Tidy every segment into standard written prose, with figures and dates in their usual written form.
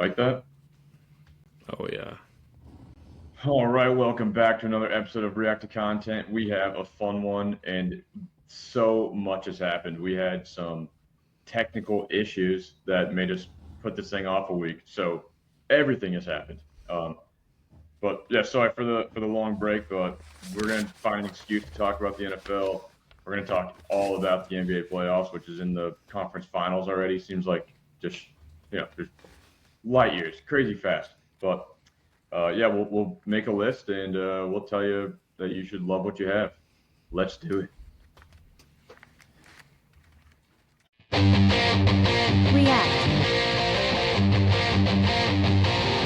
Like that? Oh yeah. All right, welcome back to another episode of React to Content. We have a fun one, and so much has happened. We had some technical issues that made us put this thing off a week, so everything has happened. Um, but yeah, sorry for the long break, but we're gonna find an excuse to talk about the NFL. We're gonna talk all about the NBA playoffs, which is in the conference finals already. Seems like just there's light years, crazy fast, but. Yeah, we'll make a list and we'll tell you that you should love what you have. Let's do it. React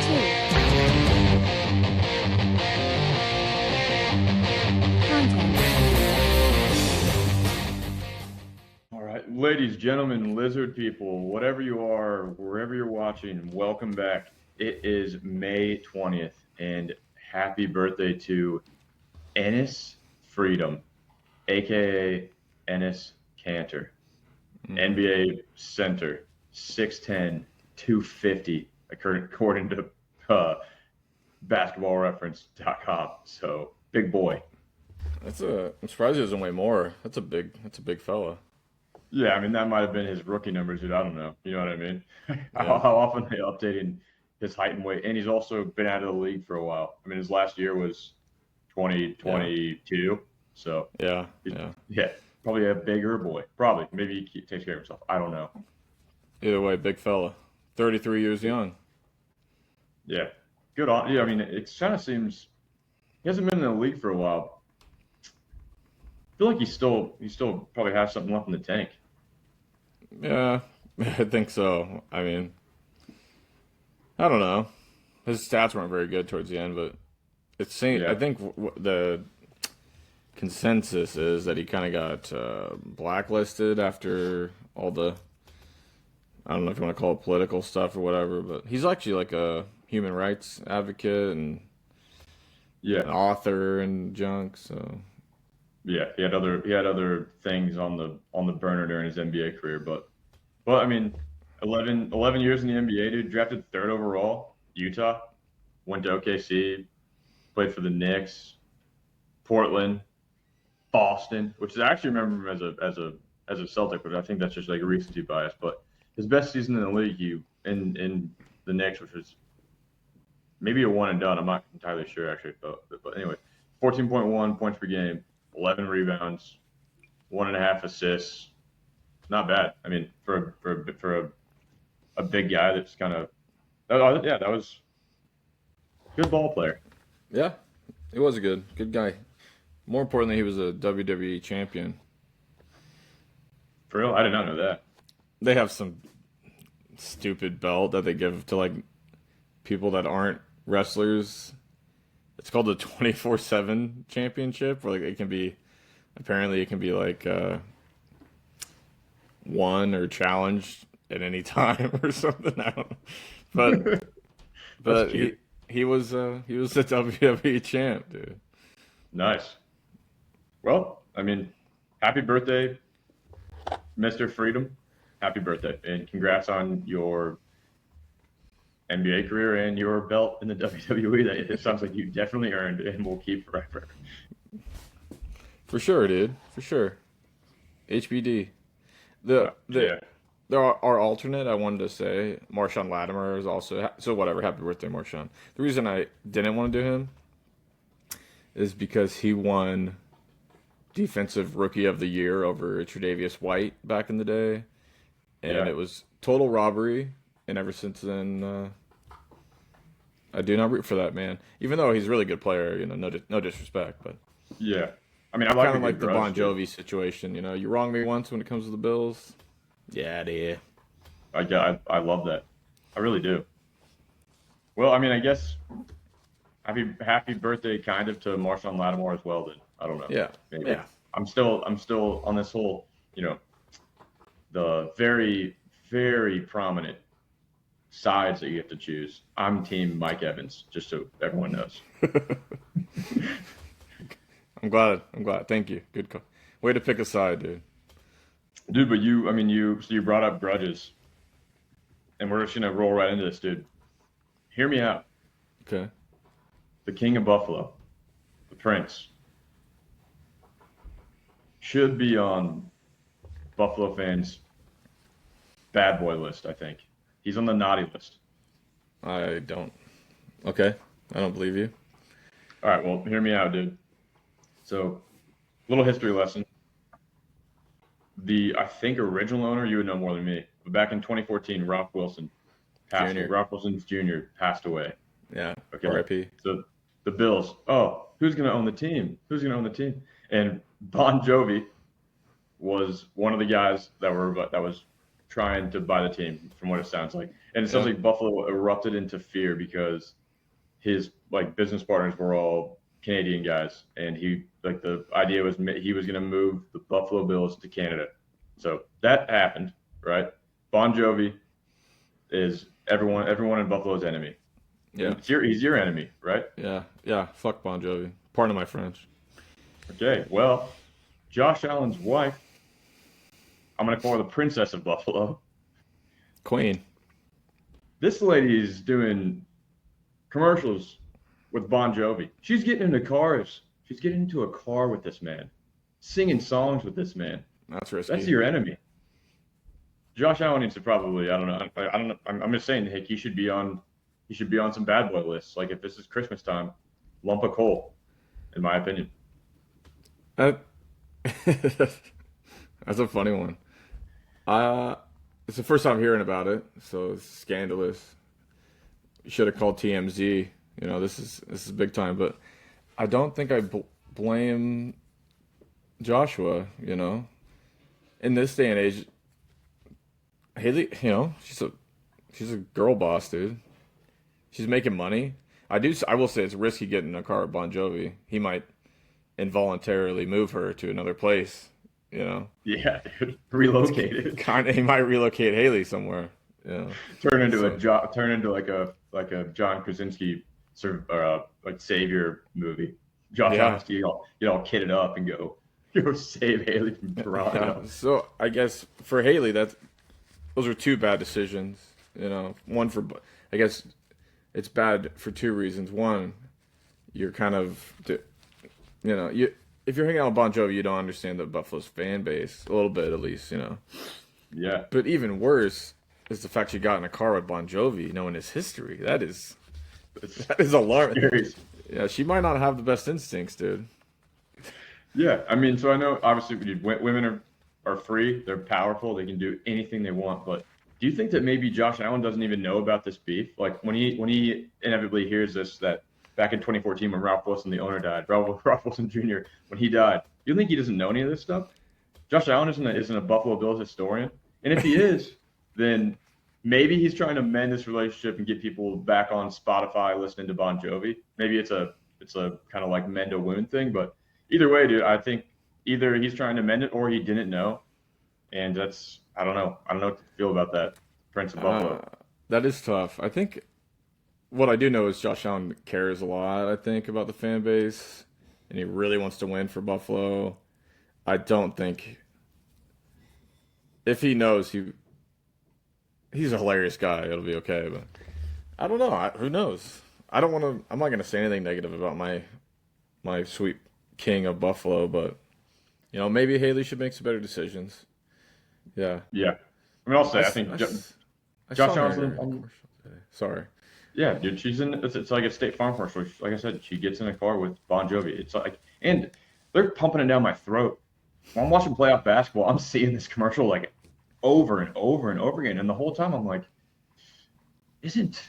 to content. All right, ladies, gentlemen, lizard people, whatever you are, wherever you're watching, welcome back. It is May 20th, and happy birthday to Ennis Freedom, aka Ennis Cantor, NBA center, 6'10", 250, according to basketballreference.com. So big boy. I'm surprised he doesn't weigh more. That's a big fella. Yeah, I mean that might have been his rookie numbers, dude. I don't know. You know what I mean? How, Yeah. how often they updating his height and weight, and he's also been out of the league for a while. I mean, his last year was Yeah. 2022, so Yeah. he's, Yeah. yeah, probably a bigger boy. Probably, maybe he takes care of himself. I don't know. Either way, big fella. 33 years young. Yeah, good on. Yeah, I mean, it kind of seems he hasn't been in the league for a while. I feel like he still probably has something left in the tank. Yeah. I think so. I mean, I don't know. His stats weren't very good towards the end, but I Yeah, think the consensus is that he kind of got blacklisted after all the I don't know if you want to call it political stuff or whatever, but he's actually like a human rights advocate and yeah, an author and junk. So yeah. He had other things on the burner during his NBA career, but. Well, I mean, 11 years in the NBA, dude. Drafted third overall, Utah. Went to OKC, played for the Knicks, Portland, Boston, which is I actually remember him as a Celtic, but I think that's just like a recency bias. But his best season in the league, in the Knicks, which was maybe a one and done. I'm not entirely sure actually, but anyway, 14.1 points per game, 11 rebounds, 1.5 assists. Not bad. I mean, for a big guy that's kind of yeah, that was good ball player. yeah, he was a good guy. More importantly, he was a WWE champion. For real, I did not know that. They have some stupid belt that they give to like people that aren't wrestlers. It's called the 24/7 championship, where like it can be like won or challenged at any time or something. I don't know. But That's but cute. he was the WWE champ, dude. Nice. Well, I mean, happy birthday, Mr. Freedom. Happy birthday, and congrats on your NBA career and your belt in the WWE. That it sounds like you definitely earned and will keep forever. For sure, dude. For sure. HBD. The Yeah. our alternate, I wanted to say, Marshawn Latimer is also so whatever. Happy birthday, Marshawn. The reason I didn't want to do him is because he won Defensive Rookie of the Year over Tre'Davious White back in the day, and Yeah. it was total robbery. And ever since then, I do not root for that man. Even though he's a really good player, no disrespect, but Yeah. I mean, I like kind a of good like the grudge Bon too. Jovi situation. You wrong me once when it comes to the Bills. Yeah, dear. I love that. I really do. Well, I mean, I guess happy birthday, kind of to Marshawn Lattimore as well. Then I don't know, Yeah, maybe yeah. I'm still on this whole, the very prominent sides that you have to choose. I'm Team Mike Evans, just so everyone knows. I'm glad. I'm glad. Thank you. Good call. Way to pick a side, dude. Dude, but I mean, so you brought up grudges, and we're just gonna roll right into this, dude. hear me out. Okay. The King of Buffalo, the Prince, should be on Buffalo fans' bad boy list, I think. He's on the naughty list. I don't. Okay. I don't believe you. All right, well, hear me out, dude. So, little history lesson. I think, original owner, you would know more than me, but back in 2014, Ralph Wilson passed away. Junior. Ralph Wilson Jr. passed away. Yeah. Okay. R.I.P. So, the Bills, oh, who's going to own the team? Who's going to own the team? And Bon Jovi was one of the guys that was trying to buy the team, from what it sounds like. And it sounds Yeah. like Buffalo erupted into fear because his business partners were all Canadian guys, and the idea was he was going to move the Buffalo Bills to Canada. So that happened, right? Bon Jovi is everyone in Buffalo's enemy. Yeah. He's your enemy, right? Yeah. Yeah. Fuck Bon Jovi. Pardon my French. Okay. Well, Josh Allen's wife, I'm going to call her the Princess of Buffalo. Queen. This lady is doing commercials with Bon Jovi. She's getting into cars. She's getting into a car with this man, singing songs with this man. That's risky. That's your enemy. Josh Allen needs to probably, I don't know. I don't know. I'm just saying, Hick, he should be on some bad boy lists. Like, if this is Christmas time, lump of coal, in my opinion. That, that's a funny one. It's the first time hearing about it, so it's scandalous. You should have called TMZ. You know, this is big time, but I don't think I blame Joshua. You know, in this day and age, Haley, you know, she's a girl boss, dude. She's making money. I will say it's risky getting in a car with Bon Jovi. He might involuntarily move her to another place. You know, Yeah, dude. Relocated. he might relocate Haley somewhere. You know, Turn into like a John Krasinski sort of savior movie. Josh Yeah. Allen has to get all kitted up and go save Haley from Toronto. Yeah. So I guess for Haley, those are two bad decisions. You know, I guess it's bad for two reasons. One, you're kind of, you know, if you're hanging out with Bon Jovi, you don't understand the Buffalo's fan base a little bit, at least, you know. Yeah. But even worse is the fact you got in a car with Bon Jovi, knowing his history. That is alarming. Serious. Yeah, she might not have the best instincts, dude. Yeah, I mean, so I know obviously women are free, they're powerful, they can do anything they want. But do you think that maybe Josh Allen doesn't even know about this beef? Like when he inevitably hears this, that back in 2014 when Ralph Wilson, the owner, died, Ralph Wilson Jr., when he died, do you think he doesn't know any of this stuff? Josh Allen isn't a Buffalo Bills historian, and if he is, then maybe he's trying to mend this relationship and get people back on Spotify listening to Bon Jovi. Maybe it's a kind of like mend a wound thing, but either way, dude, I think either he's trying to mend it or he didn't know, and I don't know what to feel about that. Prince of Buffalo. That is tough. I think what I do know is Josh Allen cares a lot, I think, about the fan base, and he really wants to win for Buffalo. I don't think if he knows he's a hilarious guy, it'll be okay. But I don't know. Who knows? I don't want to. I'm not going to say anything negative about my sweet king of Buffalo, but you know, maybe Haley should make some better decisions. Yeah. Yeah, I mean, I'll say I think I Josh saw her Allen's in a commercial today. Sorry. yeah, dude, it's like a State Farm commercial. Like I said, she gets in a car with Bon Jovi. It's like, and they're pumping it down my throat. When I'm watching playoff basketball, I'm seeing this commercial like over and over and over again, and the whole time I'm like, isn't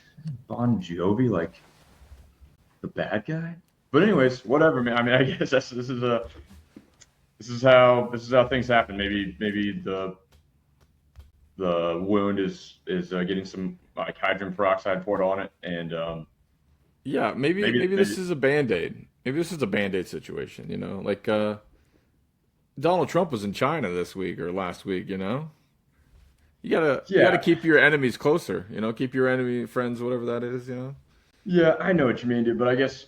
Bon Jovi like the bad guy? But anyways, whatever, man. I mean, I guess this is how things happen. Maybe the wound is getting some like hydrogen peroxide poured on it, and Yeah, maybe this is a Band-Aid. Maybe this is a Band-Aid situation, you know? Like Donald Trump was in China this week or last week, you know? You gotta keep your enemies closer, you know, keep your enemy friends, whatever that is, you know? yeah, I know what you mean, dude. But I guess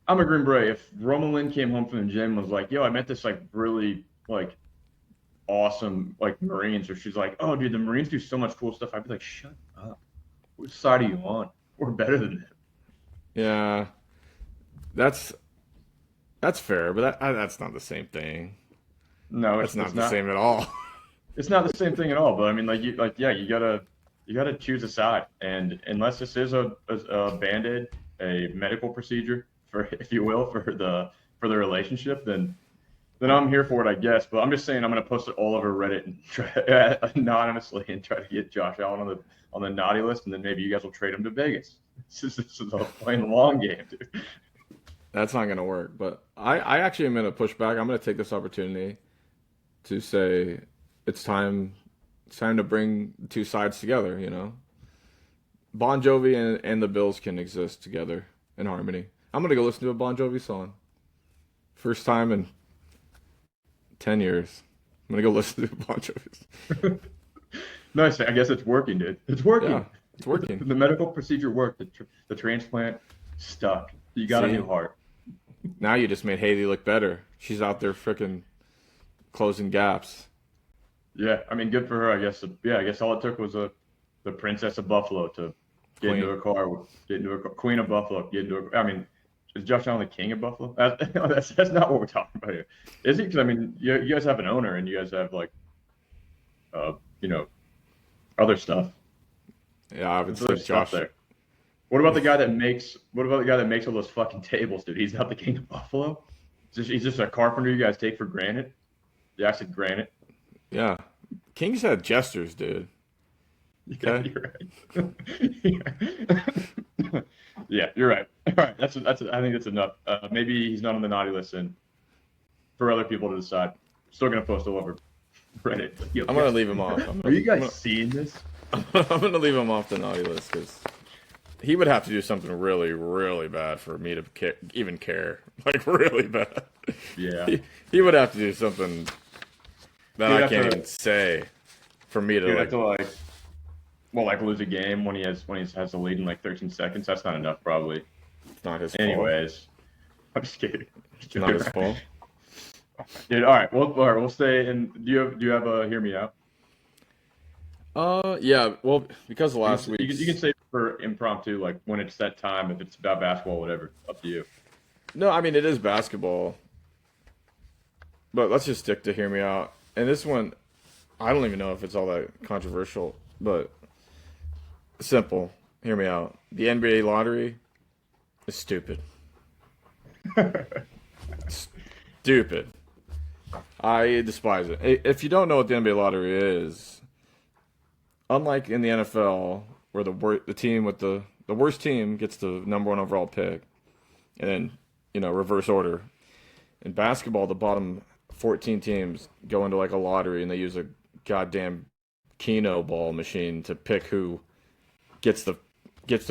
I'm a Green Beret. If Roma Lynn came home from the gym and was like, "Yo, I met this like really like awesome like Marines," or she's like, "Oh, dude, the Marines do so much cool stuff," I'd be like, "Shut up. Which side are you on?" We're better than them. Yeah, that's that's fair, but that's not the same thing. No, That's it's not the not. same at all. It's not the same thing at all. But I mean, yeah, you gotta choose a side, and unless this is a band-aid, a medical procedure for, if you will, for the relationship, then I'm here for it, I guess. But I'm just saying I'm gonna post it all over Reddit and try anonymously and try to get Josh Allen on the naughty list, and then maybe you guys will trade him to Vegas. This is all playing the long game, dude. That's not gonna work. But I actually am gonna push back. I'm gonna take this opportunity to say it's time to bring the two sides together, you know. Bon Jovi and the Bills can exist together in harmony. I'm gonna go listen to a Bon Jovi song. First time in 10 years. I'm gonna go listen to a Bon Jovi. Nice. I guess it's working, dude. It's Yeah, working. it's working. The medical procedure worked. The transplant stuck. You got a See? new heart. Now you just made Haley look better. She's out there freaking closing gaps. Yeah, I mean, good for her, I guess. Yeah, I guess all it took was the Princess of Buffalo to get into a Queen. car, Queen of Buffalo, get into a. I mean, is Josh Allen the King of Buffalo? That's not what we're talking about here, is he? Because I mean, you guys have an owner, and you guys have like, uh, you know, other stuff. Yeah, I would There's say other stuff Josh. there. What about the guy that makes? What about the guy that makes all those fucking tables, dude? He's not the King of Buffalo. He's just a carpenter you guys take for granted. Yeah, I said granted. Yeah. Kings had jesters, dude. Yeah, Okay? you're right. Yeah, you're right. All right, I think that's enough. Maybe he's not on the naughty list, and for other people to decide. Still gonna post all over Reddit. Yo, I'm gonna leave him off. are you guys seeing this? I'm gonna leave him off the naughty list because he would have to do something really, really bad for me to even care. Like really bad. Yeah, He would have to do something that He'd I have can't to- even say for me to you like. have to like lose a game when he has the lead in like 13 seconds. That's not enough, probably. It's not his fault. Anyways, I'm just kidding. It's not his fault. Dude, all right. We'll stay. And do you have a hear me out? Yeah. Well, because of last You week's. can save it for impromptu, like when it's that time. If it's about basketball, whatever. Up to you. No, I mean it is basketball, but let's just stick to hear me out. And this one, I don't even know if it's all that controversial, but simple. Hear me out. The NBA lottery is stupid. Stupid. I despise it. If you don't know what the NBA lottery is, unlike in the NFL, where the team with the worst team gets the number one overall pick, and then reverse order. In basketball, the bottom 14 teams go into like a lottery, and they use a goddamn Keno ball machine to pick who gets the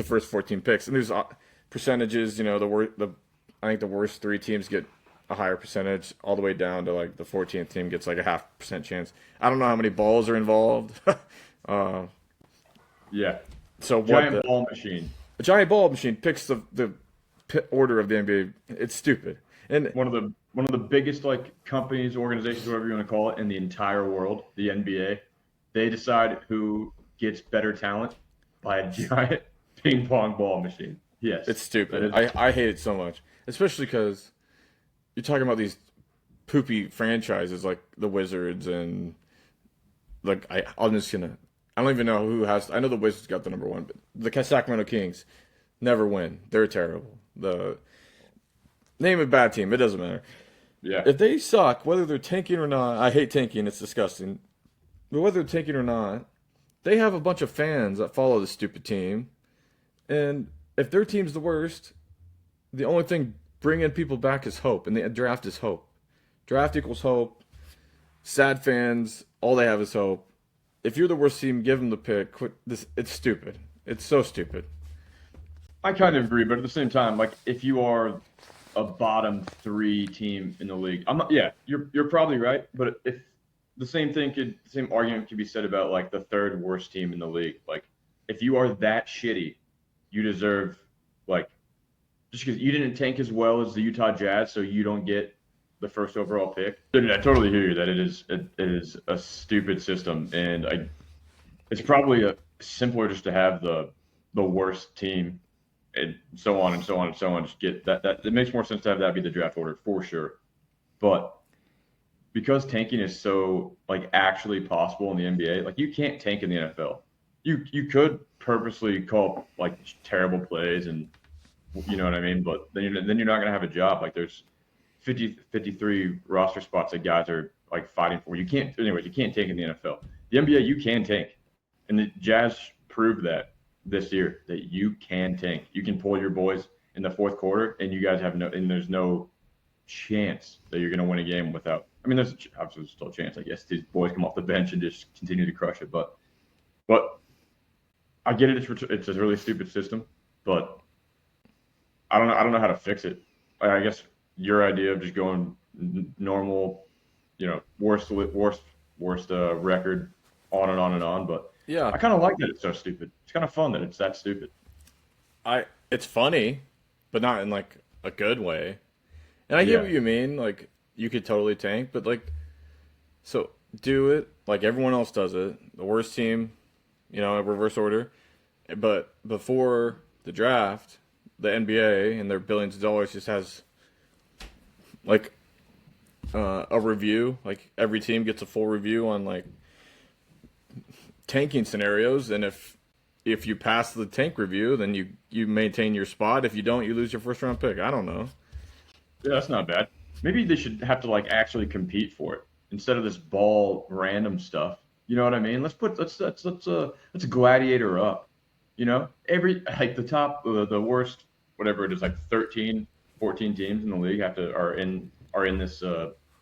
first 14 picks. And there's percentages. I think the worst three teams get a higher percentage, all the way down to like the 14th team gets like a 0.5% chance. I don't know how many balls are involved. Yeah. So what Giant ball machine. a giant ball machine picks the order of the NBA. It's stupid. And One of the biggest like companies, organizations, whatever you want to call it, in the entire world, the NBA. They decide who gets better talent by a giant ping pong ball machine. Yes. it's stupid. That is- I hate it so much, especially because you're talking about these poopy franchises like the Wizards and like I'm just gonna. I don't even know who has. I know the Wizards got the number one, but the Sacramento Kings never win. They're terrible. The name a bad team. It doesn't matter. Yeah. If they suck, whether they're tanking or not, I hate tanking. It's disgusting. But whether they're tanking or not, they have a bunch of fans that follow this stupid team. And if their team's the worst, the only thing bringing people back is hope. And the draft is hope. Draft equals hope. Sad fans, all they have is hope. If you're the worst team, give them the pick. Quit this. It's stupid. It's so stupid. I kind of agree, but at the same time, like if you are a bottom three team in the league, I'm not. Yeah, you're probably right. But if the same argument could be said about like the third worst team in the league. Like if you are that shitty, you deserve like just because you didn't tank as well as the Utah Jazz, so you don't get the first overall pick. Dude, I totally hear you that it is a stupid system, and it's probably simpler just to have the the worst team, and so on and so on and so on. Just get that. It makes more sense to have that be the draft order for sure. But because tanking is so like actually possible in the NBA, like you can't tank in the NFL. You could purposely call like terrible plays and you know what I mean, but then you're not gonna have a job. Like there's 53 roster spots that guys are like fighting for. You can't anyways, you can't tank in the NFL. The NBA you can tank. And the Jazz proved that this year that you can tank. You can pull your boys in the fourth quarter and you guys have there's no chance that you're going to win a game without. I mean, there's obviously still a chance. I guess these boys come off the bench and just continue to crush it. But I get it. It's a really stupid system, but I don't know how to fix it. I guess your idea of just going normal, worst record, on and on and on. But Yeah, I kind of like that it's so stupid. It's kind of fun that it's that stupid. it's funny, but not in like a good way. And I get what you mean. Like you could totally tank, but like, so do it like everyone else does it. The worst team, reverse order. But before the draft, the NBA and their billions of dollars just has like a review. Like every team gets a full review on like tanking scenarios, and if you pass the tank review, then you maintain your spot. If you don't, you lose your first round pick. I don't know. Yeah, that's not bad. Maybe they should have to like actually compete for it instead of this ball random stuff. You know what I mean? Let's gladiator up. Every like the top the worst whatever it is like 13, 14 teams in the league are in this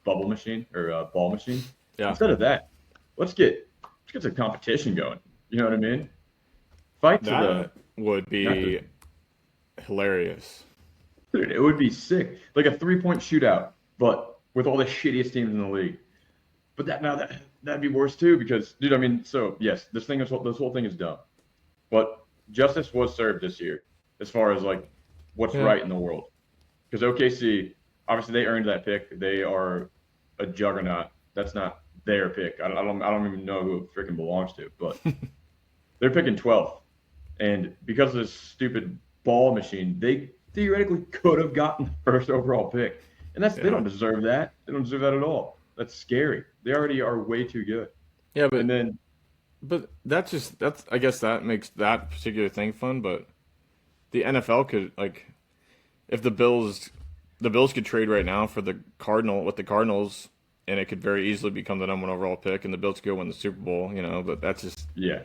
bubble machine or ball machine. Yeah. Instead of that, let's get some competition going. You know what I mean? Fight to That would be hilarious. Dude, it would be sick. Like a 3-point shootout, but with all the shittiest teams in the league. But that'd be worse too because, dude, I mean, so yes, this whole thing is dumb. But justice was served this year as far as like what's right in the world. Because OKC, obviously they earned that pick. They are a juggernaut. That's not their pick. I don't even know who it freaking belongs to, but they're picking 12th. And because of this stupid ball machine, they theoretically could have gotten the first overall pick. And they don't deserve that. They don't deserve that at all. That's scary. They already are way too good. Yeah, but I guess that makes that particular thing fun, but the NFL could like if the Bills could trade right now for the Cardinals and it could very easily become the number one overall pick and the Bills could go win the Super Bowl, but that's just Yeah.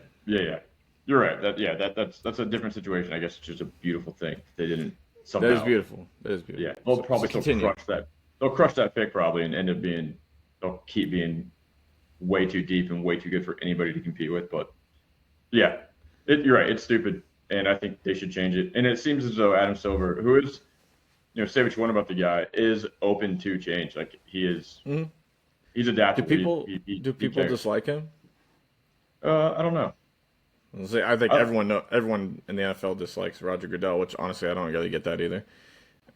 You're right. That's a different situation. I guess it's just a beautiful thing. They didn't somehow. That is beautiful. Yeah. They'll probably still crush that. They'll crush that pick probably and end up they'll keep being way too deep and way too good for anybody to compete with. But yeah, you're right. It's stupid, and I think they should change it. And it seems as though Adam Silver, who is, say what you want about the guy, is open to change. Like he is, he's adaptable. Do people dislike him? I don't know. I think everyone in the NFL dislikes Roger Goodell, which honestly I don't really get that either.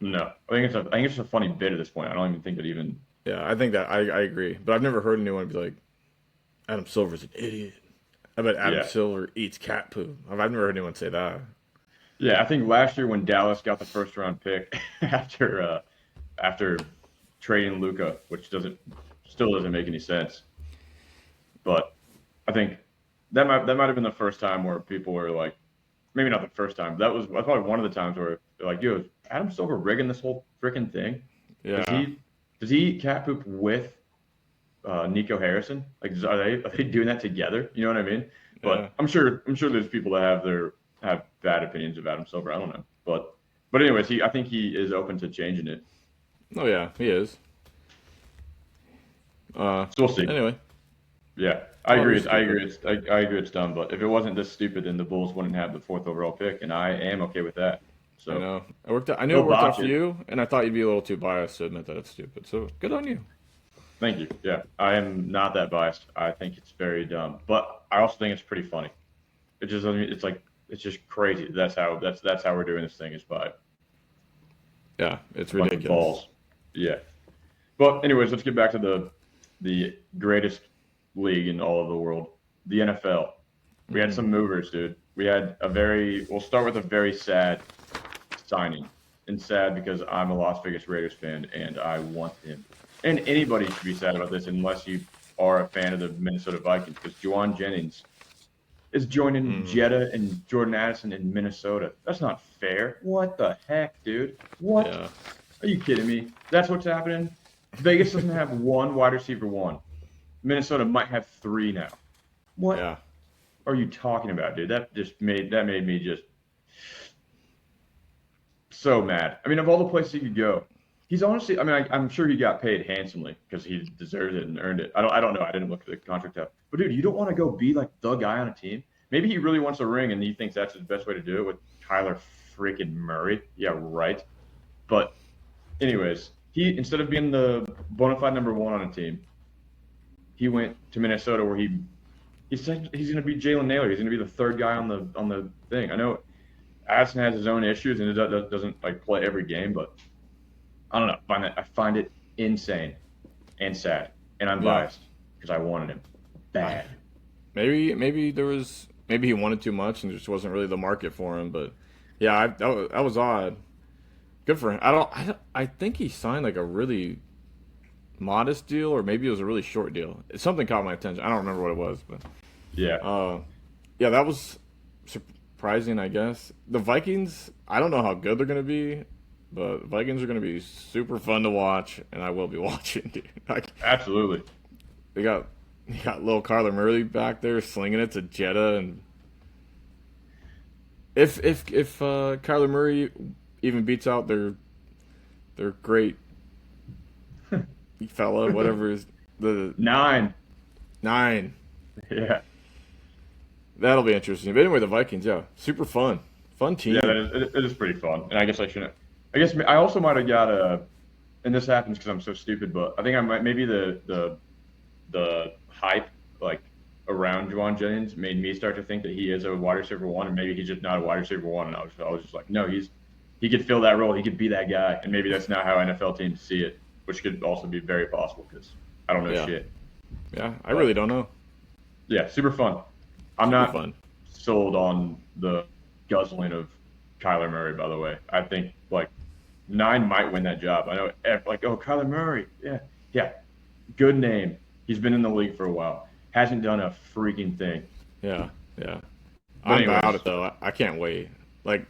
No, I think it's just a funny bit at this point. I don't even think that even. Yeah, I think that I agree, but I've never heard anyone be like, Adam Silver's an idiot. I bet Adam Silver eats cat poo. I've never heard anyone say that. Yeah, I think last year when Dallas got the first round pick after trading Luka, which still doesn't make any sense, but I think that might have been the first time where people were like, maybe not the first time. That's probably one of the times where they're like, "Yo, is Adam Silver rigging this whole freaking thing? Yeah. Does he eat cat poop with Nico Harrison? Like, are they doing that together? You know what I mean?" But I'm sure there's people that have bad opinions of Adam Silver. I don't know, but anyways, I think he is open to changing it. Oh yeah, he is. So we'll see. Anyway. Yeah, I agree. It's dumb. But if it wasn't this stupid, then the Bulls wouldn't have the 4th overall pick, and I am okay with that. So I know. I knew it worked out for you, and I thought you'd be a little too biased to admit that it's stupid. So good on you. Thank you. Yeah, I am not that biased. I think it's very dumb, but I also think it's pretty funny. It's just crazy. That's how we're doing this thing is by. Yeah, it's ridiculous. Balls. Yeah, but anyways, let's get back to the greatest league in all of the world, the NFL. We had some movers, dude. we had we'll start with a very sad signing. And sad because I'm a Las Vegas Raiders fan and I want him. And anybody should be sad about this unless you are a fan of the Minnesota Vikings because Juwan Jennings is joining Jetta and Jordan Addison in Minnesota. That's not fair. What the heck, dude? What? Yeah. Are you kidding me? That's what's happening? Vegas doesn't have one wide receiver one. Minnesota might have three now. What Yeah. are you talking about, dude? That made me just so mad. I mean, of all the places he could go, he's honestly. I mean, I'm sure he got paid handsomely because he deserves it and earned it. I don't know. I didn't look at the contract up. But dude, you don't want to go be like the guy on a team. Maybe he really wants a ring and he thinks that's his best way to do it with Kyler freaking Murray. Yeah, right. But anyways, he instead of being the bona fide number one on a team, he went to Minnesota where he said he's going to be Jalen Naylor. He's going to be the third guy on the thing. I know Addison has his own issues and it doesn't like play every game, but I don't know. I find it insane and sad, and I'm biased because I wanted him bad. Maybe maybe he wanted too much and there just wasn't really the market for him. But yeah, that was odd. Good for him. I think he signed like a really modest deal, or maybe it was a really short deal. Something caught my attention. I don't remember what it was, but Yeah. yeah, that was surprising, I guess. The Vikings, I don't know how good they're going to be, but the Vikings are going to be super fun to watch, and I will be watching, dude. Like, Absolutely. you got little Kyler Murray back there slinging it to Jetta, and if Kyler Murray even beats out their great fella, whatever is the 9. 9. Yeah. That'll be interesting. But anyway, the Vikings, yeah, super fun team. Yeah, it is pretty fun. And I guess I shouldn't. I guess I also might have got and this happens because I'm so stupid, but I think I might maybe the hype like around Juwan Jennings made me start to think that he is a wide receiver one, and maybe he's just not a wide receiver one. And I was just like, no, he could fill that role. He could be that guy. And maybe that's not how NFL teams see it, which could also be very possible because I don't know shit. Yeah, I really don't know. Yeah, super fun. I'm Super not fun. sold on the guzzling of Kyler Murray, by the way. I think like 9 might win that job. I know like, oh, Kyler Murray. Yeah. Good name. He's been in the league for a while. Hasn't done a freaking thing. Yeah. But I'm anyways. about it though. I can't wait. Like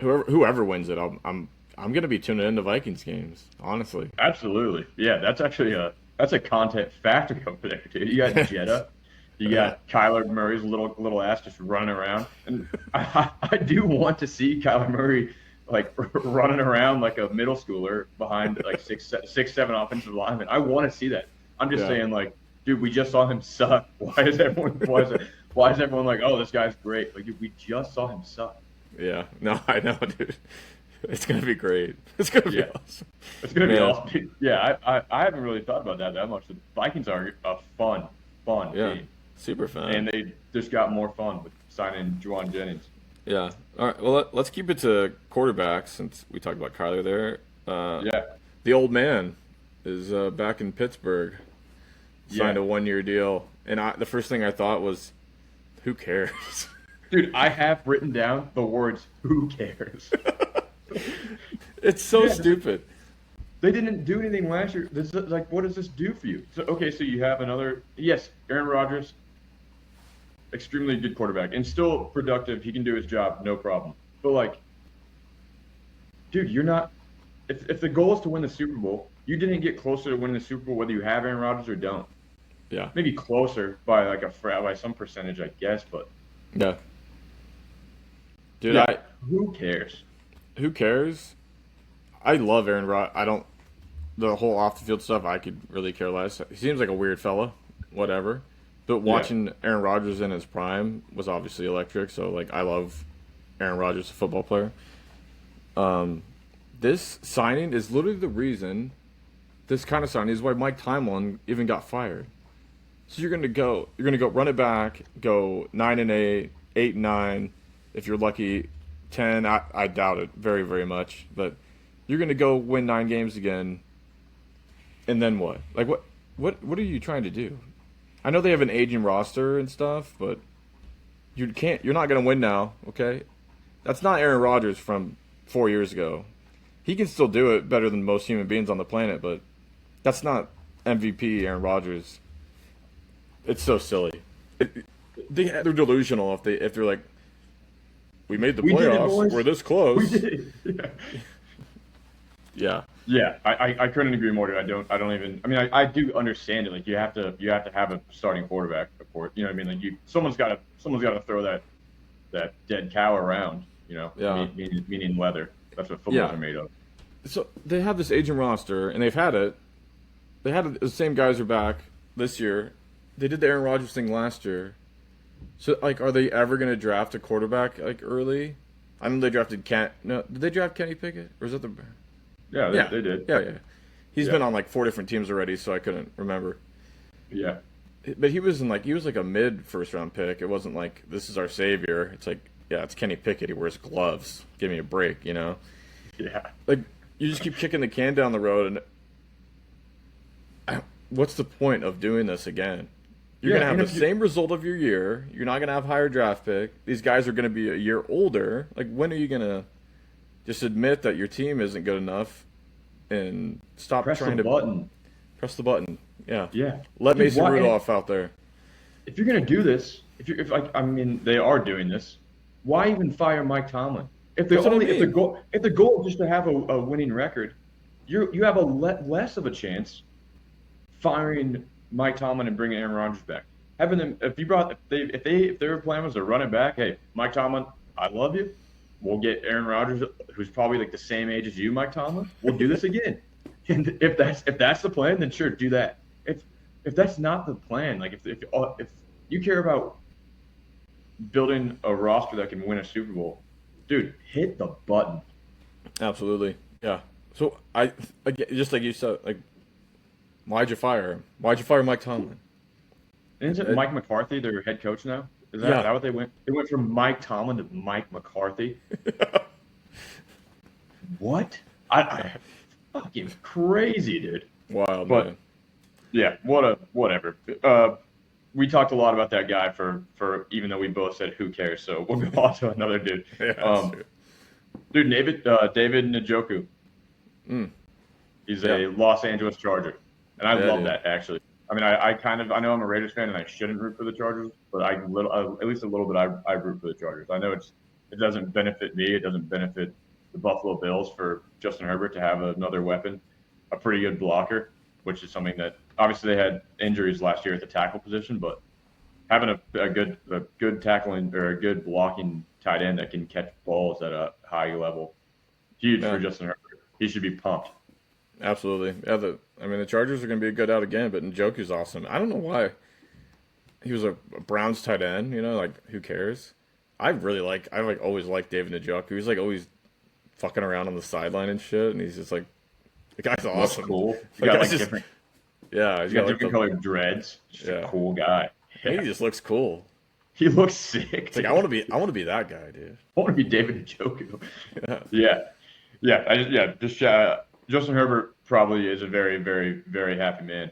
whoever wins it, I'm gonna be tuning into Vikings games. Honestly. Absolutely. Yeah, that's actually that's a content factory over there, dude. You got Jetta. You got Kyler Murray's little ass just running around, and I do want to see Kyler Murray like running around like a middle schooler behind like six, 7 offensive linemen. I want to see that. I'm just saying, like, dude, we just saw him suck. Why is everyone like, oh, this guy's great? Like, dude, we just saw him suck. Yeah. No, I know, dude. It's gonna be great. It's gonna be awesome. It's gonna be awesome. Dude. Yeah, I haven't really thought about that much. The Vikings are a fun team. Super fun. And they just got more fun with signing Juwan Jennings. Yeah. All right. Well, let's keep it to quarterbacks since we talked about Kyler there. The old man is back in Pittsburgh. Signed a 1-year deal, and the first thing I thought was, who cares? Dude, I have written down the words, who cares? It's so stupid. They didn't do anything last year. This is, like, what does this do for you? So you have Aaron Rodgers, extremely good quarterback, and still productive. He can do his job, no problem. But, like, dude, you're not – if the goal is to win the Super Bowl, you didn't get closer to winning the Super Bowl whether you have Aaron Rodgers or don't. Yeah. Maybe closer by, like, by some percentage, I guess, but – Yeah. Dude, who cares? Who cares? I love Aaron Rodgers. The whole off-the-field stuff, I could really care less. He seems like a weird fella, whatever. But watching Aaron Rodgers in his prime was obviously electric. So, like, I love Aaron Rodgers, a football player. This signing is literally the reason. This kind of signing is why Mike Tomlin even got fired. So you're gonna go run it back, go 9-8, 8-9, if you're lucky, 10. I doubt it very, very much, but you're gonna go win 9 games again. And then what? Like what are you trying to do? I know they have an aging roster and stuff, but You're not going to win now, okay? That's not Aaron Rodgers from 4 years ago. He can still do it better than most human beings on the planet, but that's not MVP Aaron Rodgers. It's so silly. They're delusional if they're like, we made the We did it, playoffs. boys. We're this We close. did it. Yeah. Yeah, I couldn't agree more. I don't even. I mean, I do understand it. Like you have to have a starting quarterback, of course. You know what I mean? Like someone's got to throw that dead cow around. You know, Yeah. meaning leather. That's what footballs Yeah. are made of. So they have this aging roster, and they've had it. They had it, the same guys are back this year. They did the Aaron Rodgers thing last year. So, like, are they ever going to draft a quarterback like early? I know they drafted No, did they draft Kenny Pickett, or is that the? Yeah, Yeah, they did. Yeah, yeah. He's Yeah. been on like 4 different teams already, so I couldn't remember. Yeah, But he was like a mid first round pick. It wasn't like this is our savior. It's like, yeah, it's Kenny Pickett. He wears gloves. Give me a break, you know. yeah. Like you just keep kicking the can down the road, and what's the point of doing this again? You're Yeah, gonna have and the if you- same result of your year. You're not gonna have higher draft pick. These guys are gonna be a year older. Like when are you gonna just admit that your team isn't good enough and stop Press trying the to button. press the button? Yeah. Yeah. Let Dude, Mason why- Rudolph out there. If you're gonna do this, if like I mean they are doing this, why even fire Mike Tomlin? If the That's what I only mean. if the goal is just to have a winning record, you have a less of a chance firing Mike Tomlin and bringing Aaron Rodgers back. Having them if their plan was to run it back, hey Mike Tomlin, I love you. We'll get Aaron Rodgers, who's probably like the same age as you, Mike Tomlin. We'll do this again. And if that's the plan, then sure, do that. If that's not the plan, like if you care about building a roster that can win a Super Bowl, dude, hit the button. Absolutely. Yeah. So again, just like you said, like why'd you fire him? Why'd you fire Mike Tomlin? Isn't it Mike McCarthy their head coach now? Is Yeah. that what they went? They went from Mike Tomlin to Mike McCarthy. What? I fucking crazy, dude. Wild, But- man. Yeah, whatever. We talked a lot about that guy for even though we both said who cares. So we'll go on to another dude. Yeah, Dude, David Njoku. Mm. He's Yeah. a Los Angeles Charger, and I Yeah, love dude. that actually. I mean, I know I'm a Raiders fan and I shouldn't root for the Chargers, but at least a little bit I root for the Chargers. I know it doesn't benefit me. It doesn't benefit the Buffalo Bills for Justin Herbert to have another weapon, a pretty good blocker, which is something that obviously they had injuries last year at the tackle position, but having a good tackling or a good blocking tight end that can catch balls at a high level, huge Yeah. for Justin Herbert. He should be pumped. Absolutely. Yeah, the Chargers are going to be good out again, but Njoku's awesome. I don't know why. He was a Browns tight end, you know, like who cares? I always liked David Njoku. He's like always fucking around on the sideline and shit, and he's just like the guy's Looks awesome. cool. He's The got guy's like just- different, Yeah, he's got different the, colored dreads. Just Yeah. a cool guy. I think he just looks cool. He looks sick. It's like I want to be that guy, dude. I want to be David Njoku. Yeah. Yeah. Justin Herbert probably is a very, very, very happy man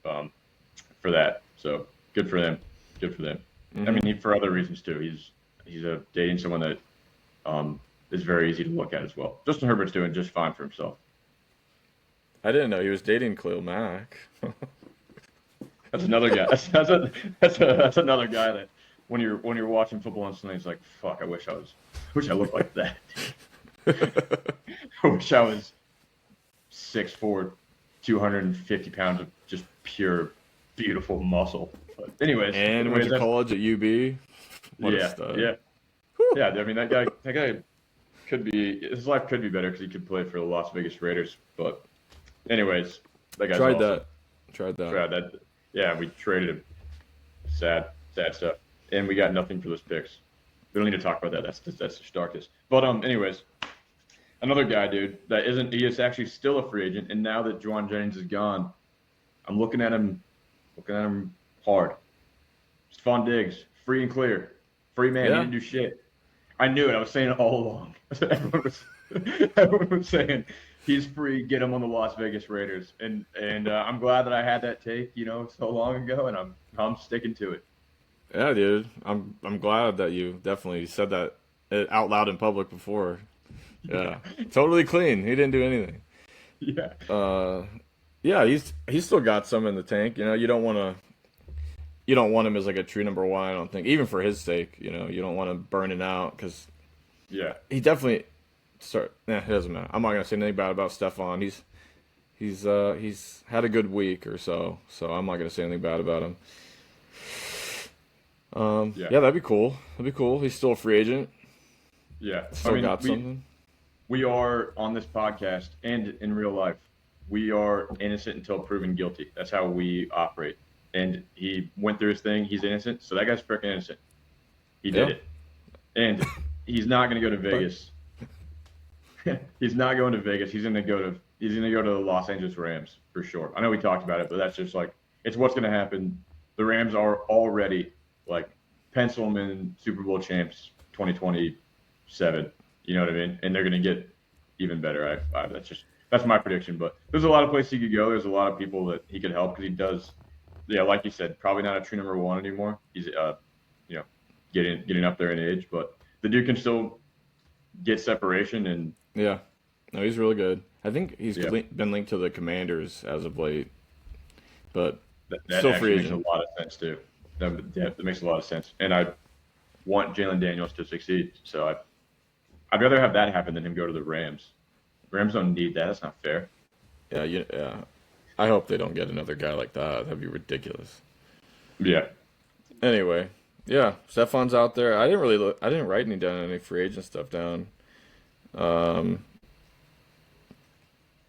for that. So good for them. Good for them. I mean, for other reasons too. He's dating someone that is very easy to look at as well. Justin Herbert's doing just fine for himself. I didn't know he was dating Khalil Mack. That's another guy. That's another guy that when you're watching football on Sunday, it's like, fuck. I wish I looked like that. I wish I was 6'4", 250 pounds of just pure, beautiful muscle. But anyways, And went to that's- college at UB. What a yeah, stud. yeah, yeah. I mean, that guy his life could be better because he could play for the Las Vegas Raiders. But anyways, that guy's Tried awesome. Tried that. Tried that. Yeah, we traded him. Sad stuff. And we got nothing for those picks. We don't need to talk about that. That's just darkest. But anyways, another guy, dude, he is actually still a free agent. And now that Juwan Jennings is gone, I'm looking at him hard. Stephon Diggs, free and clear, free man. Yeah. He didn't do shit. I knew it. I was saying it all along. Everyone was saying he's free. Get him on the Las Vegas Raiders. And I'm glad that I had that take, so long ago, and I'm sticking to it. Yeah, dude. I'm glad that you definitely said that out loud in public before. Yeah, Yeah, totally clean. He didn't do anything. yeah, Uh, yeah, he's still got some in the tank. You don't want him as like a true number one. I don't think, even for his sake. You don't want to burn it out because yeah. he definitely start. It doesn't matter. I'm not gonna say anything bad about Stefan. He's had a good week or so, so I'm not gonna say anything bad about him. Yeah, Yeah, that'd be cool. That'd be cool. He's still a free agent. yeah. I Still mean, got something. we are on this podcast and in real life, we are innocent until proven guilty. That's how we operate. And he went through his thing. He's innocent, so that guy's freaking innocent. He did Yeah. it, and he's not going to go to But Vegas. He's not going to Vegas. He's going to go to the Los Angeles Rams for sure. I know we talked about it, but that's just like it's what's going to happen. The Rams are already like pencil them in Super Bowl champs 2027. You know what I mean? And they're going to get even better. That's my prediction. But there's a lot of places he could go. There's a lot of people that he could help because he does. Yeah, like you said, probably not a true number one anymore. He's you know, getting up there in age, but the dude can still get separation and yeah, no, he's really good. I think he's yeah, been linked to the Commanders as of late, but that still free actually makes a agent. lot of sense too. That makes a lot of sense. And I want Jalen Daniels to succeed. So I'd rather have that happen than him go to the Rams. Rams don't need that. That's not fair. Yeah. I hope they don't get another guy like that. That'd be ridiculous. Yeah. Anyway, yeah, Stefan's out there. I didn't really look. I didn't write any free agent stuff down. Um,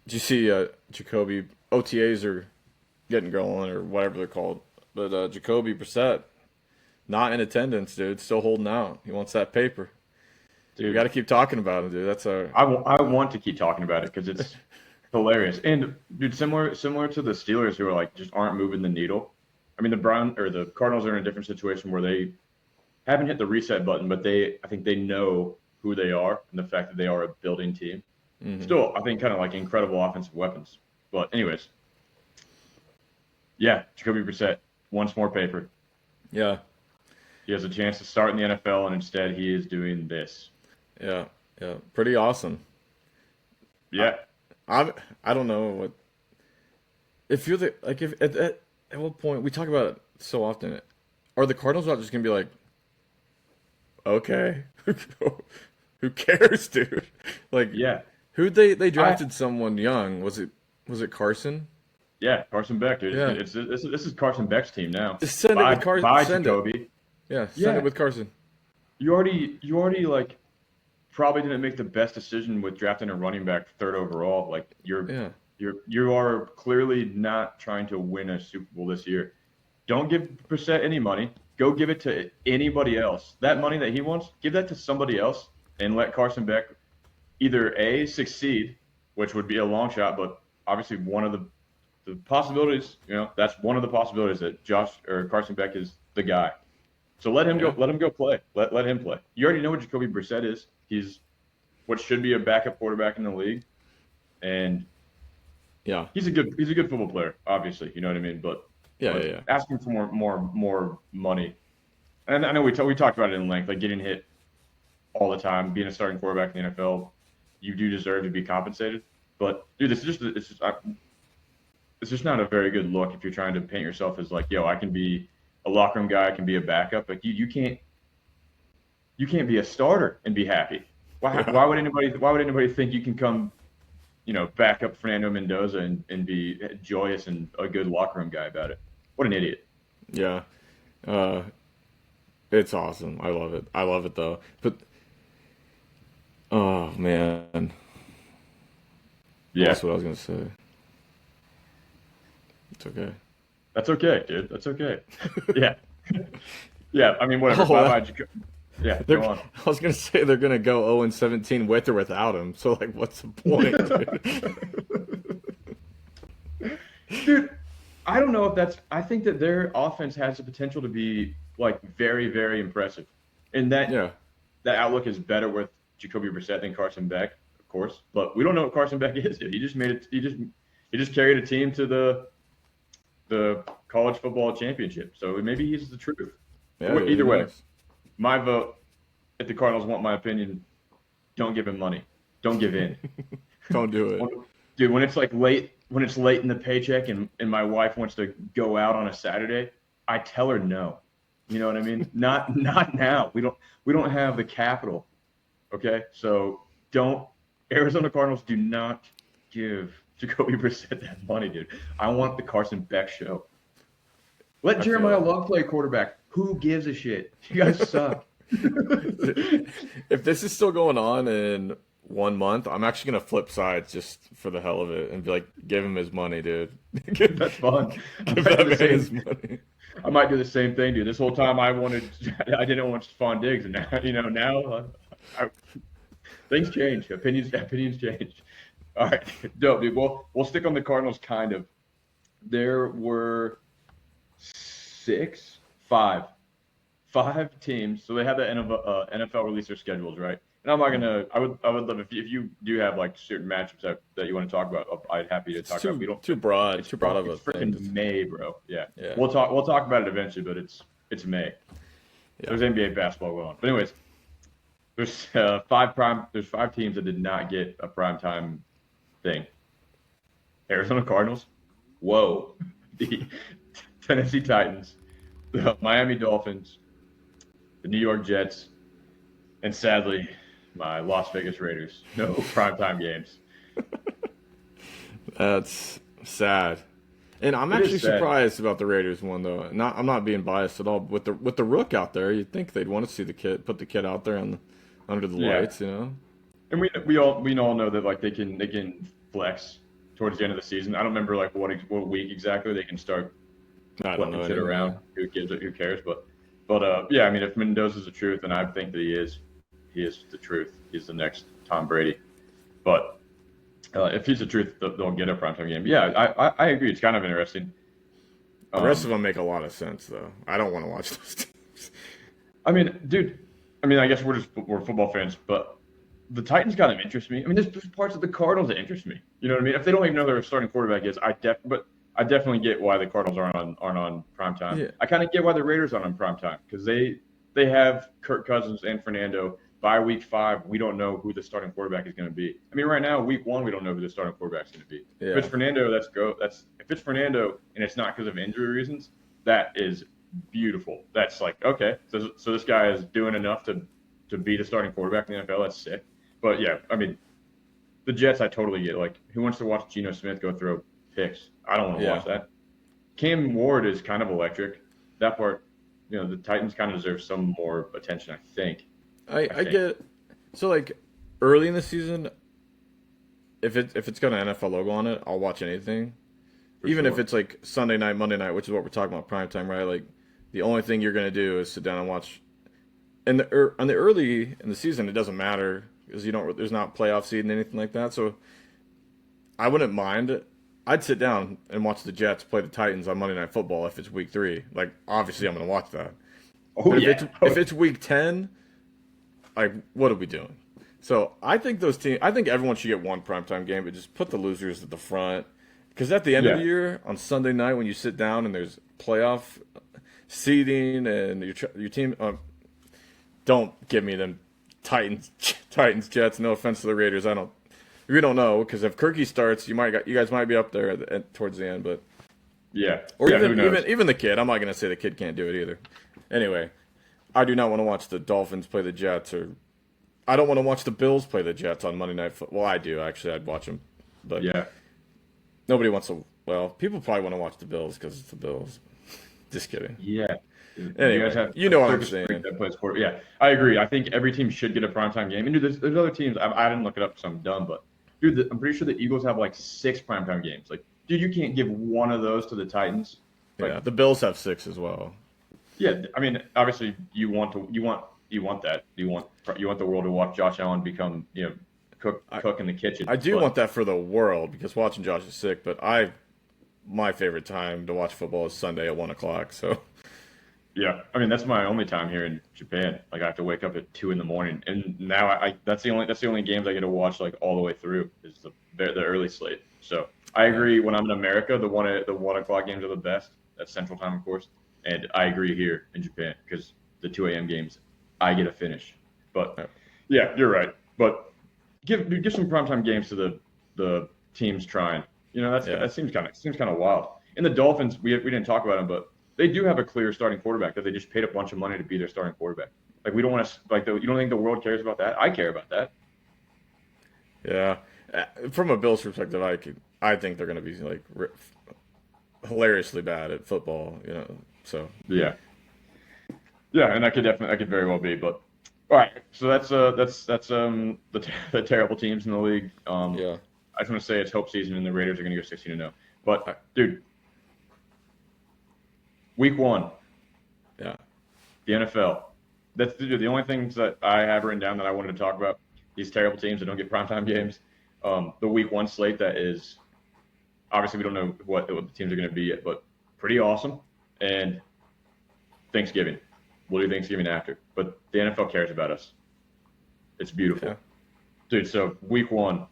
did you see Jacoby OTAs are getting going or whatever they're called? But Jacoby Brissett not in attendance, dude. Still holding out. He wants that paper. We got Dude, to keep talking about him, dude. That's our I want to keep talking about it because it's hilarious. And dude, similar to the Steelers who are like just aren't moving the needle. I mean, the Cardinals are in a different situation where they haven't hit the reset button, but I think they know who they are and the fact that they are a building team. hmm Still, I think kind of like incredible offensive weapons. But anyways, yeah, Jacoby Brissett wants more paper. Yeah, He has a chance to start in the NFL, and instead he is doing this. yeah, yeah. Pretty awesome. I, Yeah, I don't know what if you're the like if at what point we talk about it so often. Are the Cardinals not just gonna be like, okay, who cares, dude? Like, yeah, who they I drafted someone young? Was it Carson? yeah, Carson Beck, dude. Yeah, This is Carson Beck's team now. just send it with Carson. Bye, Send it. Jacoby. Yeah, send it Yeah, with Carson. you already like probably didn't make the best decision with drafting a running back third overall. Like Yeah, you are clearly not trying to win a Super Bowl this year. Don't give Brissett any money. Go give it to anybody else. That money that he wants, give that to somebody else and let Carson Beck either A, succeed, which would be a long shot, but obviously one of the possibilities, that's one of the possibilities that Josh or Carson Beck is the guy. So yeah, let him go play. Let him play. You already know what Jacoby Brissett is. He's what should be a backup quarterback in the league. And yeah, he's a good football player, obviously. You know what I mean? But yeah, yeah, like yeah. asking for more money. And I know we talked about it in length, like getting hit all the time, being a starting quarterback in the NFL, you do deserve to be compensated. But dude, it's just not a very good look if you're trying to paint yourself as like, yo, I can be a locker room guy, I can be a backup. Like you can't be a starter and be happy. Yeah. Why would anybody think you can come, back up Fernando Mendoza and be joyous and a good locker room guy about it? What an idiot. Yeah. Uh, it's awesome. I love it. I love it though. But oh man, I Yeah. lost what I was gonna say. It's okay. That's okay, dude. That's okay. Yeah. Yeah. I mean, whatever. Oh, Bye bye. Yeah. they're. Go on. I was gonna say they're gonna go 0-17 with or without him. So like, what's the point, dude? Dude, I don't know if I think that their offense has the potential to be like very, very impressive. And Yeah. that outlook is better with Jacoby Brissett than Carson Beck, of course. But we don't know what Carson Beck is, dude. He just made it. He just carried a team to the college football championship. So maybe he's the truth. Yeah, dude, Either who way, knows? my vote. If the Cardinals want my opinion, don't give him money. Don't give in. Don't do it. Dude, when it's like when it's late in the paycheck and my wife wants to go out on a Saturday, I tell her no. You know what I mean? Not now. We don't have the capital. Okay, so don't Arizona Cardinals do not give Jacoby Brissett that money, dude. I want the Carson Beck show. Let I feel Jeremiah it. Love play quarterback. Who gives a shit? You guys suck. If this is still going on in 1 month, I'm actually gonna flip sides just for the hell of it and be like, give him his money, dude. give, That's fun. give that man his money. I might do the same thing, dude. This whole time I didn't want Stephon Diggs, and now things change. Opinions change. All right, dope, dude. We'll stick on the Cardinals, kind of. There were five teams. So they had the NFL release their schedules, right? And I'm not gonna. I would love if you do have like certain matchups that you want to talk about. I'd happy to It's talk about. We don't. too broad. It's Too broad of a freaking thing. May, bro. Yeah. Yeah. We'll talk about it eventually, but it's May. Yeah. There's NBA basketball going on. But anyways, there's five teams that did not get a primetime thing. Arizona Cardinals, whoa. The Tennessee Titans, the Miami Dolphins, the New York Jets, and sadly, my Las Vegas Raiders. No primetime games. That's sad. And I'm It actually is sad. surprised about the Raiders one though. I'm not being biased at all. With the Rook out there, you'd think they'd want to see put the kid out there under the Yeah. lights, you know? And we all know that like they can flex towards the end of the season. I don't remember like what week exactly they can start I don't flipping know shit anymore. around. Who gives it? Who cares? But yeah, I mean, if Mendoza's the truth, and I think that he is the truth. He's the next Tom Brady. But if he's the truth, they'll get a primetime game. Yeah, I agree. It's kind of interesting. The rest of them make a lot of sense though. I don't want to watch those teams. I mean, dude. I mean, I guess we're football fans, but the Titans kind of interest me. I mean, there's parts of the Cardinals that interest me. You know what I mean? If they don't even know who their starting quarterback is, but I definitely get why the Cardinals aren't on primetime. Yeah. I kind of get why the Raiders aren't on primetime because they have Kirk Cousins and Fernando. By week 5, we don't know who the starting quarterback is going to be. I mean, right now, week 1, we don't know who the starting quarterback is going to be. Yeah. If it's Fernando, if it's Fernando and it's not because of injury reasons, that is beautiful. That's like, okay, so this guy is doing enough to be the starting quarterback in the NFL. That's sick. But yeah, I mean, the Jets, I totally get. Like, who wants to watch Geno Smith go throw picks? I don't want to watch that. Cam Ward is kind of electric. That part, the Titans kind of deserve some more attention, I think. I get so like early in the season, if it's got an NFL logo on it, I'll watch anything. Even if it's like Sunday night, Monday night, which is what we're talking about, primetime, right? Like the only thing you're gonna do is sit down and watch. And on the early in the season, it doesn't matter because there's not playoff seed and anything like that. So I wouldn't mind. I'd sit down and watch the Jets play the Titans on Monday Night Football if it's week 3. Like obviously, I'm gonna watch that. Oh, But yeah. if it's week 10. Like, what are we doing? So I think everyone should get one primetime game, but just put the losers at the front. Because at the end of the year, on Sunday night, when you sit down and there's playoff seeding and your team, don't give me them Titans, Jets. No offense to the Raiders, we don't know because if Kirky starts, you guys might be up there towards the end, but yeah, or yeah, who knows? even the kid. I'm not gonna say the kid can't do it either. Anyway. I do not want to watch the Dolphins play the Jets, or I don't want to watch the Bills play the Jets on Monday Night Football. Well, I do actually. I'd watch them, but Yeah. nobody wants to. Well, people probably want to watch the Bills because it's the Bills. Just kidding. Yeah. Anyway, you know what I'm saying. That plays quarter. Yeah, I agree. I think every team should get a primetime game. And dude, there's other teams. I didn't look it up, so I'm dumb. But dude, I'm pretty sure the Eagles have like 6 primetime games. Like, dude, you can't give one of those to the Titans. Like, Yeah, the Bills have 6 as well. yeah, I mean, obviously, you want that. You want the world to watch Josh Allen become, cook in the kitchen. I do want that for the world because watching Josh is sick. But my favorite time to watch football is Sunday at 1:00. So Yeah, I mean that's my only time here in Japan. Like I have to wake up at 2 a.m, and now that's the only games I get to watch like all the way through is the early slate. So I agree. When I'm in America, the 1 o'clock games are the best. That's Central Time, of course. And I agree here in Japan because the 2 a.m. games, I get a finish. But yeah, you're right. But give some primetime games to the teams trying. That seems kind of wild. And the Dolphins, we didn't talk about them, but they do have a clear starting quarterback that they just paid a bunch of money to be their starting quarterback. Like we don't want to you don't think the world cares about that? I care about that. Yeah. From a Bills perspective, I think they're going to be like hilariously bad at football. So Yeah, and that could very well be. But all right, so that's the terrible teams in the league. yeah, I just want to say it's hope season, and the Raiders are going to go 16-0. But dude, week 1, yeah, the NFL. That's the only things that I have written down that I wanted to talk about. These terrible teams that don't get primetime games. The week 1 slate that is obviously we don't know what the teams are going to be yet, but pretty awesome. And Thanksgiving. We'll do Thanksgiving after. But the NFL cares about us. It's beautiful. yeah. Dude, so week 1,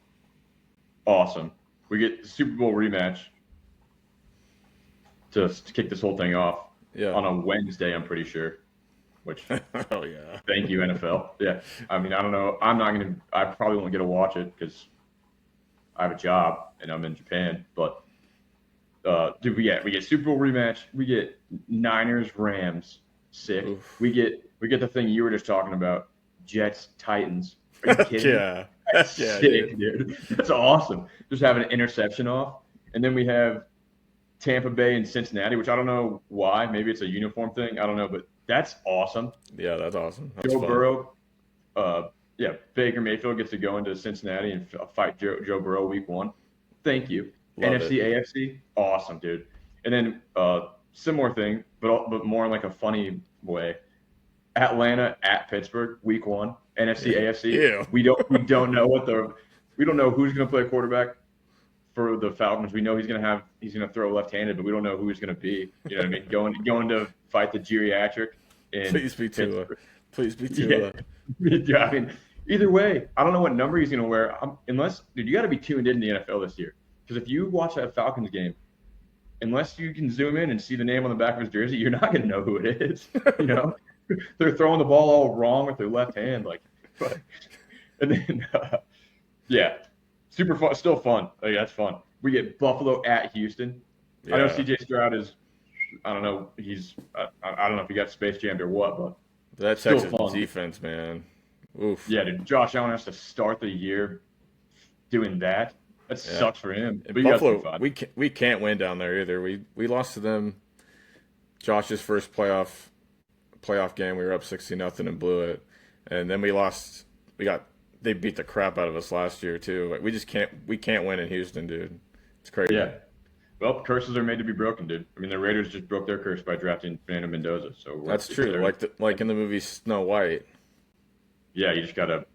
awesome. We get the Super Bowl rematch to kick this whole thing off on a Wednesday, I'm pretty sure. Which, Oh yeah. thank you, NFL. Yeah. I mean, I don't know. I probably won't get to watch it because I have a job and I'm in Japan. But, dude, we get Super Bowl rematch. We get Niners, Rams, sick. Oof. We get the thing you were just talking about, Jets, Titans. Are you kidding me? Yeah. That's Yeah, sick, dude. That's awesome. Just have an interception off. And then we have Tampa Bay and Cincinnati, which I don't know why. Maybe it's a uniform thing. I don't know, but that's awesome. Yeah, that's awesome. That's Joe fun. Burrow, Baker Mayfield gets to go into Cincinnati and fight Joe Burrow week 1. Thank you. Love NFC, AFC, awesome, dude. And then similar thing, but more in like a funny way. Atlanta at Pittsburgh week 1. NFC, AFC. Ew. We don't know who's going to play quarterback for the Falcons. We know he's going to throw left-handed, but we don't know who he's going to be. You know what I mean? Going to fight the geriatric. Please be Tua. Please be Tua. Yeah, I mean, either way, I don't know what number he's going to wear. Dude, you got to be tuned in the NFL this year. Because if you watch that Falcons game, unless you can zoom in and see the name on the back of his jersey, you're not going to know who it is. They're throwing the ball all wrong with their left hand, and then super fun, still fun. Like, that's fun. We get Buffalo at Houston. Yeah. I know C.J. Stroud is. I don't know. I don't know if he got space jammed or what, but That still Texans fun. defense, man. Oof. Yeah, dude. Josh Allen has to start the year doing that. That sucks for him. And But you guys will be Buffalo, fine. we can't win down there either. We lost to them. Josh's first playoff game, we were up 60-0 and blew it, and then we lost. They beat the crap out of us last year too. Like, we can't win in Houston, dude. It's crazy. Yeah. Well, curses are made to be broken, dude. I mean, the Raiders just broke their curse by drafting Fernando Mendoza. So That's true. Like in the movie Snow White. Yeah, you just gotta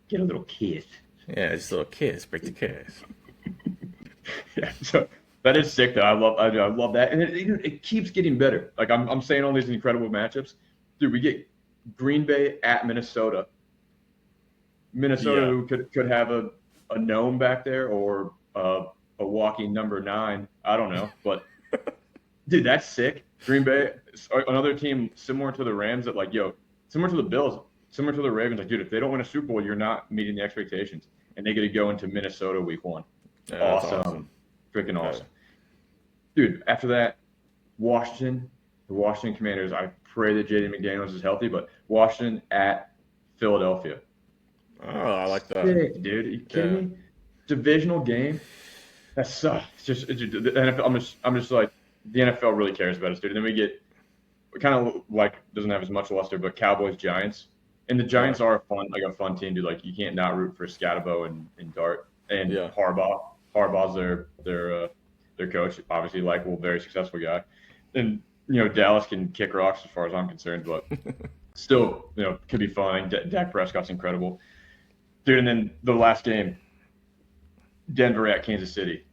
get a little kiss. Yeah, just a little kiss, break the kiss. Yeah, so that is sick though. I love that, and it keeps getting better. Like I'm saying all these incredible matchups, dude. We get Green Bay at Minnesota. Minnesota, Yeah. who could have a gnome back there or a walking number 9. I don't know, but dude, that's sick. Green Bay, another team similar to the Rams similar to the Bills, similar to the Ravens. Like, dude, if they don't win a Super Bowl, you're not meeting the expectations, and they get to go into Minnesota week 1. Yeah, that's awesome. Freaking awesome. Dude, after that, the Washington Commanders, I pray that J.D. McDaniels is healthy, but Washington at Philadelphia. Oh, I like that. Sick, dude. Are you kidding me? Divisional game? That sucks. The NFL, I'm just like, the NFL really cares about us, dude. And then we kind of like, doesn't have as much luster, but Cowboys, Giants. And the Giants are a fun team, dude. Like, you can't not root for Scatabo and Dart. And Harbaugh. Harbaugh's their coach, obviously likable, very successful guy. And Dallas can kick rocks as far as I'm concerned, but still, could be fun. Dak Prescott's incredible, dude. And then the last game, Denver at Kansas City.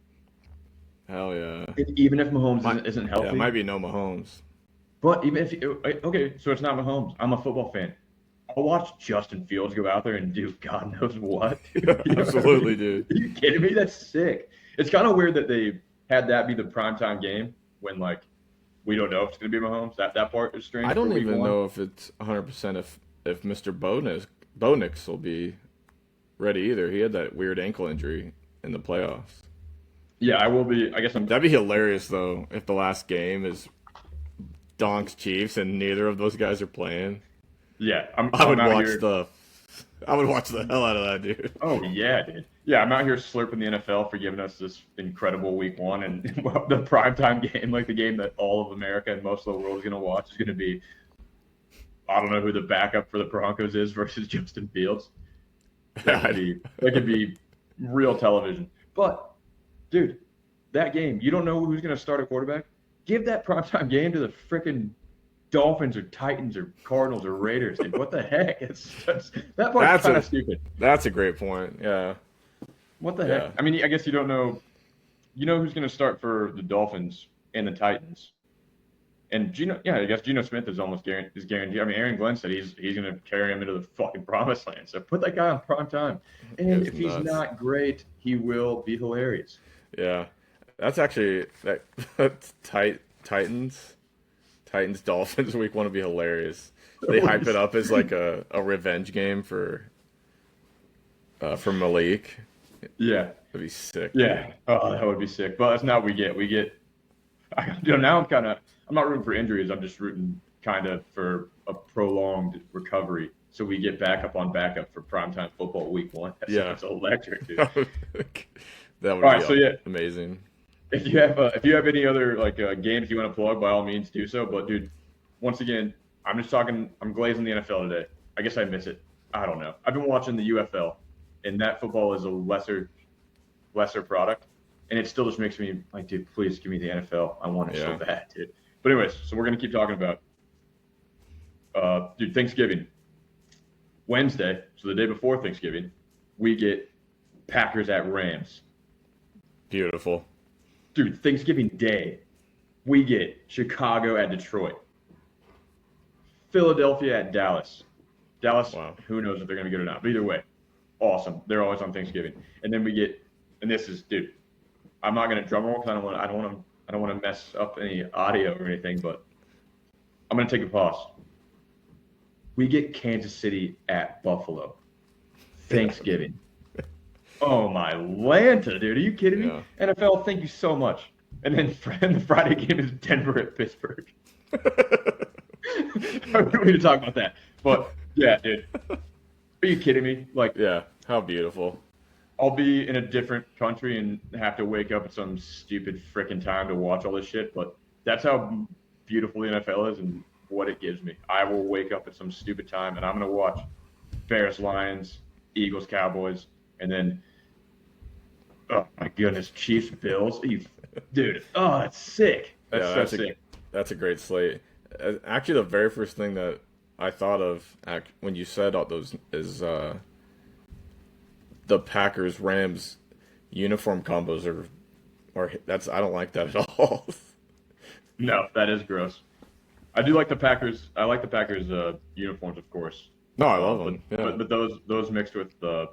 Hell yeah. Even if Mahomes isn't healthy, Yeah, it might be no Mahomes. but even if so it's not Mahomes. I'm a football fan. I'll watch Justin Fields go out there and do God knows what. Absolutely, dude. Are you kidding me? That's sick. It's kind of weird that they had that be the primetime game when we don't know if it's going to be Mahomes. That part is strange I for don't week even one. know if it's 100% if Mr. Bonix will be ready either. He had that weird ankle injury in the playoffs. Yeah, I will be. I guess I'm. That'd be hilarious though if the last game is Donks Chiefs and neither of those guys are playing. Yeah, I'm. I I'm would out watch here. the I would watch the hell out of that, dude. Oh yeah, dude. Yeah, I'm out here slurping the NFL for giving us this incredible week one, and the primetime game, like the game that all of America and most of the world is going to watch, is going to be. I don't know who the backup for the Broncos is versus Justin Fields. That could be real television. But dude, that game, you don't know who's going to start a quarterback. Give that primetime game to the freaking Dolphins or Titans or Cardinals or Raiders, dude. What the heck? That part's That's kind a of stupid. that's a great point. Yeah. What the Yeah. heck? I mean, I guess you don't know. You know who's going to start for the Dolphins and the Titans. And I guess Geno Smith is almost guaranteed. I mean, Aaron Glenn said he's going to carry him into the fucking promised land. So put that guy on prime time. And It's if he's nuts. not great, he will be hilarious. Yeah. That's actually that's Titans Dolphins week one would be hilarious. They hype it up as like a revenge game for Malik. Yeah, That'd be sick, yeah. dude. Oh, that would be sick. But that's not what we get. We get. Now I'm not rooting for injuries. I'm just rooting kind of for a prolonged recovery, so we get backup on backup for primetime football week one. That Yeah. sounds electric, dude. That would All right, so be yeah, amazing. if you have any other like games you want to plug, by all means do so. But dude, once again, I'm just talking. I'm glazing the NFL today. I guess I miss it. I don't know. I've been watching the UFL, and that football is a lesser product, and it still just makes me like, dude, please give me the NFL. I want it so Yeah. bad, dude. But anyways, so we're gonna keep talking about dude, Thanksgiving Wednesday. So the day before Thanksgiving, we get Packers at Rams. Beautiful. Dude, Thanksgiving Day, we get Chicago at Detroit, Philadelphia at Dallas. Dallas, Wow. who knows if they're going to get it or not. But either way, awesome. They're always on Thanksgiving. And then we get, and this is, dude, I'm not going to drum roll because I don't want to mess up any audio or anything. But I'm going to take a pause. We get Kansas City at Buffalo, Thanksgiving. Oh my Lanta, dude! Are you kidding me? Yeah. NFL, thank you so much. And then the Friday game is Denver at Pittsburgh. We don't need to talk about that. But yeah, dude, are you kidding me? Like, Yeah. How beautiful. I'll be in a different country and have to wake up at some stupid freaking time to watch all this shit. But that's how beautiful the NFL is and what it gives me. I will wake up at some stupid time and I'm gonna watch Bears, Lions, Eagles, Cowboys, and then oh my goodness, Chiefs, Bills. Dude, oh, that's sick. That's Yeah, so sick. that's a great slate. Actually, the very first thing that I thought of when you said all those is the Packers Rams uniform combos are that's I don't like that at all. No, that is gross. I do like the Packers. I like the Packers uniforms, of course. No, I love But, them. Yeah. but those mixed with the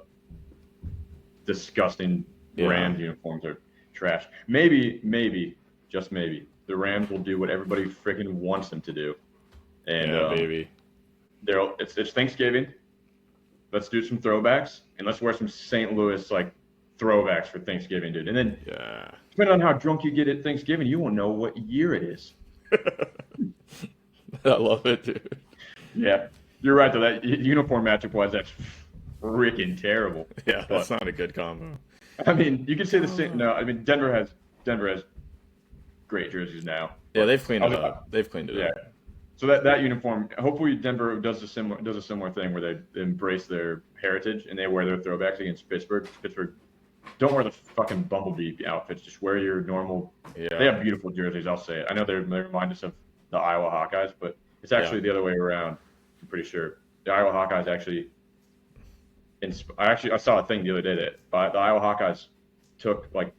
disgusting Yeah. Rams uniforms are trash. Maybe, just maybe, the Rams will do what everybody freaking wants them to do. And Yeah, baby. it's Thanksgiving. Let's do some throwbacks and let's wear some St. Louis like throwbacks for Thanksgiving, dude. And then Yeah. depending on how drunk you get at Thanksgiving, you won't know what year it is. I love it, dude. Yeah, you're right though. That uniform matchup wise, that's freaking terrible. Yeah, that's But not a good combo. I mean, you could say the same. No, I mean Denver has great jerseys now. Yeah, But they've cleaned I it was- up. They've cleaned it Yeah. up. So that uniform, hopefully Denver does a similar thing where they embrace their heritage and they wear their throwbacks against Pittsburgh. Pittsburgh, don't wear the fucking bumblebee outfits. Just wear your normal. They Yeah. have beautiful jerseys. I'll say it. I know they remind us of the Iowa Hawkeyes, but it's actually the other way around. I'm pretty sure the Iowa Hawkeyes actually. I saw a thing the other day that the Iowa Hawkeyes took like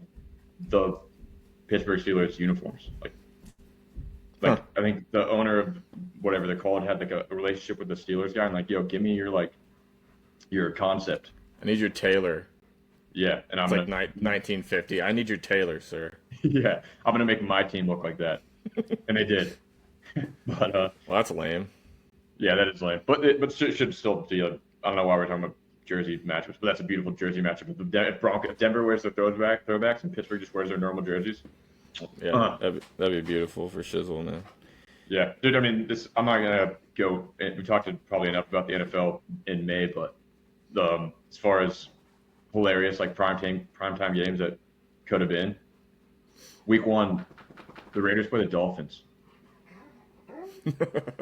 the Pittsburgh Steelers uniforms. Like Huh. I think the owner of whatever they're called had like a relationship with the Steelers guy and like, yo, give me your concept. I need your tailor. Yeah, and I'm It's like gonna 1950. I need your tailor, sir. yeah, I'm gonna make my team look like that. and they did. But Well, that's lame. yeah, that is lame. But it should still be a. I don't know why we're talking about jersey matchups, but that's a beautiful jersey matchup. If Denver wears their throwbacks, and Pittsburgh just wears their normal jerseys. Yeah, that'd be beautiful for Shizzle, man. Yeah, dude. I mean, this. I'm not gonna go. We talked probably enough about the NFL in May, but as far as hilarious like primetime games that could have been, Week 1, the Raiders play the Dolphins.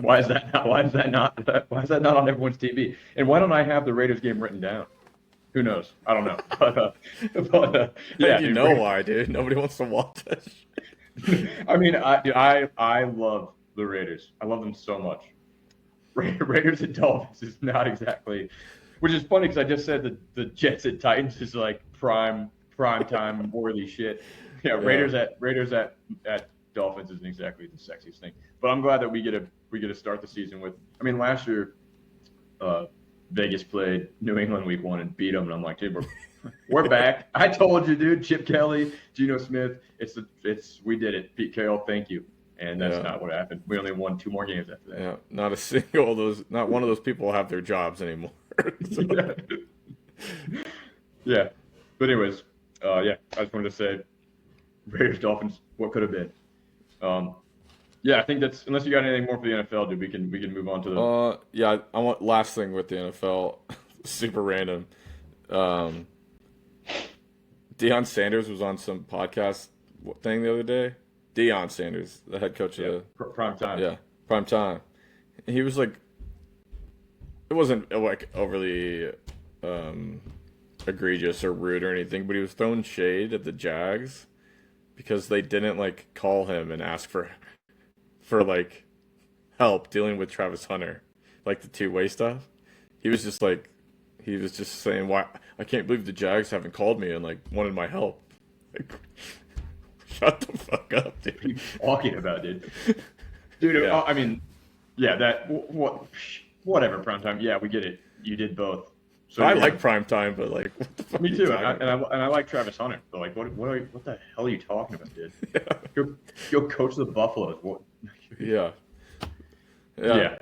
Why is that not? Why is that not? Why is that not on everyone's TV? And why don't I have the Raiders game written down? Who knows? I don't know. Yeah, You dude, know why, dude? Nobody wants to watch that shit. I mean, I love the Raiders. I love them so much. Raiders and Dolphins is not exactly, which is funny because I just said the Jets and Titans is like prime time worthy shit. Yeah, Raiders at Dolphins isn't exactly the sexiest thing. But I'm glad that we get to start the season with. I mean, last year, Vegas played New England Week 1 and beat them, and I'm like, dude, we're back. I told you, dude. Chip Kelly, Geno Smith. We did it. Pete Carroll, thank you. And that's not what happened. We only won 2 more games after that. Yeah, not a single of those. Not one of those people have their jobs anymore. So. Yeah. But anyways, I just wanted to say, Raiders Dolphins, what could have been. Yeah, I think that's unless you got anything more for the NFL, dude, we can move on to the. Yeah, I want last thing with the NFL, super random. Deion Sanders was on some podcast thing the other day. Deion Sanders, the head coach of the Prime Time. Yeah, Prime Time. He was like, it wasn't like overly egregious or rude or anything, but he was throwing shade at the Jags because they didn't like call him and ask for like help dealing with Travis Hunter, like the two-way stuff. He was just saying, why I can't believe the Jags haven't called me and like wanted my help. Like, shut the fuck up, dude. What are you talking about, dude? Dude, Yeah. I mean, yeah, whatever, Prime Time. Yeah, we get it. You did both. So I like Prime Time, but like, what the fuck? Me are you too, talking about? and I like Travis Hunter. But like, what the hell are you talking about, dude? Yeah. Go coach the Buffaloes. What? Yeah. Yeah.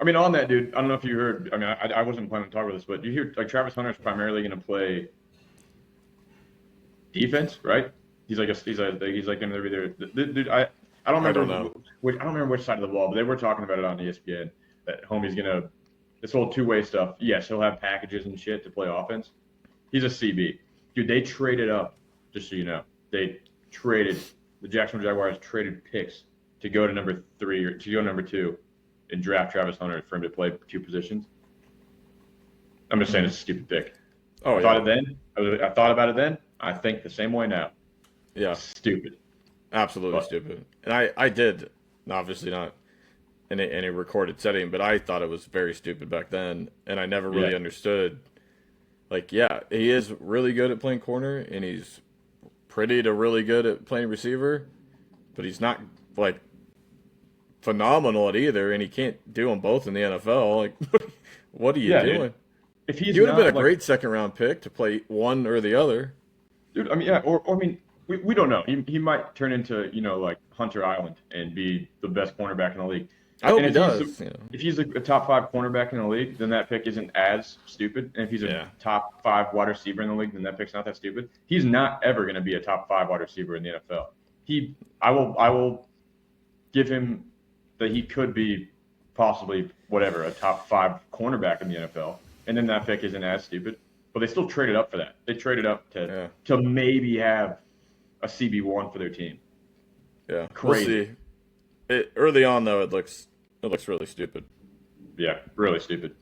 I mean, on that, dude. I don't know if you heard. I mean, I wasn't planning to talk about this, but you hear like Travis Hunter's primarily going to play defense, right? He's like going to be there. Dude, I don't remember. I don't know. I don't remember which side of the ball, but they were talking about it on ESPN that homie's gonna this whole two-way stuff. Yes, he'll have packages and shit to play offense. He's a CB, dude. They traded up, just so you know. The Jacksonville Jaguars traded picks to go to number 3 or to go number 2 and draft Travis Hunter for him to play 2 positions. I'm just saying it's a stupid pick. Oh, I thought about it then. I think the same way now. Yeah. Stupid. Absolutely stupid. And I did, obviously not in a recorded setting, but I thought it was very stupid back then, and I never really understood. Like, yeah, he is really good at playing corner, and he's pretty to really good at playing receiver, but he's not, like, phenomenal at either, and he can't do them both in the NFL. Like, what are you doing? Dude. If he's he would have been a not, like, great second-round pick to play one or the other. Dude, I mean, yeah, or I mean, we don't know. He might turn into, like Hunter Island and be the best cornerback in the league. I hope And he does. If he's a top 5 cornerback in the league, then that pick isn't as stupid. And if he's a top 5 wide receiver in the league, then that pick's not that stupid. He's not ever going to be a top 5 wide receiver in the NFL. I will give him that he could be possibly a top 5 cornerback in the NFL. And then that pick isn't as stupid. But they still traded up for that. They traded up to maybe have a CB1 for their team. Yeah, Crazy. We'll see. Early on, though, it looks really stupid. Yeah, really stupid.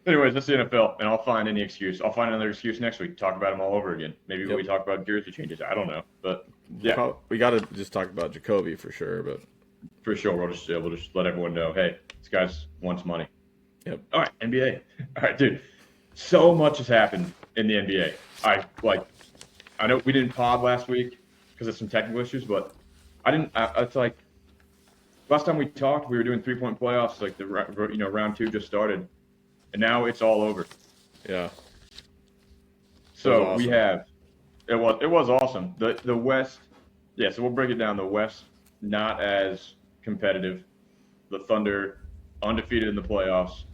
Anyways, that's the NFL, and I'll find any excuse. I'll find another excuse next week. Talk about them all over again. Maybe when we talk about jersey changes. I don't know, but yeah, we got to just talk about Jacoby for sure. But for sure, we'll just let everyone know. Hey, this guy wants money. Yep. All right, NBA. All right, dude. So much has happened in the NBA. I know we didn't pod last week because of some technical issues, but it's like last time we talked, we were doing 3-point playoffs. Like round 2 just started, and now it's all over. Yeah. So awesome. we have it was awesome. The West. Yeah. So we'll break it down. The West not as competitive. The Thunder undefeated in the playoffs,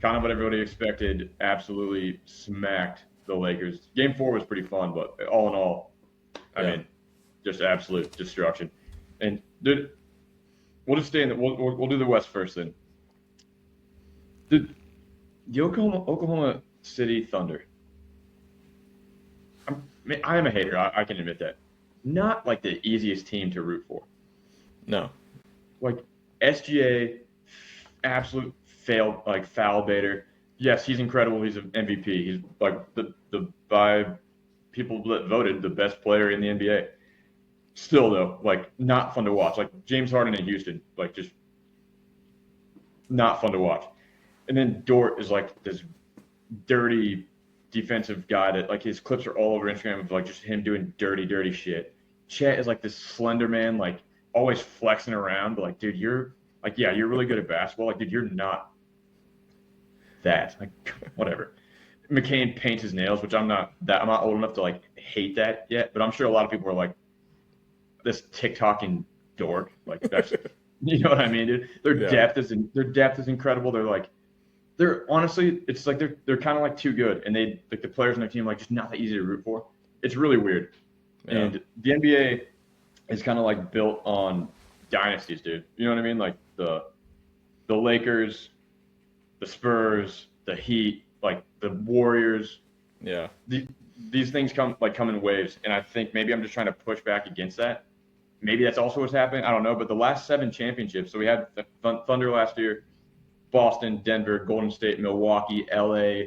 kind of what everybody expected. Absolutely smacked the Lakers. Game 4 was pretty fun, but all in all, I Yeah. mean, just absolute destruction. And dude, we'll just stay in the we'll do the West first then. The Oklahoma City Thunder. I am a hater. I can admit that. Not like the easiest team to root for. No. Like SGA, absolute failed like foul baiter. Yes, he's incredible. He's an MVP. He's like the by people that voted the best player in the NBA. Still though, like not fun to watch. Like James Harden in Houston, like just not fun to watch. And then Dort is like this dirty defensive guy that like his clips are all over Instagram of like just him doing dirty shit. Chet is like this slender man, like always flexing around, but like, dude, you're like, yeah, you're really good at basketball. Like, dude, you're not that. Like, whatever. McCain paints his nails, which I'm not old enough to like hate that yet, but I'm sure a lot of people are like this TikToking dork. Like that's you know what I mean, dude? Their depth is incredible. They're honestly, it's like they're kind of like too good, and they like the players on their team like just not that easy to root for. It's really weird, and the NBA is kind of like built on dynasties, dude. You know what I mean? Like the Lakers, the Spurs, the Heat, like the Warriors. Yeah. These things come in waves, and I think maybe I'm just trying to push back against that. Maybe that's also what's happening. I don't know, but the last 7 championships. So we had the Thunder last year. Boston, Denver, Golden State, Milwaukee, LA,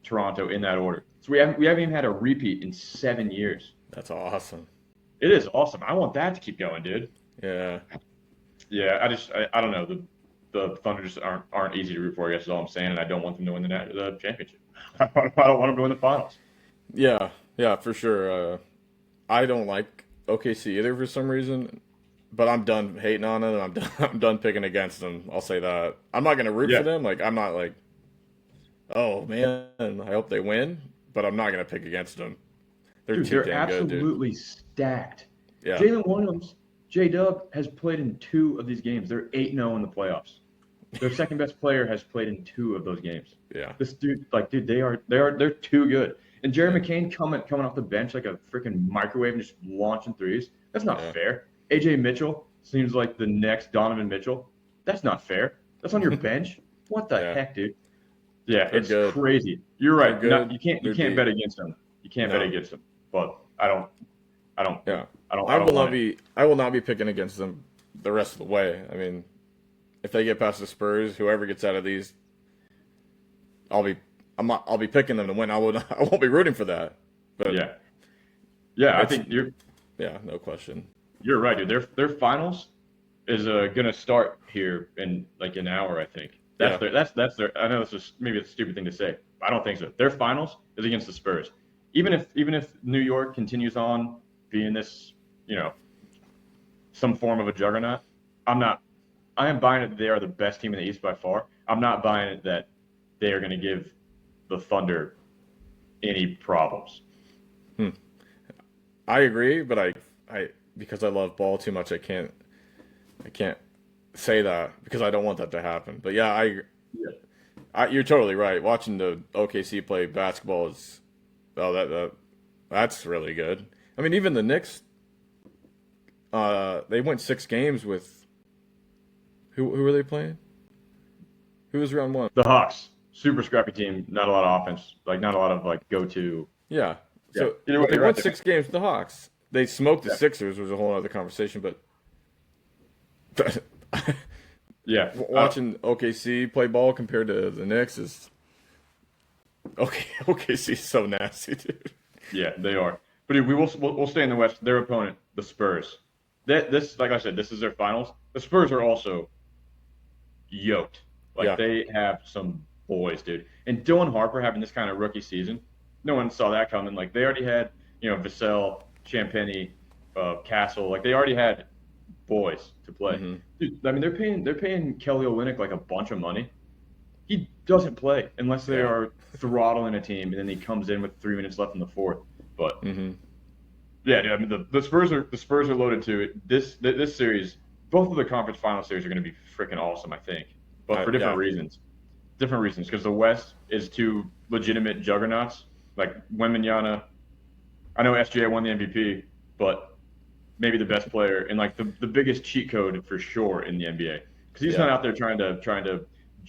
Toronto in that order. So we haven't even had a repeat in 7 years. That's awesome. It is awesome. I want that to keep going, dude. Yeah. Yeah, I don't know. The Thunder just aren't easy to root for, I guess is all I'm saying, and I don't want them to win the championship. I don't want them to win the finals. Yeah, for sure. I don't like OKC either for some reason. But I'm done hating on them. I'm done picking against them. I'll say that. I'm not gonna root for them. Like I'm not like, oh man, I hope they win. But I'm not gonna pick against them. They're absolutely stacked. Yeah. Jalen Williams, J-Dub has played in 2 of these games. They're 8-0 in the playoffs. Their second best player has played in 2 of those games. Yeah. This dude, they're too good. And Jerry McCain coming off the bench like a freaking microwave and just launching threes. That's not fair. AJ Mitchell seems like the next Donovan Mitchell. That's not fair. That's on your bench. What the heck, dude? Yeah, it's crazy. You're right. You can't bet against them. You can't bet against them. But I don't. Yeah. I will not be picking against them the rest of the way. I mean, if they get past the Spurs, whoever gets out of these, I'll be picking them to win. I won't be rooting for that. But I think you're. Yeah, no question. You're right, dude. Their finals is gonna start here in like an hour, I think. That's their. I know this is maybe a stupid thing to say. But I don't think so. Their finals is against the Spurs. Even if New York continues on being this, some form of a juggernaut, I am buying it that they are the best team in the East by far. I'm not buying it that they are going to give the Thunder any problems. I agree, but I because I love ball too much, I can't say that because I don't want that to happen. But you're totally right. Watching the OKC play basketball is that's really good. I mean, even the Knicks, they went 6 games with who were they playing? Who was round 1? The Hawks, super scrappy team. Not a lot of offense, like not a lot of like go to. Yeah. So they won 6 games with the Hawks. They smoked the Sixers, which was a whole other conversation, but watching OKC play ball compared to the Knicks is OKC is so nasty, dude. Yeah, they are. But dude, we'll stay in the West. Their opponent, the Spurs. This, like I said, this is their finals. The Spurs are also yoked. They have some boys, dude. And Dylan Harper having this kind of rookie season, no one saw that coming. Like they already had, Vassell, Champagny, Castle. Like they already had boys to play. Mm-hmm. Dude, I mean they're paying Kelly Olynyk like a bunch of money. He doesn't play unless they are throttling a team, and then he comes in with 3 minutes left in the fourth. But dude, I mean the Spurs are loaded too. This series both of the conference final series are going to be freaking awesome, I think, but for different Yeah, reasons. Different reasons, because the West is two legitimate juggernauts. Like Wembanyama, I know SGA won the MVP, but maybe the best player and like the biggest cheat code for sure in the NBA, because he's not yeah, out there trying to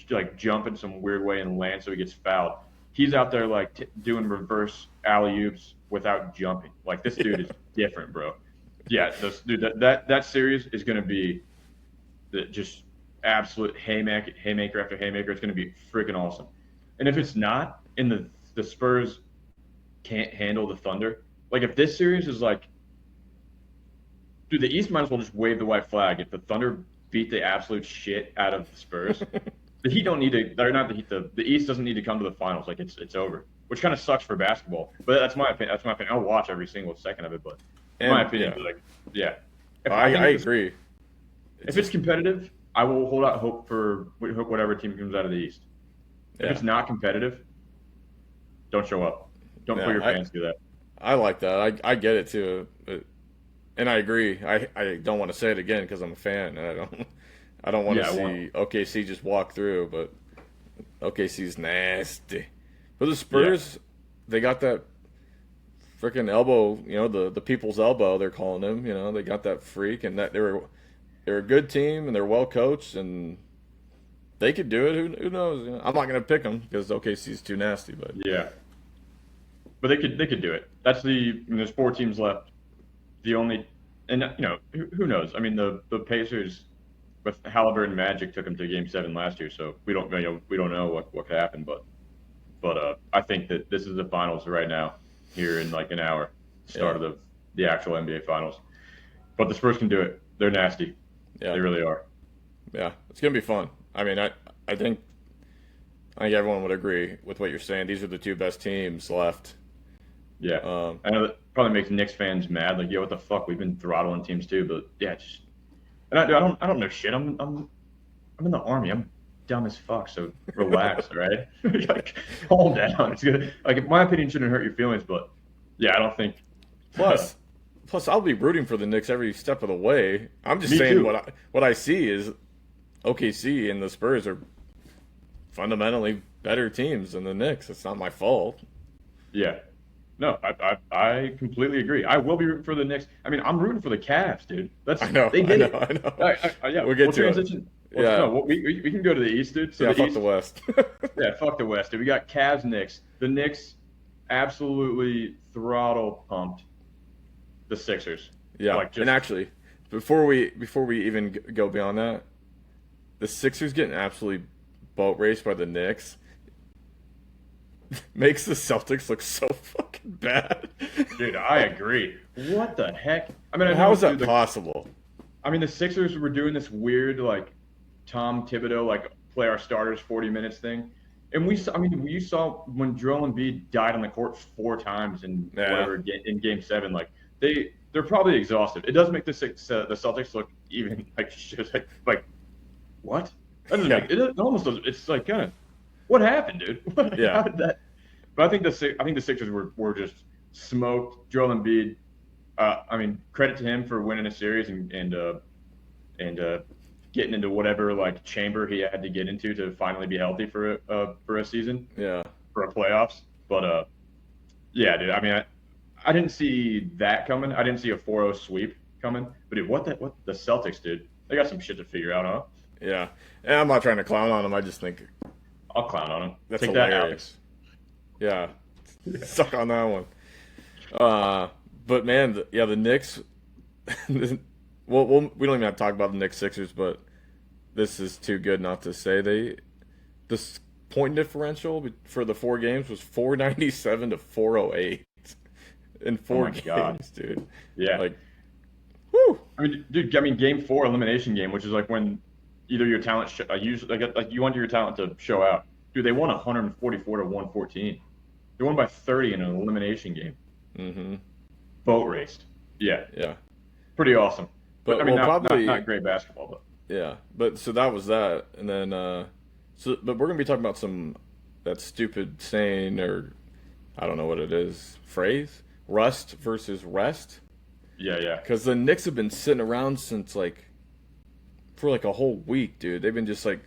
like jump in some weird way and land so he gets fouled. He's out there like doing reverse alley oops without jumping. Like this dude is different, bro. Yeah, dude, that series is going to be just absolute haymaker after haymaker. It's going to be freaking awesome. And if it's not, and the Spurs can't handle the Thunder, like if this series is like, dude, the East might as well just wave the white flag. If the Thunder beat the absolute shit out of the Spurs, the Heat don't need to. They're not the Heat. The East doesn't need to come to the finals. Like it's over, which kind of sucks for basketball. But that's my opinion. That's my opinion. I'll watch every single second of it. But in my opinion, yeah, like, yeah. If, I agree. If it's competitive, I will hold out hope for whatever team comes out of the East. If Yeah, it's not competitive, don't show up. Don't put yeah, your fans through that. I like that. I get it too, and I agree. I don't want to say it again because I'm a fan, and I don't want to Yeah, see OKC just walk through, but OKC's nasty. But the yeah, Spurs, they got that freaking elbow, the people's elbow they're calling him. They got that freak, and that they're a good team and they're well coached and they could do it. Who knows? I'm not gonna pick them because OKC's too nasty, but yeah. But they could do it. That's there's four teams left. The only and who knows? I mean the Pacers with Halliburton Magic took them to Game 7 last year, so we don't know what could happen. But I think that this is the finals right now here in like an hour, start yeah, of the actual NBA finals. But the Spurs can do it. They're nasty. yeah, They really are. yeah. It's gonna be fun. I mean, I think everyone would agree with what you're saying. These are the two best teams left. Yeah. Um, I know that probably makes Knicks fans mad. Like, yo, what the fuck? We've been throttling teams too, but yeah, just and I don't know shit. I'm in the army. I'm dumb as fuck. So relax, right? Like, calm down. It's good. Like, in my opinion, shouldn't hurt your feelings, but yeah, I don't think. plus, plus, I'll be rooting for the Knicks every step of the way. I'm just Me saying too. what I see is OKC and the Spurs are fundamentally better teams than the Knicks. It's not my fault. Yeah. No, I completely agree. I will be rooting for the Knicks. I mean, I'm rooting for the Cavs, dude. I know, They I did know, it. I know. Yeah, We'll get to it. transition. Yeah. No, we can go to the East, dude. So Yeah, the fuck East, the West. yeah, fuck the West, dude. We got Cavs, Knicks. The Knicks absolutely throttle pumped the Sixers. Yeah, Like and just actually, before we even go beyond that, the Sixers getting absolutely boat raced by the Knicks makes the Celtics look so fucking bad. dude, I agree. What the heck? I mean, I How know, is that dude, possible? I mean, the Sixers were doing this weird, like, Tom Thibodeau, like, play our starters 40 minutes thing. And you saw when Joel Embiid died on the court 4 times in Yeah, in Game 7. Like, they're probably exhausted. It does make the Celtics look even like shit. Like what? That doesn't yeah, it almost does. It's like kind of what happened, dude? How yeah, did that? But I think the Sixers were just smoked. Joel Embiid. I mean, credit to him for winning a series and getting into whatever like chamber he had to get into to finally be healthy for a season yeah. for a playoffs. But yeah, dude. I mean, I didn't see that coming. I didn't see a 4-0 sweep coming. But dude, what the Celtics did? They got some shit to figure out, huh? Yeah. And I'm not trying to clown on them. I just think I'll clown on them. that's Take that, hilarious. Yeah. Alex. Suck on that one. But man, the Knicks. Well, we don't even have to talk about the Knicks Sixers, but this is too good not to say. This point differential for the 4 games was 497 to 408 in Oh four my god. games, dude. Yeah. Like, whoo. I mean, dude. I mean, Game 4 elimination game, which is like when either your talent usually like you want your talent to show out. Dude, they won 144 to 114. They won by 30 in an elimination game. Mm-hmm. Boat raced. Yeah, Yeah. pretty awesome. But But I mean, well, probably not great basketball, but yeah. But so that was that, and then but we're gonna be talking about that stupid saying or I don't know what it is phrase rust versus rest yeah. because the Knicks have been sitting around since like for like a whole week, dude. They've been just like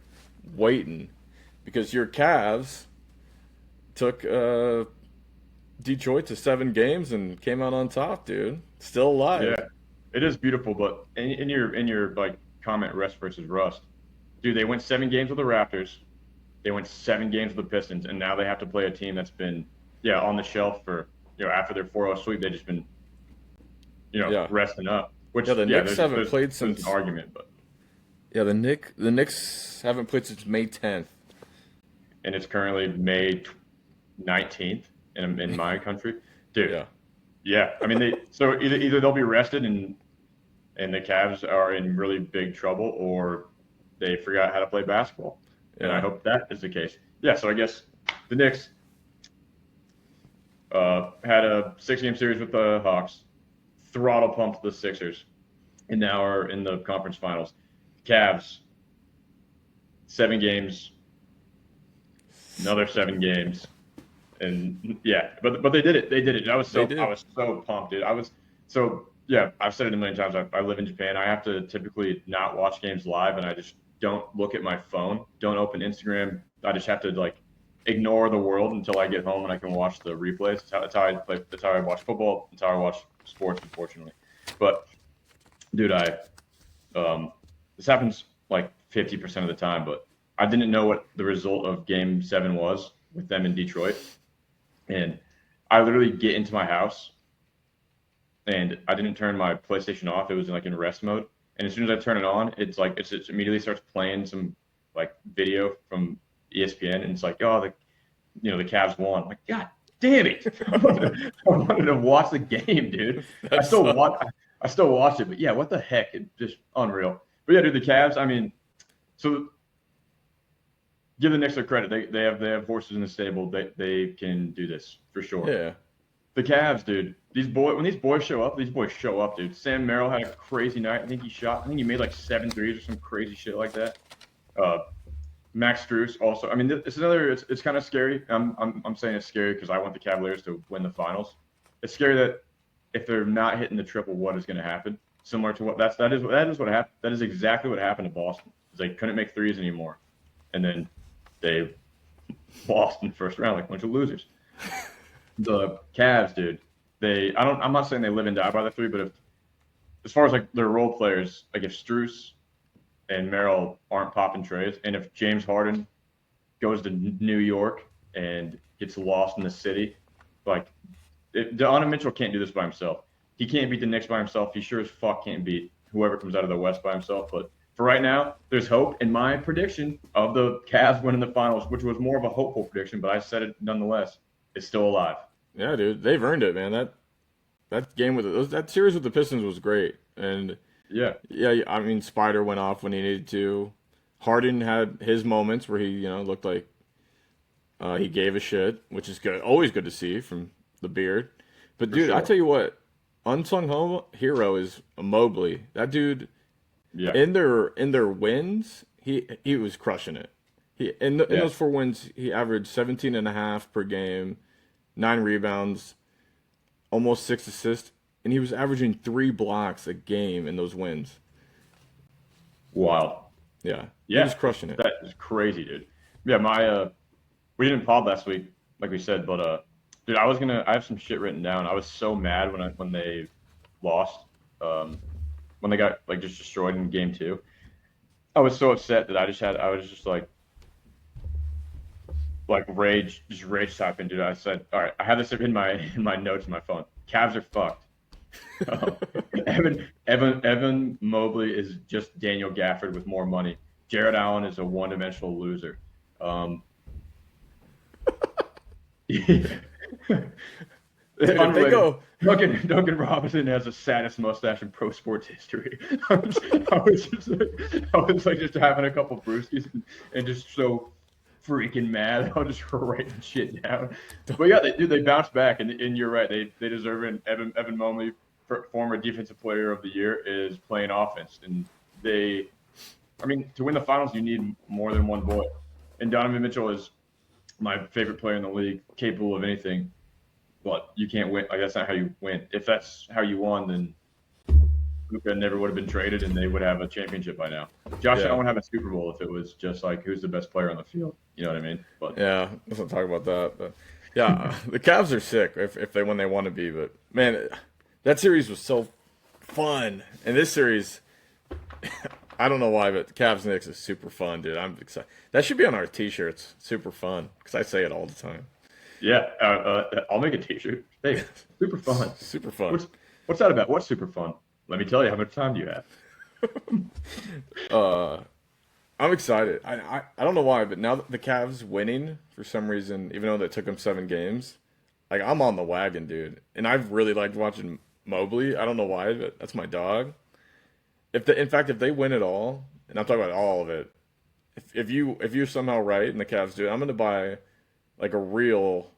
waiting because your Cavs took Detroit to 7 games and came out on top, dude. Still alive. Yeah, it is beautiful, but in your like comment, rest versus rust, dude, they went 7 games with the Raptors. They went 7 games with the Pistons, and now they have to play a team that's been on the shelf for after their 4-0 sweep. They've just been Yeah. resting up. Which Yeah, the Knicks haven't played there's since. an argument, but Yeah, the Knicks haven't played since May 10th. and it's currently May 19th in my country, dude. Yeah. Yeah, I mean so either they'll be rested and the Cavs are in really big trouble, or they forgot how to play basketball. And I Yeah. hope that is the case. Yeah, so I guess the Knicks had a 6-game series with the Hawks, throttle pumped the Sixers, and now are in the conference finals. Cavs, 7 games, another 7 games, and but they did it. They did it. I was so pumped, dude. I've said it a million times. I live in Japan. I have to typically not watch games live, and I just don't look at my phone. Don't open Instagram. I just have to like ignore the world until I get home and I can watch the replays. That's how I play. That's how I watch football. That's how I watch sports, unfortunately. But dude, this happens like 50% of the time. But I didn't know what the result of Game 7 was with them in Detroit, and I literally get into my house, and I didn't turn my PlayStation off. It was like in rest mode. And as soon as I turn it on, it's like it immediately starts playing some like video from ESPN, and it's like, oh, the Cavs won. I'm like, God damn it! I wanted to watch the game, dude. I still watch it, but yeah, what the heck? It's just unreal. But yeah, dude, the Cavs. I mean, so give the Knicks their credit. They have horses in the stable. They can do this for sure. Yeah. The Cavs, dude. When these boys show up, dude. Sam Merrill had a crazy night. I think he made like 7 threes or some crazy shit like that. Max Strus also. I mean, it's kind of scary. I'm saying it's scary because I want the Cavaliers to win the finals. It's scary that if they're not hitting the triple, what is going to happen? Similar to what that is what happened. That is exactly what happened to Boston. They couldn't make threes anymore, and then they lost in the first round like a bunch of losers. The Cavs, dude. I'm not saying they live and die by the three, but as far as like their role players, like if Strus and Merrill aren't popping trays, and if James Harden goes to New York and gets lost in the city, like Donovan Mitchell can't do this by himself. He can't beat the Knicks by himself. He sure as fuck can't beat whoever comes out of the West by himself. But for right now, there's hope. And my prediction of the Cavs winning the finals, which was more of a hopeful prediction, but I said it nonetheless, is still alive. Yeah, dude, they've earned it, man. That game that series with the Pistons was great, and Yeah. I mean, Spider went off when he needed to. Harden had his moments where he, looked like he gave a shit, which is good, always good to see from the beard. But dude, sure. I tell you what, unsung hero is Mobley. That dude, Yeah. in their wins, he was crushing it. In those 4 wins, he averaged 17.5 per game. 9 rebounds, almost 6 assists, and he was averaging 3 blocks a game in those wins. Wow. Yeah, Yeah. he was crushing it. That is crazy, dude. Yeah, we didn't pod last week, like we said, but dude, I have some shit written down. I was so mad when they lost, when they got like just destroyed in game 2. I was so upset that I was just like rage typing, dude. I said, all right, I have this in my notes in my phone. Cavs are fucked. Evan Mobley is just Daniel Gafford with more money. Jared Allen is a one-dimensional loser. If they go, Duncan Robinson has the saddest mustache in pro sports history. I was just having a couple brewskis and just so freaking mad. I was just writing shit down. But yeah, they bounced back, and you're right. They deserve it. Evan Mobley, former defensive player of the year, is playing offense, and to win the finals, you need more than one boy. And Donovan Mitchell is my favorite player in the league, capable of anything. But you can't win. Like, that's not how you win. If that's how you won, then Luka never would have been traded, and they would have a championship by now. Josh Yeah. Allen would have a Super Bowl if it was just like who's the best player on the field. You know what I mean? But Yeah, let's not talk about that. But yeah, the Cavs are sick if they when they want to be. But man, that series was so fun, and this series, I don't know why, but Cavs Knicks is super fun, dude. I'm excited. That should be on our T-shirts. Super fun because I say it all the time. yeah, I'll make a T-shirt. Hey, super fun. Super fun. What's that about? What's super fun? Let me tell you. How much time do you have? Uh, I'm excited. I don't know why, but now that the Cavs winning for some reason, even though they took them 7 games, like I'm on the wagon, dude. And I've really liked watching Mobley. I don't know why, but that's my dog. In fact, if they win it all, and I'm talking about all of it, if you're somehow right and the Cavs do it, I'm gonna buy like a real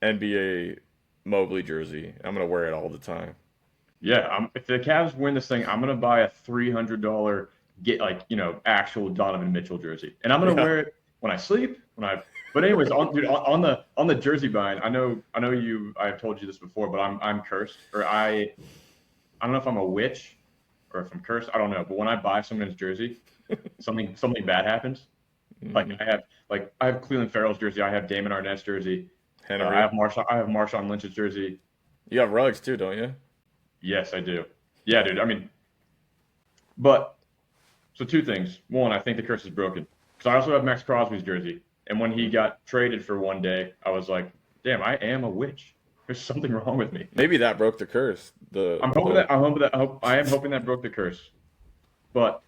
NBA Mobley jersey. I'm gonna wear it all the time. Yeah, if the Cavs win this thing, I'm gonna buy a $300 actual Donovan Mitchell jersey, and I'm gonna Yeah. wear it when I sleep. But anyways, on the jersey buying, I know you. I've told you this before, but I'm cursed, or I don't know if I'm a witch or if I'm cursed. I don't know. But when I buy someone's jersey, something bad happens. Like Mhm. I have Cleveland Farrell's jersey. I have Damon Arnett's jersey. Henry, I have Marshawn Lynch's jersey. you have rugs too, don't you? Yes, I do. Yeah, dude. I mean, but so two things. One, I think the curse is broken because I also have Max Crosby's jersey, and when he got traded for one day, I was like, damn, I am a witch. There's something wrong with me. Maybe that broke the curse. I am hoping that broke the curse. But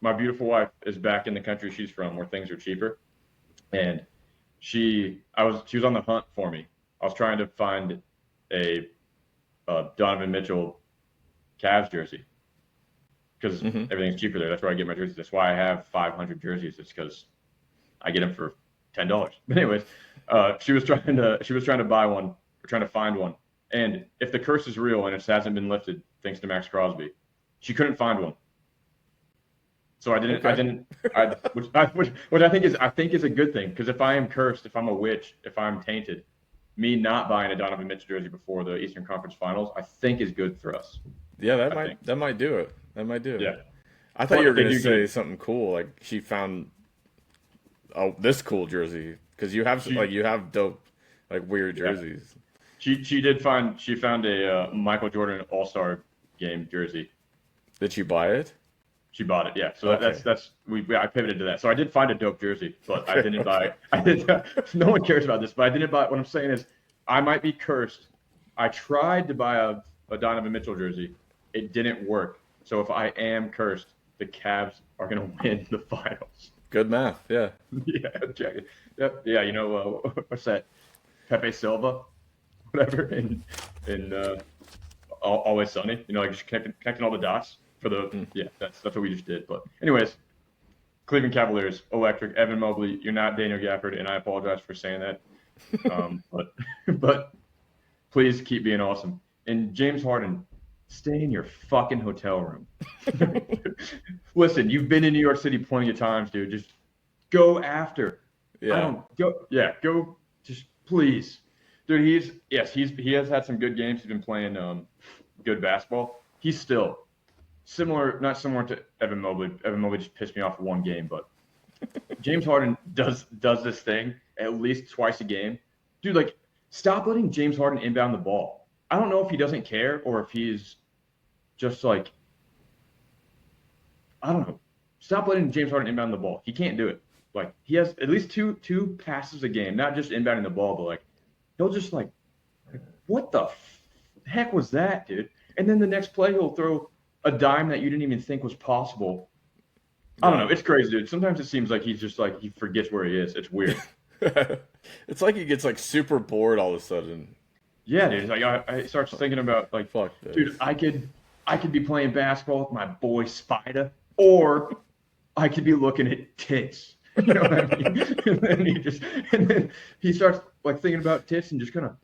my beautiful wife is back in the country she's from, where things are cheaper, and she was on the hunt for me. I was trying to find a Donovan Mitchell Cavs jersey because hmm everything's cheaper there. That's where I get my jerseys. That's why I have 500 jerseys. It's because I get them for $10. But anyways, she was trying to buy one or trying to find one. And if the curse is real and it hasn't been lifted thanks to Max Crosby, she couldn't find one. So Okay. which I think is a good thing because if I am cursed, if I'm a witch, if I'm tainted, me not buying a Donovan Mitchell jersey before the Eastern Conference Finals, I think is good for us. Yeah, I think. that might do it. That might do it. Yeah. I thought But you were if they gonna do get say it, something cool, like she found this cool jersey because she you have dope like weird yeah jerseys. she found a Michael Jordan All Star Game jersey. Did you buy it? She bought it, yeah. So Okay. I pivoted to that. So I did find a dope jersey, but I didn't buy. I did. No one cares about this, but I didn't buy. What I'm saying is, I might be cursed. I tried to buy a Donovan Mitchell jersey. It didn't work. So if I am cursed, the Cavs are going to win the finals. Good math. Yeah. Yeah, check it. Yep. Yeah, what's that? Pepe Silva, whatever, in Always Sunny. Like just connecting all the dots for the Mm. yeah. That's what we just did. But anyways, Cleveland Cavaliers, electric. Evan Mobley, you're not Daniel Gafford, and I apologize for saying that. But but please keep being awesome. And James Harden, stay in your fucking hotel room. Listen, you've been in New York City plenty of times, dude. Just go after. I Yeah. don't go. Yeah, go. Just please, dude. He has had some good games. He's been playing good basketball. He's still not similar to Evan Mobley. Evan Mobley just pissed me off one game, but James Harden does this thing at least twice a game. Dude, like, stop letting James Harden inbound the ball. I don't know if he doesn't care or if he's just like, I don't know. Stop letting James Harden inbound the ball. He can't do it. Like, he has at least two passes a game, not just inbounding the ball, but like he'll just like what the heck was that, dude? And then the next play he'll throw a dime that you didn't even think was possible. I don't Yeah. know. It's crazy, dude. Sometimes it seems like he's just like he forgets where he is. It's weird. It's like he gets like super bored all of a sudden. Yeah, dude. It's like I start thinking about like, Fuck this. dude, I could be playing basketball with my boy Spider, or I could be looking at tits. You know what I mean? And then he starts like thinking about tits and just kind of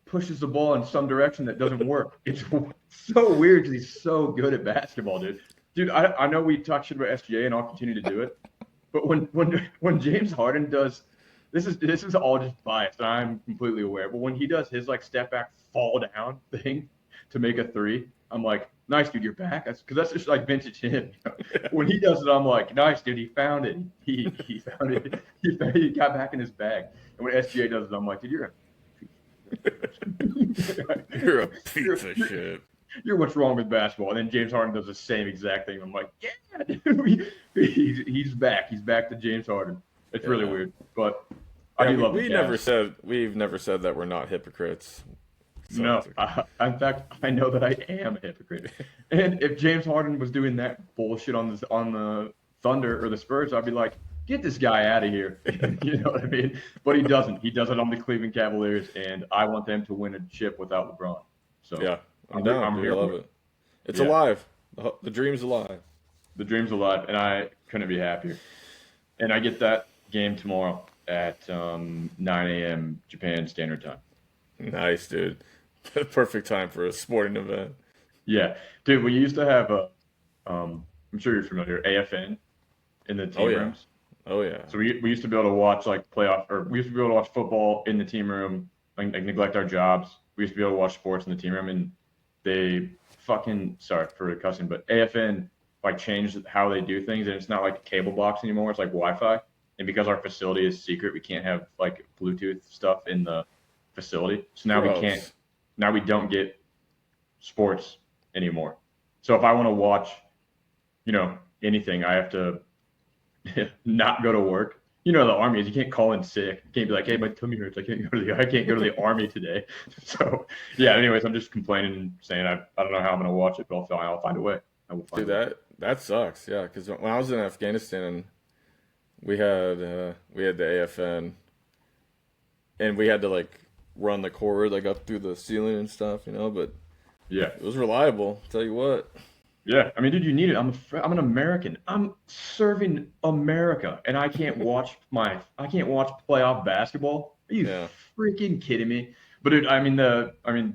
pushes the ball in some direction that doesn't work. It's so weird because he's so good at basketball, dude. Dude, I know we talk shit about SGA and I'll continue to do it, but when James Harden does, this is all just biased, and I'm completely aware. But when he does his like step back fall down thing, to make a three. I'm like, nice, dude, you're back. Because that's just like vintage him. When he does it, I'm like, nice, dude, he found it. He found it. He got back in his bag. And when SGA does it, I'm like, dude, You're a piece you're, of shit. you're what's wrong with basketball. And then James Harden does the same exact thing. I'm like, yeah, dude, he's back. He's back to James Harden. It's really weird, but I do love the Cavs. We've never said that we're not hypocrites. So No, in fact, I know that I am a hypocrite. And if James Harden was doing that bullshit on the Thunder or the Spurs, I'd be like, get this guy out of here. You know what I mean? But he doesn't. He does it on the Cleveland Cavaliers, and I want them to win a chip without LeBron. So yeah, I'm down. I'm Dude, here I love for it. It's alive. The dream's alive. The dream's alive, and I couldn't be happier. And I get that game tomorrow at 9 a.m. Japan Standard Time. Nice, dude. Perfect time for a sporting event. Yeah, dude. We used to have I'm sure you're familiar, AFN in the team rooms. Oh yeah. So we used to be able to watch like playoff, or we used to be able to watch football in the team room, like neglect our jobs. We used to be able to watch sports in the team room, and they fucking, sorry for cussing, but AFN like changed how they do things, and it's not like a cable box anymore. It's like Wi-Fi, and because our facility is secret, we can't have like Bluetooth stuff in the facility. So now we can't. Now we don't get sports anymore. So if I want to watch, anything, I have to not go to work. You know, the army is, you can't call in sick. You can't be like, hey, my tummy hurts. I can't go to the army today. So yeah, anyways, I'm just complaining and saying I don't know how I'm going to watch it, but I'll find a way. I will find a way. That sucks. Yeah, because when I was in Afghanistan, we had the AFN, and we had to like run the cord like up through the ceiling and stuff, but yeah, it was reliable. Tell you what. Yeah, I mean, dude, you need it. I'm an American. I'm serving America, and I can't watch playoff basketball. Are you freaking kidding me? But dude, AFN,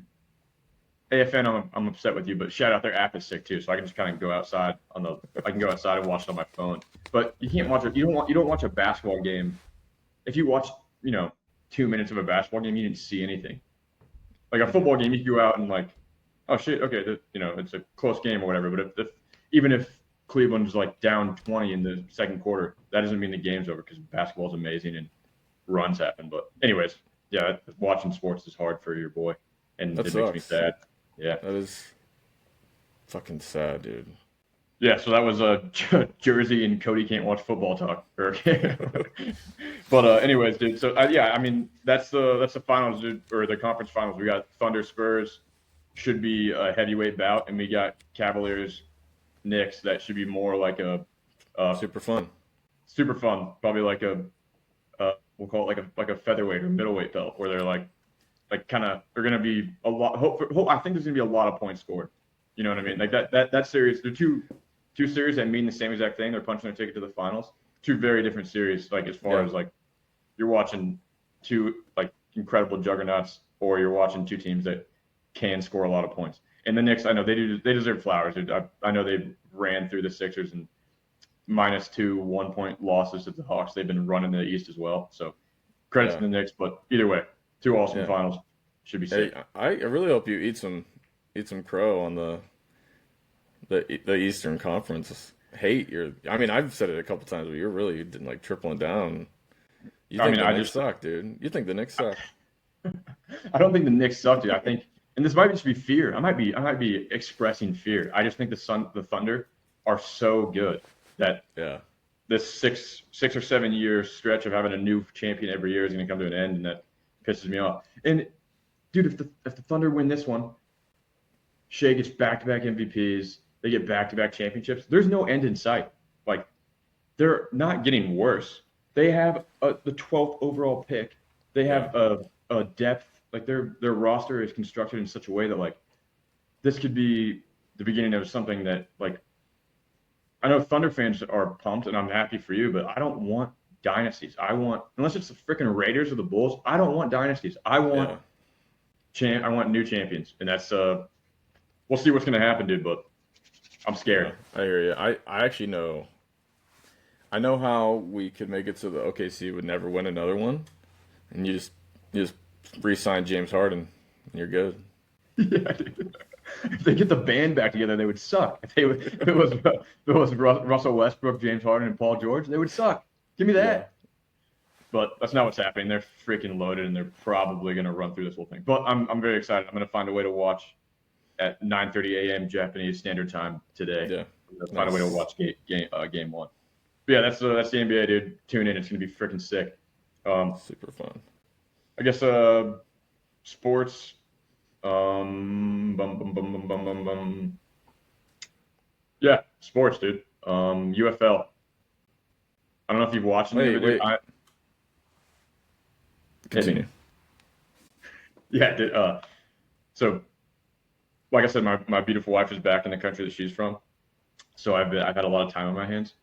I'm upset with you, but shout out, their app is sick too, so I can just kind of go outside I can go outside and watch it on my phone. But you can't watch it. You don't watch a basketball game. If you watch, 2 minutes of a basketball game, you didn't see anything. Like a football game, you can go out and like, oh shit, okay, it's a close game or whatever. But even if Cleveland's like down 20 in the second quarter, that doesn't mean the game's over, because basketball's amazing and runs happen. But anyways, yeah, watching sports is hard for your boy, and it makes me sad. Yeah, that is fucking sad, dude. Yeah, so that was Jersey and Cody can't watch football talk. But anyways, dude. So that's the finals, dude, or the conference finals. We got Thunder Spurs, should be a heavyweight bout, and we got Cavaliers Knicks, that should be more like a super fun. Probably like we'll call it like a featherweight or middleweight belt, where they're like kind of, they're gonna be a lot. I think there's gonna be a lot of points scored. You know what I mean? Like that series. They're two series that mean the same exact thing. They're punching their ticket to the finals. Two very different series. Like as far as like you're watching two like incredible juggernauts, or you're watching two teams that can score a lot of points. And the Knicks, I know they deserve flowers. I know they ran through the Sixers and -2 1-point losses to the Hawks. They've been running the East as well. So credit to the Knicks, but either way, two awesome finals. Should be safe. I really hope you eat some crow on the Eastern Conference. I've said it a couple times, but you're really like tripling down. You think the Knicks suck, dude. You think the Knicks suck. I don't think the Knicks suck, dude. I think, and this might just be fear. I might be expressing fear. I just think the Thunder are so good that this six or 7 year stretch of having a new champion every year is going to come to an end, and that pisses me off. And dude, if the Thunder win this one, Shea gets back-to-back MVPs. They get back-to-back championships. There's no end in sight. Like, they're not getting worse. They have the 12th overall pick. They have a depth. Like, their roster is constructed in such a way that, like, this could be the beginning of something that, like, I know Thunder fans are pumped, and I'm happy for you, but I don't want dynasties. Unless it's the freaking Raiders or the Bulls, I don't want dynasties. I want new champions, and that's we'll see what's going to happen, dude, but I'm scared. I hear you. I actually know. I know how we could make it so the OKC would never win another one, and you just re-sign James Harden, and you're good. Yeah, dude. if they get the band back together, they would suck. If it was Russell Westbrook, James Harden, and Paul George, they would suck. Give me Yeah. that. But that's not what's happening. They're freaking loaded, and they're probably going to run through this whole thing. But I'm very excited. I'm going to find a way to watch at 9:30 a.m. Japanese Standard Time today. Yeah. Find a way to watch game one. But yeah, that's the NBA, dude. Tune in. It's going to be freaking sick. Super fun. I guess sports. Bum, bum, bum, bum, bum, bum, bum. Yeah, sports, dude. UFL. I don't know if you've watched any of it, dude. Wait. Continue. Yeah, dude. So, like I said, my beautiful wife is back in the country that she's from, so I've had a lot of time on my hands.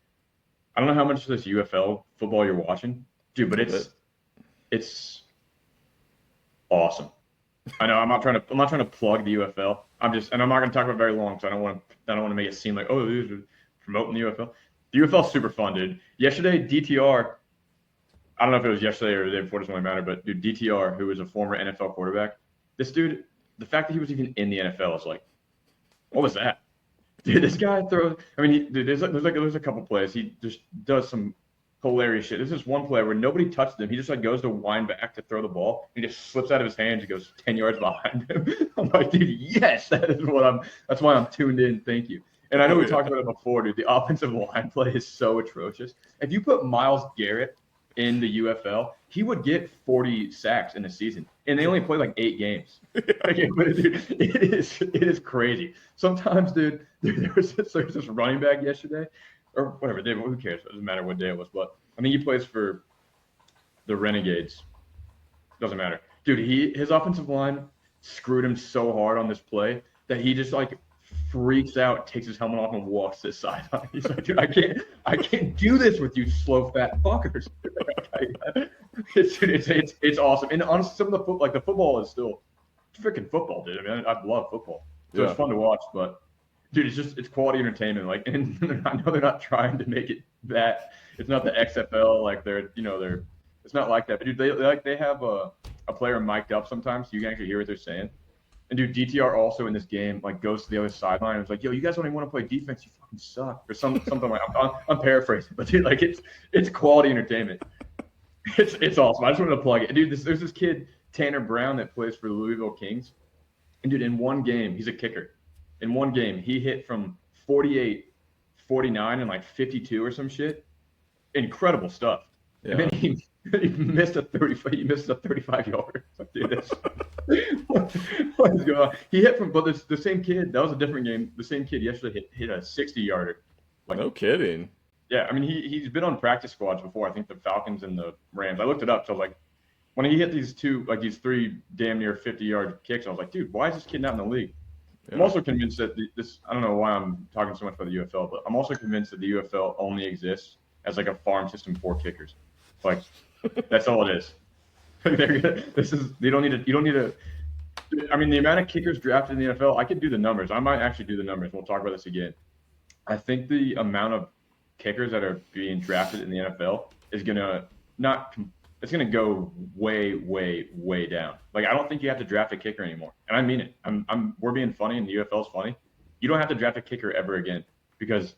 I don't know how much of this UFL football you're watching, dude, but it's awesome. I know I'm not trying to plug the UFL. I'm not going to talk about it very long, so I don't want to make it seem like, oh, these are promoting the UFL. The UFL is super fun, dude. Yesterday, DTR. I don't know if it was yesterday or the day before, it doesn't really matter, but dude, DTR, who was a former NFL quarterback, this dude, the fact that he was even in the NFL is like, what was that? Dude, this guy throws. I mean, there's a couple plays. He just does some hilarious shit. This is one play where nobody touched him. He just like goes to wind back to throw the ball. He just slips out of his hands and goes 10 yards behind him. I'm like, dude, yes, that's why I'm tuned in. Thank you. And I know we talked about it before, dude. The offensive line play is so atrocious. If you put Myles Garrett in the UFL, he would get 40 sacks in a season, and they only play like 8 games. It is crazy. Sometimes, dude, there was this running back yesterday, or whatever. Who cares? It doesn't matter what day it was, but I think he plays for the Renegades. Doesn't matter, dude. His offensive line screwed him so hard on this play that he just like freaks out, takes his helmet off, and walks to the sideline. He's like, dude, I can't do this with you slow fat fuckers. It's awesome. And honestly, some of the football is still freaking football, dude. I mean, I love football. So It's fun to watch, but dude, it's quality entertainment. Like, and I know they're not trying to make it that. It's not the XFL, like it's not like that. But dude, they have a player mic'd up sometimes, so you can actually hear what they're saying. And dude, DTR also in this game like goes to the other sideline and was like, "Yo, you guys don't even want to play defense. You fucking suck," or something like. I'm paraphrasing, but dude, like it's quality entertainment. It's awesome. I just wanted to plug it. And dude, there's this kid Tanner Brown that plays for the Louisville Kings, and dude, in one game, he's a kicker. In one game, he hit from 48, 49, and like 52 or some shit. Incredible stuff. Yeah. And then he missed a 35 yarder. Like, dude, what is going on? He hit from, but the same kid. That was a different game. The same kid yesterday hit a 60-yarder. Like, no kidding. Yeah, I mean he's been on practice squads before. I think the Falcons and the Rams. I looked it up. So like when he hit these 3 damn near 50-yard kicks, I was like, dude, why is this kid not in the league? Yeah. I'm also convinced that I don't know why I'm talking so much about the UFL, but I'm also convinced that the UFL only exists as like a farm system for kickers. Like that's all it is. You don't need to. I mean, the amount of kickers drafted in the NFL, I could do the numbers. I might actually do the numbers. We'll talk about this again. I think the amount of kickers that are being drafted in the NFL is it's gonna go way, way, way down. Like I don't think you have to draft a kicker anymore, and I mean it. We're being funny, and the UFL is funny. You don't have to draft a kicker ever again because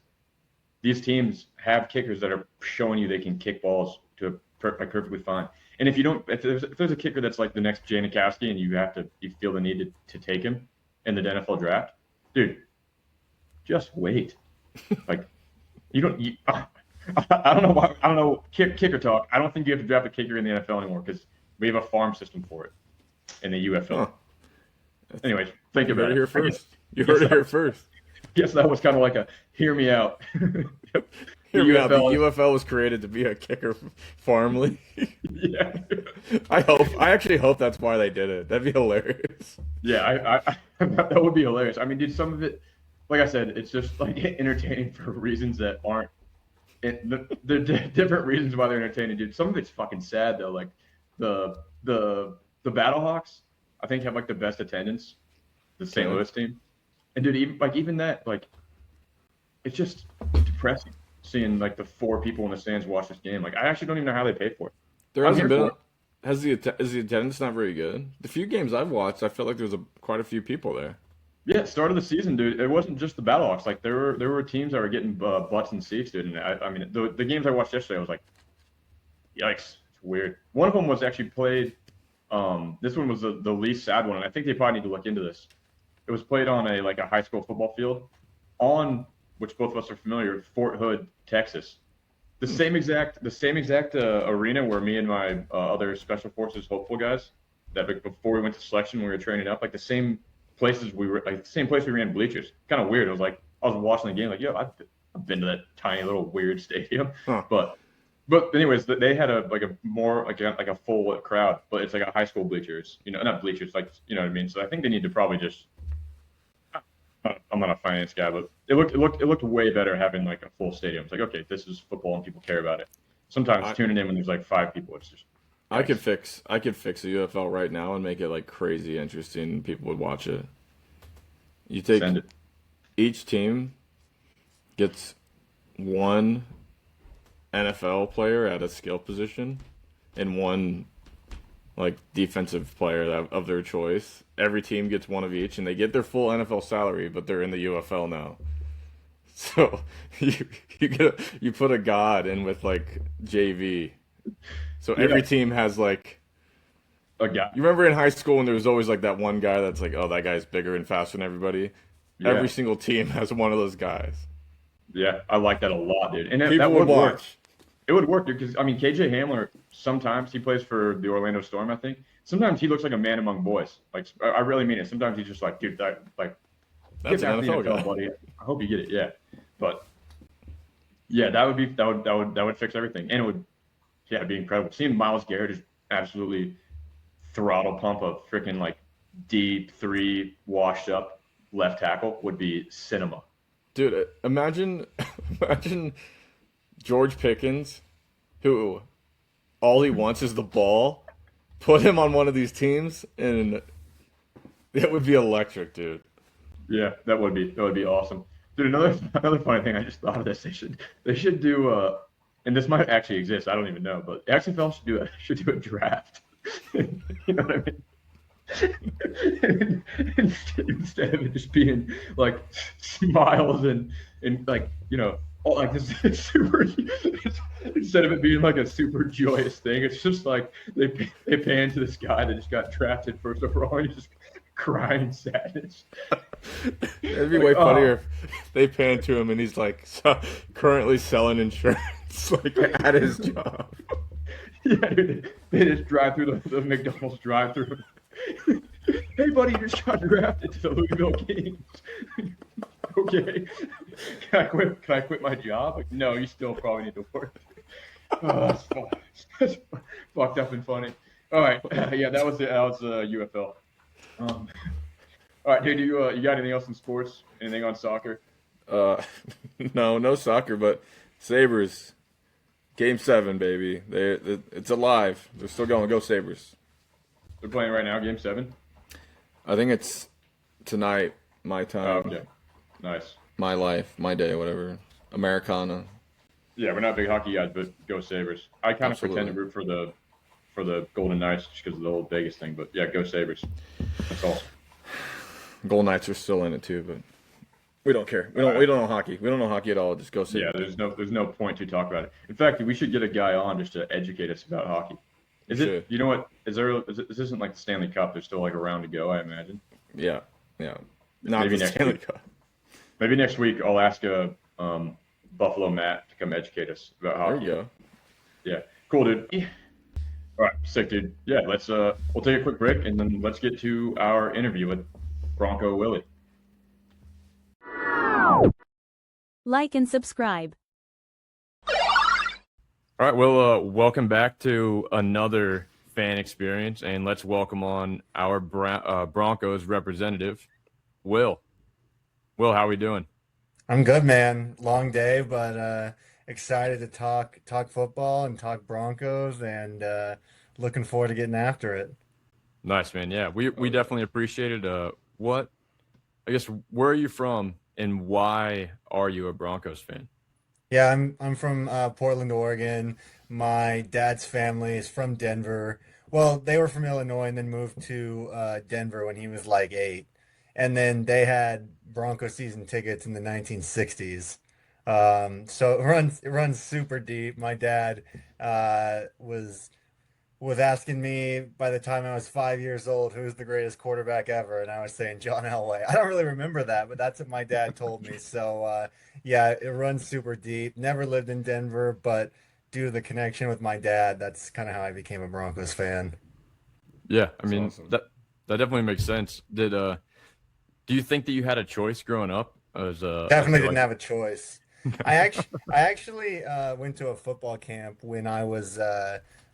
these teams have kickers that are showing you they can kick balls to perfectly fine. And if there's a kicker that's like the next Janikowski and you feel the need to take him in the NFL draft, dude, just wait. Like I don't know why. I don't know kicker talk. I don't think you have to draft a kicker in the NFL anymore because we have a farm system for it in the UFL. Huh. Anyways, think about it. You heard it here first. Yes, that was kind of like a hear me out. The UFL was created to be a kicker farm league. Yeah. I actually hope that's why they did it. That'd be hilarious. Yeah, I that would be hilarious. I mean, dude, some of it, like I said, it's just like entertaining for reasons that aren't. They're different reasons why they're entertaining, dude. Some of it's fucking sad though. Like the Battlehawks, I think have like the best attendance, the St. Louis team, and dude, even that, like, it's just depressing seeing like the 4 people in the stands watch this game. Like, I actually don't even know how they paid for it. There hasn't been. Is the attendance not very good? The few games I've watched, I felt like there was quite a few people there. Yeah, start of the season, dude. It wasn't just the Battlehawks. Like there were teams that were getting butts and seats, dude. And I mean, the games I watched yesterday, I was like, yikes, it's weird. One of them was actually played. This one was the least sad one, and I think they probably need to look into this. It was played on a high school football field, on which both of us are familiar, Fort Hood, Texas. The same exact arena where me and my other special forces hopeful guys that before we went to selection we were training up, like the same places we were, like the same place we ran bleachers. Kind of weird. It was like I was watching the game, like, yo, I've been to that tiny little weird stadium, Huh. but anyways, they had a more like a full crowd, but it's like a high school bleachers, not bleachers, like what I mean. So I think they need to probably just. I'm not a finance guy, but it looked way better having like a full stadium. It's like, okay, this is football and people care about it. Sometimes I tuning in when there's like five people, it's just I could yikes. fix a UFL right now and make it like crazy interesting. And people would watch it. You take Send it. each team gets one NFL player at a skill position and one like defensive player of their choice. Every team gets one of each, and they get their full NFL salary, but they're in the UFL now. So you put a god in with like JV. So Yeah, every team has like a guy. you remember in high school when there was always like that one guy that's like, oh, that guy's bigger and faster than everybody. Every Yeah, single team has one of those guys. yeah, I like that a lot, dude, and that People would would work. watch. It would work, dude, because I mean, KJ Hamler. Sometimes he plays for the Orlando Storm, I think. Sometimes he looks like a man among boys. Like I really mean it. Sometimes he's just like, dude, like get That's an back to the NFL NFL, guy. buddy. I hope you get it. Yeah, but yeah, that would fix everything, and it would, yeah, it'd be incredible. Seeing Miles Garrett is absolutely throttle pump a freaking like deep three washed up left tackle would be cinema. Dude, imagine imagine George Pickens, who all he wants is the ball. Put him on one of these teams, and it would be electric, dude. Yeah, that would be awesome. Dude, another funny thing I just thought of this. They should do and this might actually exist. I don't even know, but XFL should do a draft. You know what I mean? Instead of it just being like smiles and like like this super instead of it being like a super joyous thing, it's just like they pan to this guy that just got drafted first overall and he's just crying sadness. It'd be Like, way oh funnier if they pan to him and he's like currently selling insurance, like at his job. yeah, dude, they just drive through the McDonald's drive through. Hey buddy, you just got drafted to the Louisville Kings. Okay. Can I quit my job? Like, no, you still probably need to work. Oh, that's fucked up and funny. All right. Yeah, that was UFL. Um, all right, dude, you got anything else in sports? Anything on soccer? Uh, no soccer, but Sabres, Game 7, baby. It's alive. They're still going. Go Sabres. They're playing right now, Game 7. I think it's tonight, my Oh, time, okay. Nice. my life, my day, whatever. Americana. Yeah, we're not big hockey guys, but go Sabres. I kind of pretend to Absolutely. root for the Golden Knights just because of the whole Vegas thing, but yeah, go Sabres. That's all. Gold Knights are still in it too, but we don't care. We All don't right. we don't know hockey. We don't know hockey at all. Just go Yeah, Sabres. there's no point to talk about it. In fact, we should get a guy on just to educate us about hockey. We Is it? should. You know what? This isn't like the Stanley Cup. There's still like a round to go, I imagine. Yeah, yeah. Not Maybe the next Stanley week. Cup. Maybe next week I'll ask Buffalo Matt to come educate us about There you hockey. go. Yeah, cool, dude. All right, sick, dude. Yeah, we'll take a quick break and then let's get to our interview with Bronco Willie. Like and subscribe. All right, well, welcome back to another fan experience, and let's welcome on our Broncos representative, Will. Will, how are we doing? I'm good, man. Long day, but excited to talk football and talk Broncos, and looking forward to getting after it. Nice, man. Yeah, we definitely appreciate it. I guess, where are you from, and why are you a Broncos fan? Yeah, I'm from Portland, Oregon. My dad's family is from Denver. Well, they were from Illinois and then moved to Denver when he was like 8. and then they had Bronco season tickets in the 1960s. So it runs super deep. My dad was asking me by the time I was 5 years old who's the greatest quarterback ever, and I was saying John Elway. I don't really remember that, but that's what my dad told me. So yeah, it runs super deep. Never lived in Denver, but due to the connection with my dad, that's kind of how I became a Broncos fan. Yeah, I That's mean awesome. that definitely makes sense. Do you think that you had a choice growing up as like Definitely you're didn't like have a choice. I actually went to a football camp when I was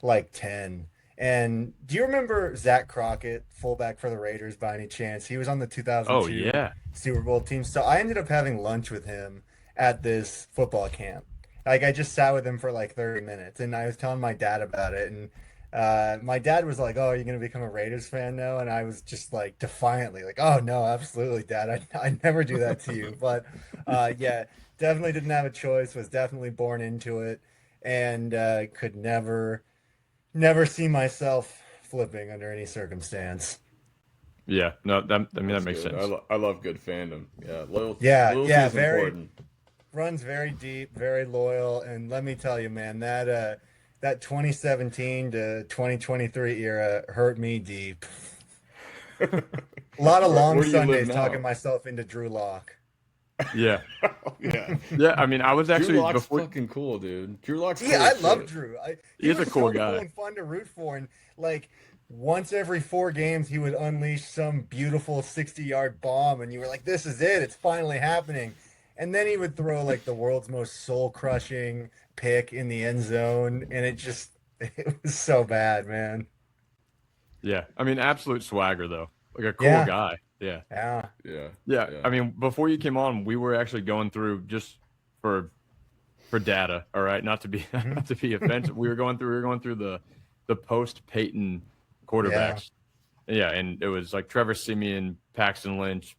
like 10. And do you remember Zach Crockett, fullback for the Raiders by any chance? He was on the oh 2002 yeah. Super Bowl team. So I ended up having lunch with him at this football camp. Like I just sat with him for like 30 minutes and I was telling my dad about it, and my dad was like, "Oh, are you going to become a Raiders fan now?" And I was just like defiantly like, "Oh no, absolutely, Dad. I never do that to you." But yeah, definitely didn't have a choice. Was definitely born into it, and could never see myself flipping under any circumstance. Yeah, no, that I mean that That's makes good. sense. I love good fandom. Yeah, Yeah, loyalty yeah, is very important. runs very deep, very loyal, and let me tell you, man, that 2017 to 2023 era hurt me deep. A lot of long Where do you live Sundays talking now? myself into Drew Lock. Yeah. Yeah. Yeah, I mean I was Drew actually Lock's before fucking cool, dude. Drew Lock's Yeah, cool I as love shit. Drew. He he's a was cool so cool guy. and fun to root for, and like once every 4 games, he would unleash some beautiful 60-yard bomb, and you were like, "This is it! It's finally happening." And then he would throw like the world's most soul-crushing pick in the end zone, and it just it was so bad, man. Yeah. I mean absolute swagger though. Like a cool Yeah, guy. Yeah. yeah. Yeah, Yeah. yeah. I mean before you came on, we were actually going through just for for data, all right, not to be Hmm. not to be offensive. We were going through the post Peyton Yeah. quarterbacks. Yeah, and it was like Trevor Simeon, Paxton Lynch,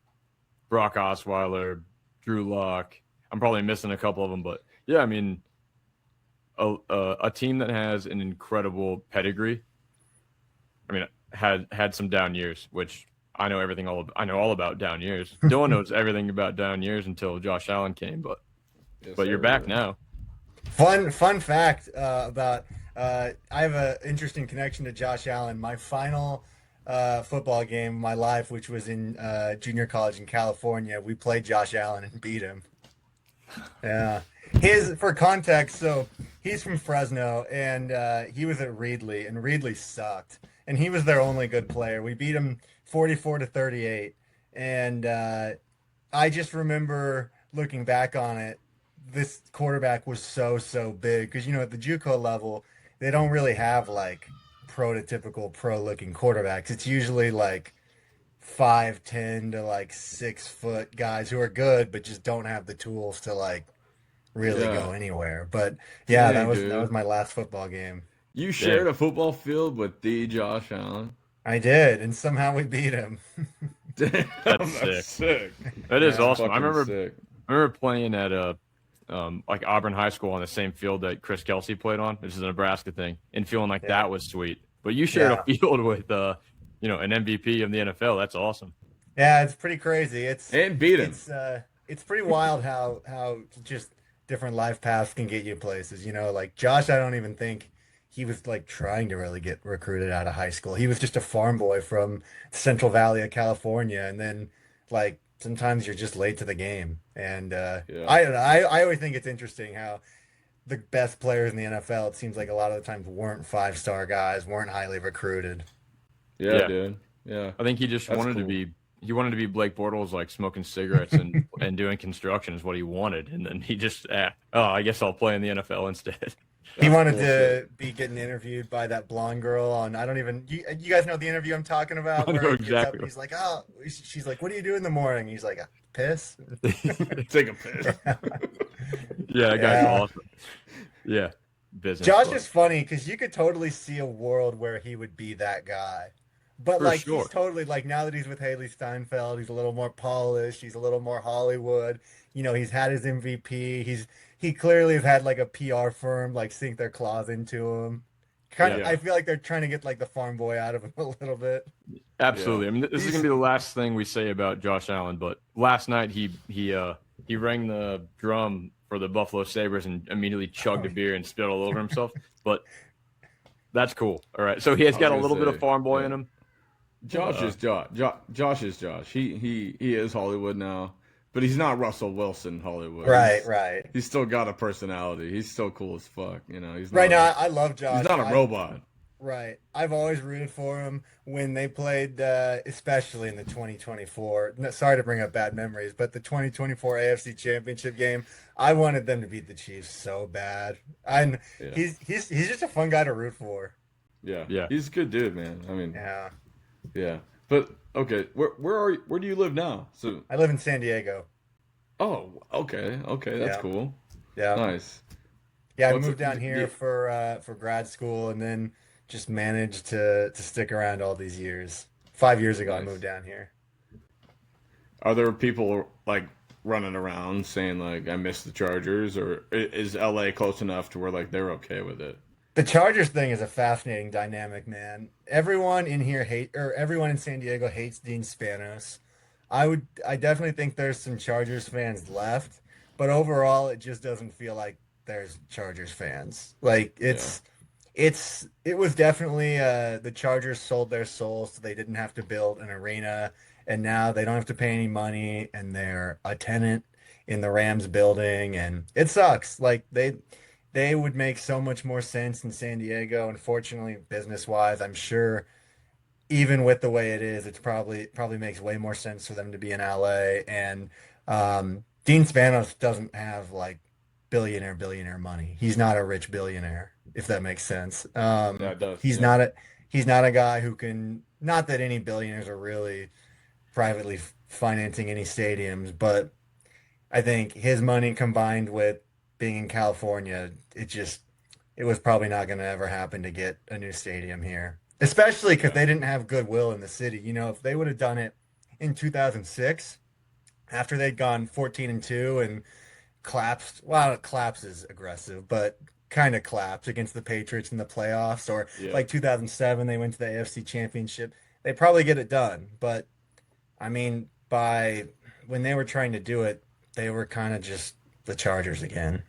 Brock Osweiler, Drew Lock. I'm probably missing a couple of them, but yeah, I mean, a team that has an incredible pedigree. I mean, had some down years, which I know all about down years. Dylan knows everything about down years until Josh Allen came, Yes, but you're back sir. now. Fun fact about I have an interesting connection to Josh Allen. My final football game of my life, which was in junior college in California, we played Josh Allen and beat him. Yeah. His for context, so he's from Fresno and he was at Reedley and Reedley sucked. And he was their only good player. We beat him 44 to 38. And I just remember looking back on it, this quarterback was so big because at the JUCO level, they don't really have like prototypical pro looking quarterbacks. It's usually like 5'10" to like 6 foot guys who are good but just don't have the tools to like really Yeah. go anywhere. But yeah, that Dang, was that was dude. my last football game. You Dang, shared a football field with the Josh Allen. I did, and somehow we beat him. Damn, that's that's sick. sick. That is That's Yeah. awesome. fucking sick. I remember playing at like Auburn High School on the same field that Chris Kelsey played on, which is a Nebraska thing, and feeling like Yeah. that was sweet. But you shared a Yeah. field with an MVP of the NFL. That's awesome. Yeah, it's pretty crazy. It's And beat him. it's uh it's pretty wild how just different life paths can get you places. Like Josh, I don't even think he was like trying to really get recruited out of high school. He was just a farm boy from Central Valley of California, and then like sometimes you're just late to the game. And Yeah. I don't know. I always think it's interesting how the best players in the NFL, it seems like a lot of the times weren't 5-star guys, weren't highly recruited. Yeah, Yeah, dude. Yeah. I think he just That's wanted to cool. be. He wanted to be Blake Bortles, like smoking cigarettes and doing construction is what he wanted, and then he just, oh, I guess I'll play in the NFL instead. He That's wanted bullshit. to be getting interviewed by that blonde girl on, I don't even, you guys know the interview I'm talking about I where know he gets up exactly. and he's like, oh, she's like, what do you do in the morning? He's like, piss. Take a piss. Yeah, that guy's Yeah. awesome. Yeah, business, Josh but is funny because you could totally see a world where he would be that guy. But for like he's sure. totally like now that he's with Haley Steinfeld, he's a little more polished, he's a little more Hollywood. He's had his MVP. He clearly has had like a PR firm like sink their claws into him. Yeah. I feel like they're trying to get like the farm boy out of him a little bit. Absolutely. I mean, this is gonna be the last thing we say about Josh Allen. But last night he rang the drum for the Buffalo Sabres and immediately chugged a beer and spit all over himself. But that's cool. All right. So he has I was got a gonna little bit of say, farm boy yeah. in him. Josh is Josh. Josh is Josh. He is Hollywood now, but he's not Russell Wilson Hollywood. Right, right. He's still got a personality. He's still cool as fuck. You know, he's Right not now, I love Josh. he's not a robot. Right. I've always rooted for him when they played, especially in the 2024. Sorry to bring up bad memories, but the 2024 AFC Championship game, I wanted them to beat the Chiefs so bad. And Yeah. he's just a fun guy to root for. Yeah, Yeah. he's a good dude, man. I mean, Yeah. yeah. But okay, where do you live now? So, I live in San Diego. oh, okay, that's Yeah. cool. Yeah. Nice. Yeah, I What's moved it- down here yeah. for grad school and then just managed to stick around all these years. 5 years ago, I Nice. moved down here. Are there people like running around saying like I miss the Chargers, or is LA close enough to where like they're okay with it? The Chargers thing is a fascinating dynamic, man. Everyone in here everyone in San Diego hates Dean Spanos. I definitely think there's some Chargers fans left, but overall it just doesn't feel like there's Chargers fans. Like it was definitely the Chargers sold their souls so they didn't have to build an arena, and now they don't have to pay any money and they're a tenant in the Rams building, and it sucks. Like they would make so much more sense in San Diego. Unfortunately, business wise, I'm sure even with the way it is, it's probably makes way more sense for them to be in LA. And Dean Spanos doesn't have like billionaire money. He's not a rich billionaire, if that makes sense. Yeah, it does. He's Yeah. not a guy who can. Not that any billionaires are really privately financing any stadiums, but I think his money combined with being in California, it was probably not going to ever happen to get a new stadium here, especially because they didn't have goodwill in the city. You know, if they would have done it in 2006, after they'd gone 14-2 and collapsed, well, collapse is aggressive, but kind of collapsed against the Patriots in the playoffs, or Yeah. like 2007, they went to the AFC Championship. They probably get it done, but I mean, by when they were trying to do it, they were kind of just the Chargers again.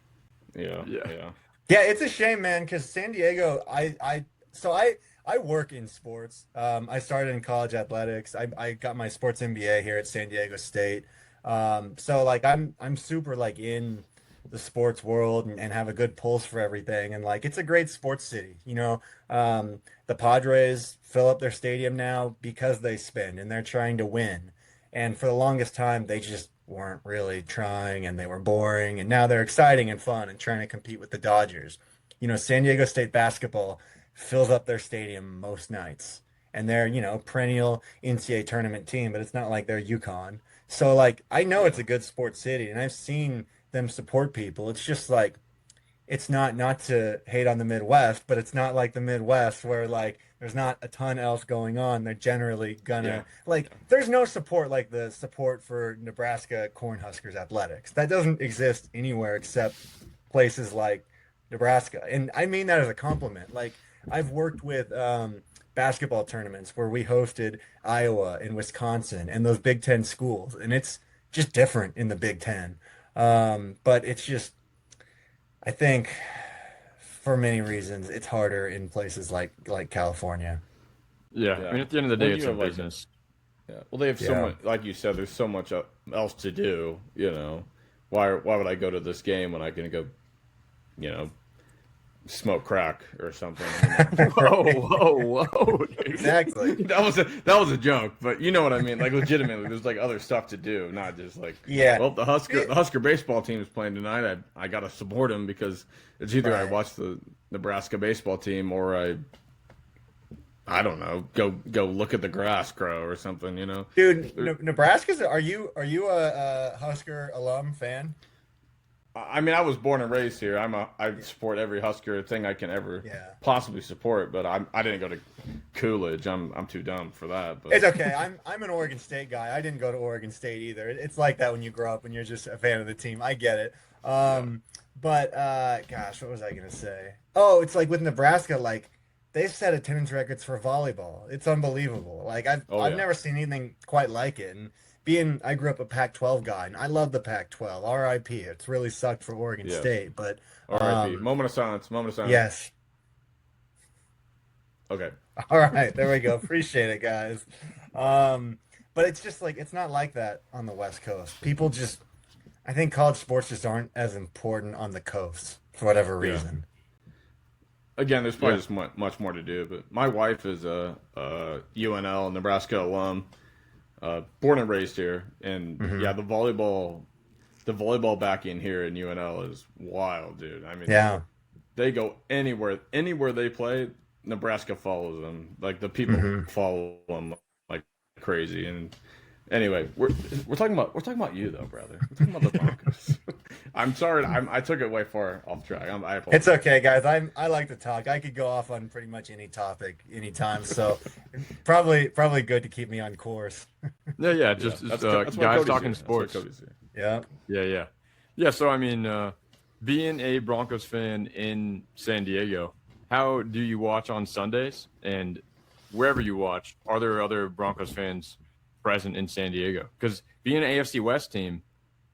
Yeah, Yeah. yeah. Yeah, it's a shame, man, because San Diego, I work in sports. I started in college athletics. I got my sports MBA here at San Diego State. So like I'm super like in the sports world and have a good pulse for everything. And like it's a great sports city. You know, the Padres fill up their stadium now because they spend and they're trying to win. And for the longest time, they just weren't really trying and they were boring. And now they're exciting and fun and trying to compete with the Dodgers. You know, San Diego State basketball fills up their stadium most nights. And they're, you know, perennial NCAA tournament team, but it's not like they're UConn. So like I know it's a good sports city and I've seen them support people. It's just like it's not to hate on the Midwest, but it's not like the Midwest where like there's not a ton else going on. They're generally gonna like there's no support like the support for Nebraska Cornhuskers athletics. That doesn't exist anywhere except places like Nebraska. And I mean that as a compliment. Like I've worked with basketball tournaments where we hosted Iowa and Wisconsin and those Big Ten schools, and it's just different in the Big Ten. But it's just I think for many reasons it's harder in places like California. Yeah. Yeah. I mean, at the end of the Well, day, you it's a have, like, business. Yeah. Well, they have so Yeah. much, like you said, there's so much else to do. You know, why would I go to this game when I can go, you know, smoke crack or something? Whoa. Dude. Exactly. that was a joke, but you know what I mean. Like legitimately, there's like other stuff to do, not just like Yeah. Well, the Husker baseball team is playing tonight. I got to support them because it's either I Right. watch the Nebraska baseball team or I don't know, go look at the grass grow or something. You know. Dude, Nebraska's are you a Husker alum fan? I mean, I was born and raised here. I support every Husker thing I can ever Yeah. possibly support, but I didn't go to Coolidge. I'm too dumb for that. But It's okay. I'm an Oregon State guy. I didn't go to Oregon State either. It's like that when you grow up and you're just a fan of the team. I get it. But gosh, what was I gonna say? Oh, it's like with Nebraska, like they set attendance records for volleyball. It's unbelievable. Like Oh I've yeah, never seen anything quite like it. And I grew up a Pac-12 guy, and I love the Pac-12. R.I.P. It's really sucked for Oregon yeah. State, but R.I.P. Moment of silence. Moment of silence. yes. Okay. All right, there we go. Appreciate it, guys. But it's just like it's not like that on the West Coast. People just, I think college sports just aren't as important on the coast for whatever Yeah. reason. Again, there's probably Yeah. just much more to do. But my wife is a UNL Nebraska alum, born and raised here, and Hmm. yeah, the volleyball backing here in UNL is wild, dude. I mean, Yeah. they go anywhere they play. Nebraska follows them. Like the people Hmm. follow them like crazy. And anyway, we're talking about you though, brother. We're talking about the Broncos. I'm sorry, I took it way far off track. I It's apologize. okay, guys. I like to talk. I could go off on pretty much any topic anytime. So probably good to keep me on course. Yeah, yeah, Yeah, just that's why guys Cody's talking here. That's why sports. Cody's here. Yeah. Yeah, yeah, yeah. So I mean, being a Broncos fan in San Diego, how do you watch on Sundays? And wherever you watch, are there other Broncos fans present in San Diego? Because being an AFC West team,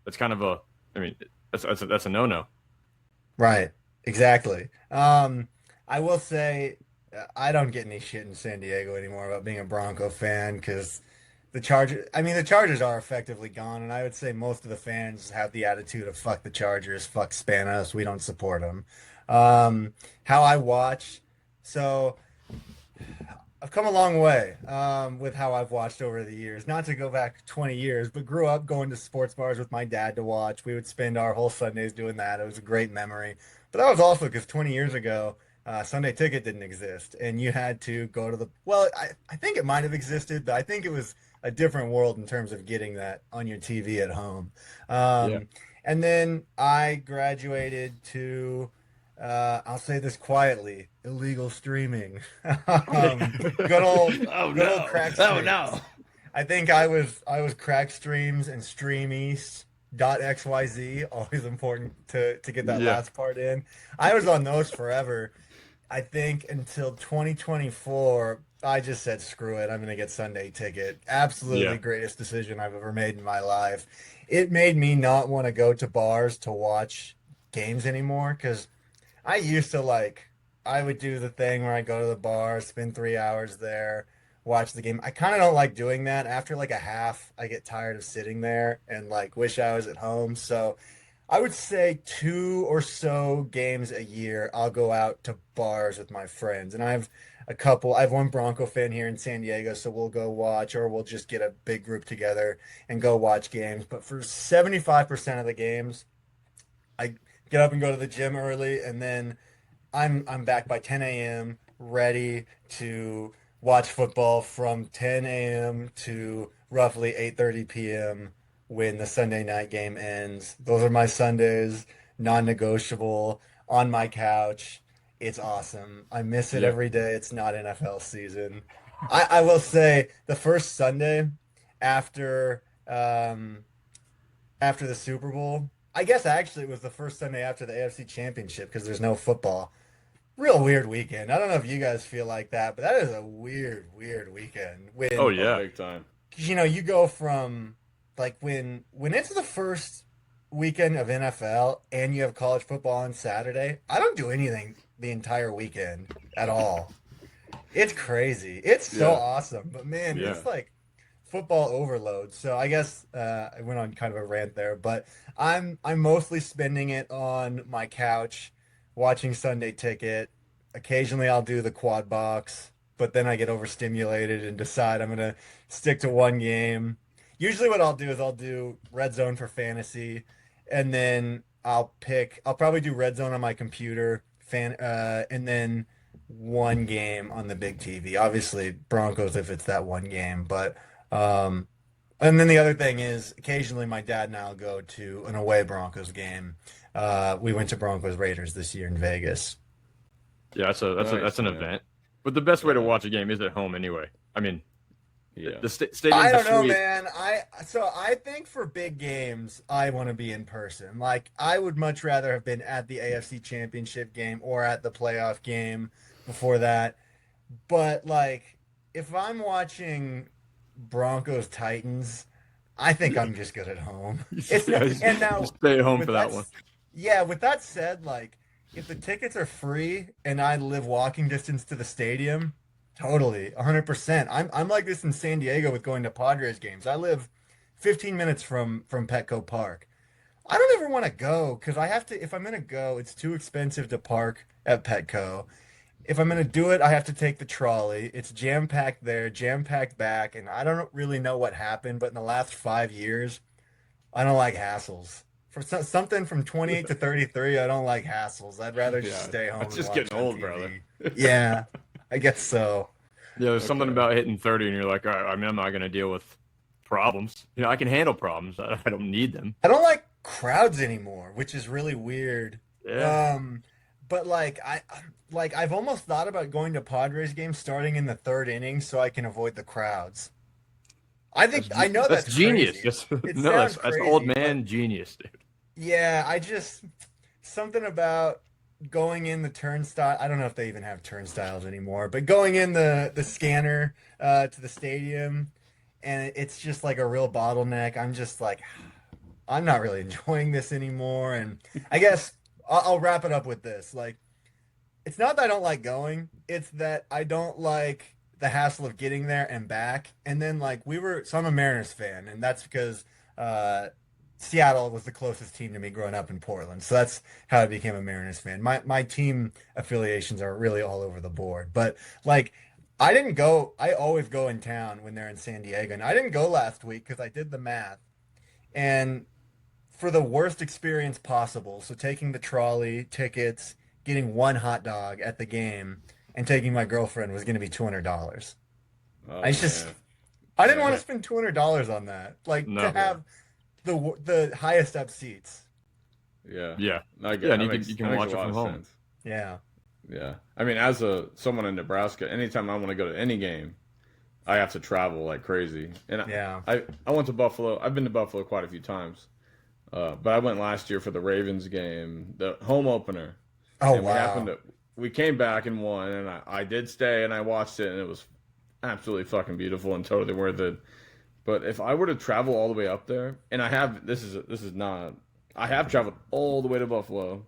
that's kind of a, I mean, that's a no-no. Right. Exactly. I will say I don't get any shit in San Diego anymore about being a Bronco fan because the Chargers are effectively gone, and I would say most of the fans have the attitude of fuck the Chargers, fuck Spanos, we don't support them. How I watch, so I've come a long way with how I've watched over the years. Not to go back 20 years, but grew up going to sports bars with my dad to watch. We would spend our whole Sundays doing that. It was a great memory. But that was also because 20 years ago, Sunday Ticket didn't exist, and you had to go to well, I think it might have existed, but I think it was a different world in terms of getting that on your TV at home. Yeah, And then I graduated to I'll say this quietly, illegal streaming. Good old crack streams. I think I was crack streams and stream east dot xyz, always important to get that yeah, last part in. I was on those forever. I think until 2024, I just said screw it. I'm gonna get Sunday Ticket. Absolutely yeah. greatest decision I've ever made in my life. It made me not want to go to bars to watch games anymore because I used to I would do the thing where I go to the bar, spend 3 hours there, watch the game. I kind of don't like doing that. After like a half, I get tired of sitting there and like wish I was at home. So I would say two or so games a year, I'll go out to bars with my friends. And I have one Bronco fan here in San Diego, so we'll go watch, or we'll just get a big group together and go watch games. But for 75% of the games, I get up and go to the gym early, and then I'm back by 10 a.m. ready to watch football from 10 a.m. to roughly 8:30 p.m. when the Sunday night game ends. Those are my Sundays, non-negotiable, on my couch. It's awesome. I miss it Yeah. every day. It's not NFL season. I will say the first Sunday after after the Super Bowl. I guess actually it was the first Sunday after the AFC Championship because there's no football. Real weird weekend. I don't know if you guys feel like that, but that is a weird weekend. Oh When Oh, yeah, big time. you go from like when it's the first weekend of NFL and you have college football on Saturday, I don't do anything the entire weekend at all. It's crazy. It's so Yeah. awesome. But man, Yeah. it's like football overload. So I guess I went on kind of a rant there, but I'm mostly spending it on my couch watching Sunday Ticket. Occasionally I'll do the quad box, but then I get overstimulated and decide I'm gonna stick to one game. Usually what I'll do is I'll do Red Zone for fantasy, and then I'll probably do Red Zone on my computer, and then one game on the big TV. Obviously Broncos if it's that one game, but um, and then the other thing is occasionally my dad and I'll go to an away Broncos game. We went to Broncos Raiders this year in Vegas. yeah. That's Nice, an man. event. But the best way to Yeah. watch a game is at home anyway. I mean, Yeah. the I stadiums are don't know, sweet. man. I think for big games, I want to be in person. Like I would much rather have been at the AFC Championship game or at the playoff game before that. But like, if I'm watching Broncos Titans, I think I'm just good at home. It's Yeah, not, and now just stay at home with for that one. yeah, with that said, like if the tickets are free and I live walking distance to the stadium, totally, 100%. I'm like this in San Diego with going to Padres games. I live 15 minutes from Petco Park. I don't ever want to go because I have to, if I'm gonna go, it's too expensive to park at Petco. If I'm gonna do it, I have to take the trolley. It's jam packed there, jam packed back, and I don't really know what happened, but in the last 5 years, I don't like hassles. For something from 28 to 33, I don't like hassles. I'd rather just Yeah, stay home that's and just watch getting on old, brother. TV. Yeah, I guess so. Yeah, there's something Okay. about hitting 30 and you're like, all right, I mean, I'm not going to deal with problems. I can handle problems. I don't need them. I don't like crowds anymore, which is really weird. Yeah. Um, but I've almost thought about going to Padres games starting in the third inning so I can avoid the crowds. I know That's that's genius. crazy. That's It no, sounds that's old crazy, but man genius, dude. yeah, I just something about going in the turnstile. I don't know if they even have turnstiles anymore, but going in the scanner to the stadium, and it's just like a real bottleneck. I'm just like, I'm not really enjoying this anymore. And I guess I'll wrap it up with this. Like, it's not that I don't like going, it's that I don't like the hassle of getting there and back. And then like so I'm a Mariners fan, and that's because uh Seattle was the closest team to me growing up in Portland. So that's how I became a Mariners fan. My team affiliations are really all over the board. But like I didn't go, I always go in town when they're in San Diego. And I didn't go last week because I did the math. And for the worst experience possible, so taking the trolley, tickets, getting one hot dog at the game, and taking my girlfriend was going to be $200. Oh I just, man. I didn't want Yeah. to spend $200 on that. Like to No. have the highest up seats. Yeah. Yeah. I get Yeah, that and makes, you that can makes watch a it lot from of home. sense. Yeah. Yeah. I mean, as someone in Nebraska, anytime I want to go to any game, I have to travel like crazy. And Yeah. I went to Buffalo. I've been to Buffalo quite a few times. But I went last year for the Ravens game, the home opener. Oh And wow. we came back and won, and I did stay and I watched it, and it was absolutely fucking beautiful and totally worth it. But if I were to travel all the way up there, and this is not, I have traveled all the way to Buffalo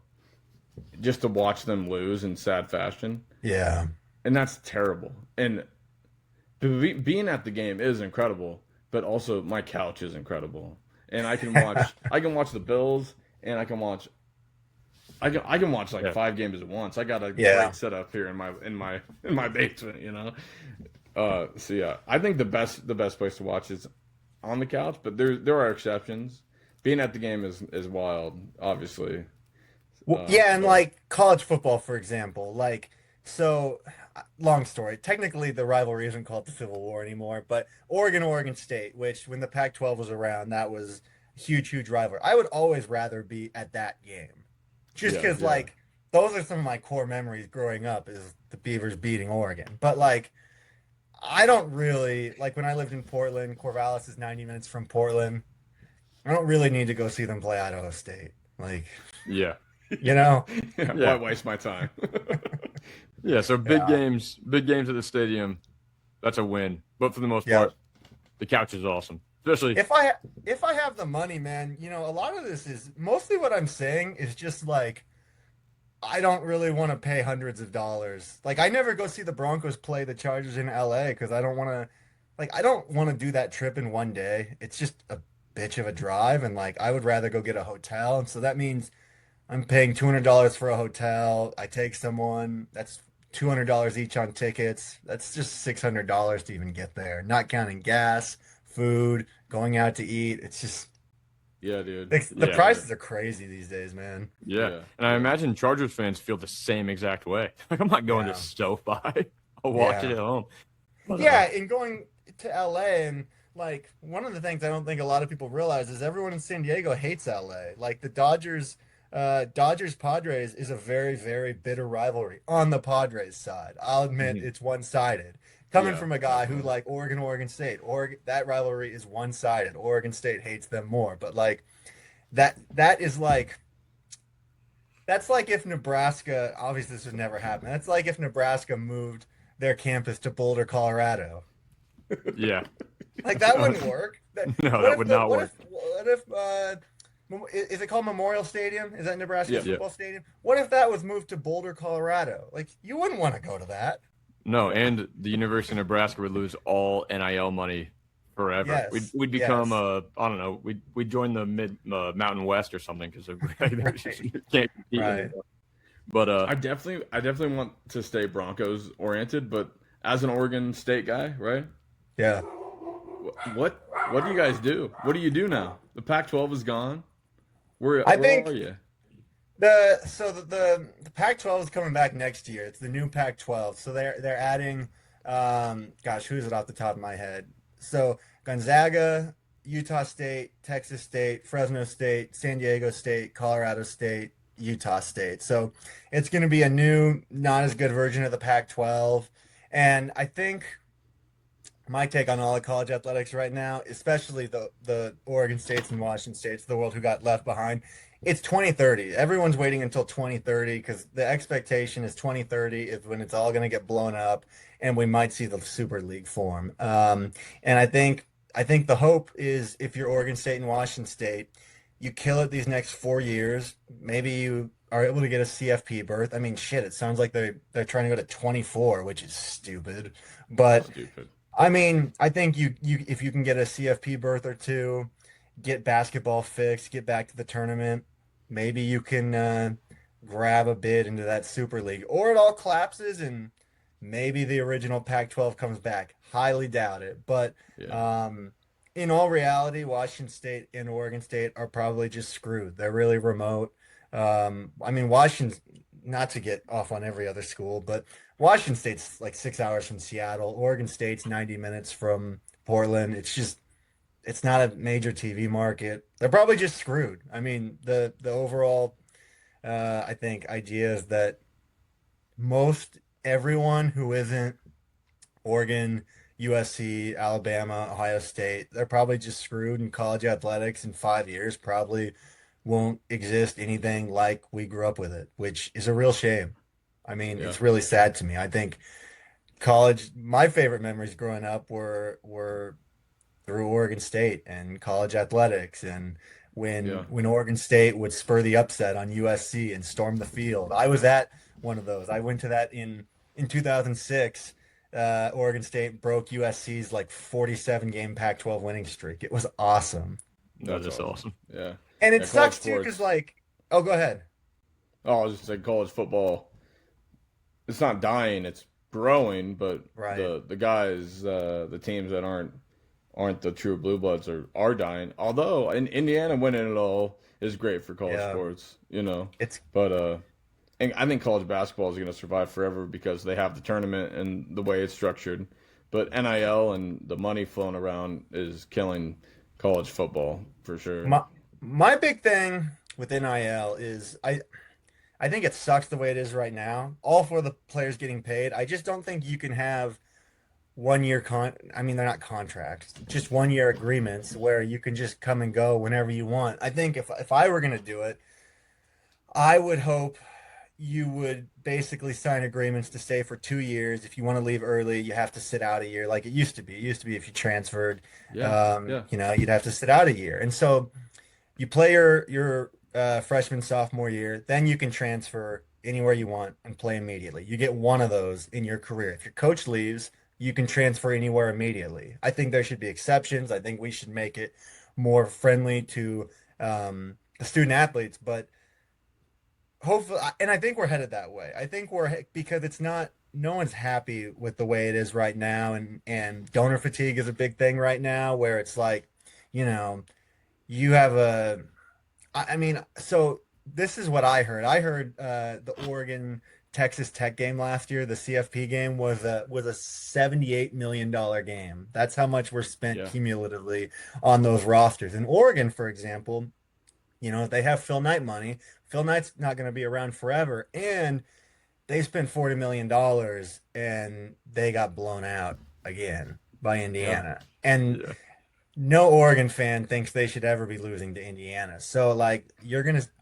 just to watch them lose in sad fashion, Yeah. and that's terrible. And being at the game is incredible, but also my couch is incredible, and I can watch the Bills, and I can watch like Yeah. 5 games at once. I got a Yeah. great setup here in my basement, you know. So yeah, I think the best place to watch is on the couch, but there are exceptions. Being at the game is wild, obviously. Well, yeah, and But like college football, for example, long story. Technically, the rivalry isn't called the Civil War anymore, but Oregon State, which when the Pac-12 was around, that was a huge, huge rivalry. I would always rather be at that game, just yeah, because yeah, like those are some of my core memories growing up is the Beavers beating Oregon. But like, I don't really like when I lived in Portland. Corvallis is 90 minutes from Portland. I don't really need to go see them play Idaho State. Like, Yeah. you know? yeah. Why Yeah. waste my time? Yeah. So Yeah. big games at the stadium, that's a win. But for the most Yeah. part, the couch is awesome. Especially, If I have the money, man, a lot of this is mostly what I'm saying is just like I don't really want to pay hundreds of dollars. Like I never go see the Broncos play the Chargers in LA because I don't want to do that trip in one day. It's just a bitch of a drive and like I would rather go get a hotel. And so that means I'm paying $200 for a hotel. I take someone, that's $200 each on tickets. That's just $600 to even get there, not counting gas, food, going out to eat. It's just Yeah, dude. the Yeah. prices are crazy these days, man. yeah. Yeah, And I yeah. imagine Chargers fans feel the same exact way. Like, I'm not going Yeah. to SoFi. I'll watch Yeah. it at home. But, Yeah, and going to LA and like one of the things I don't think a lot of people realize is everyone in San Diego hates LA. Like the Dodgers Padres is a very, very bitter rivalry on the Padres side. I'll admit Mhm. it's one-sided. Coming Yeah, from a guy who definitely. like Oregon State, Oregon, that rivalry is one-sided. Oregon State hates them more, but like that is like that's like if Nebraska, obviously this would never happen. That's like if Nebraska moved their campus to Boulder, Colorado. Yeah. Like that wouldn't work. No, that would not work. What if is it called Memorial Stadium? Is that Nebraska Yeah. football stadium? What if that was moved to Boulder, Colorado? Like you wouldn't want to go to that. No, and the University of Nebraska would lose all NIL money forever. Yes, We'd become yes. I don't know, we'd join the mid Mountain West or something because can't compete Right. anymore. But I definitely want to stay Broncos oriented, but as an Oregon State guy, right? Yeah. What do you guys do? What do you do now? The Pac-12 is gone. I Where think are you? the Pac-12 is coming back next year. It's the new Pac-12. So they're adding gosh, who's it off the top of my head? So Gonzaga, Utah State, Texas State, Fresno State, San Diego State, Colorado State, Utah State. So it's going to be a new, not as good version of the Pac-12. And I think my take on all of college athletics right now, especially the Oregon States and Washington States of the world who got left behind, it's 2030. Everyone's waiting until 2030 because the expectation is 2030 is when it's all going to get blown up and we might see the Super League form. And I think the hope is if you're Oregon State and Washington State, you kill it these next 4 years. Maybe you are able to get a CFP berth. I mean, shit, it sounds like they're trying to go to 24, which is stupid. But Stupid. I mean, I think you if you can get a CFP berth or two, get basketball fixed, get back to the tournament, maybe you can grab a bid into that Super League, or it all collapses and maybe the original Pac-12 comes back. Highly doubt it, but Yeah. in all reality, Washington State and Oregon State are probably just screwed. They're really remote. I mean, Washington, not to get off on every other school, but Washington State's like 6 hours from Seattle. Oregon State's 90 minutes from Portland. It's not a major TV market. They're probably just screwed. I mean, the overall, I think, idea is that most everyone who isn't Oregon, USC, Alabama, Ohio State, they're probably just screwed in college athletics in 5 years. Probably won't exist anything like we grew up with it, which is a real shame. I mean, Yeah. it's really sad to me. I think college, my favorite memories growing up were through Oregon State and college athletics and Yeah. when Oregon State would spur the upset on USC and storm the field. I was at one of those. I went to that in 2006. Oregon State broke USC's like 47 game Pac-12 winning streak. It was awesome. That is awesome. Yeah. And it Yeah, college sucks too because sports. like, oh, go ahead. Oh, I was just saying college football. It's not dying, it's growing, but Right. the guys, the teams that aren't the true blue bloods are dying. Although in Indiana winning it all is great for college Yeah. sports, you know. It's But and I think college basketball is going to survive forever because they have the tournament and the way it's structured. But NIL and the money flowing around is killing college football for sure. my big thing with NIL is I think it sucks the way it is right now. All for the players getting paid. I just don't think you can have 1 year I mean they're not contracts, just 1 year agreements where you can just come and go whenever you want. I think if I were going to do it, I would hope you would basically sign agreements to stay for 2 years. If you want to leave early, you have to sit out a year like it used to be. It used to be if you transferred, Yeah, yeah, you'd have to sit out a year. And so you play your freshman, sophomore year, then you can transfer anywhere you want and play immediately. You get one of those in your career. If your coach leaves, you can transfer anywhere immediately. I think there should be exceptions. I think we should make it more friendly to the student athletes, but hopefully, and I think we're headed that way. I think because it's not, no one's happy with the way it is right now, and donor fatigue is a big thing right now, where it's like, you know, you have I mean, so this is what I heard. I heard the Oregon Texas Tech game last year, the CFP game was a $78 million game. That's how much we're spent yeah, cumulatively on those rosters. In Oregon, for example, they have Phil Knight money. Phil Knight's not going to be around forever, and they spent $40 million and they got blown out again by yeah, Indiana. And Yeah. no Oregon fan thinks they should ever be losing to Indiana. So like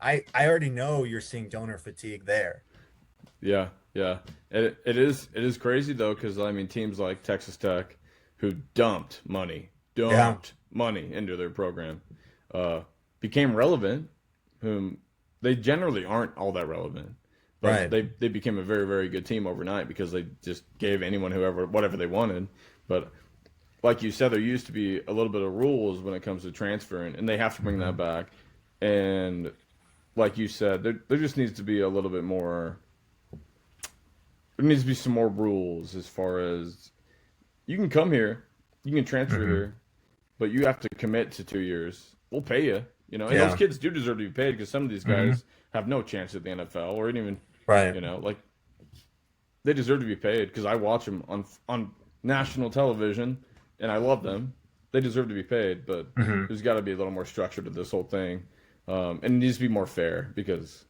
I already know you're seeing donor fatigue there. yeah. Yeah, it is crazy though, because I mean teams like Texas Tech, who Yeah, dumped money into their program, uh, became relevant. Whom they generally aren't all that relevant, but right. they became a very very good team overnight because they just gave anyone whoever whatever they wanted. But like you said, there used to be a little bit of rules when it comes to transferring, and they have to bring Mhm. that back. And like you said, there just needs to be a little bit more. There needs to be some more rules as far as you can come here, you can transfer Mhm. here, but you have to commit to 2 years. We'll pay you, and those Yeah. kids do deserve to be paid because some of these Hmm. guys have no chance at the NFL or even, Right. like they deserve to be paid because I watch them on national television and I love them. They deserve to be paid, but Hmm. there's got to be a little more structure to this whole thing, and it needs to be more fair because,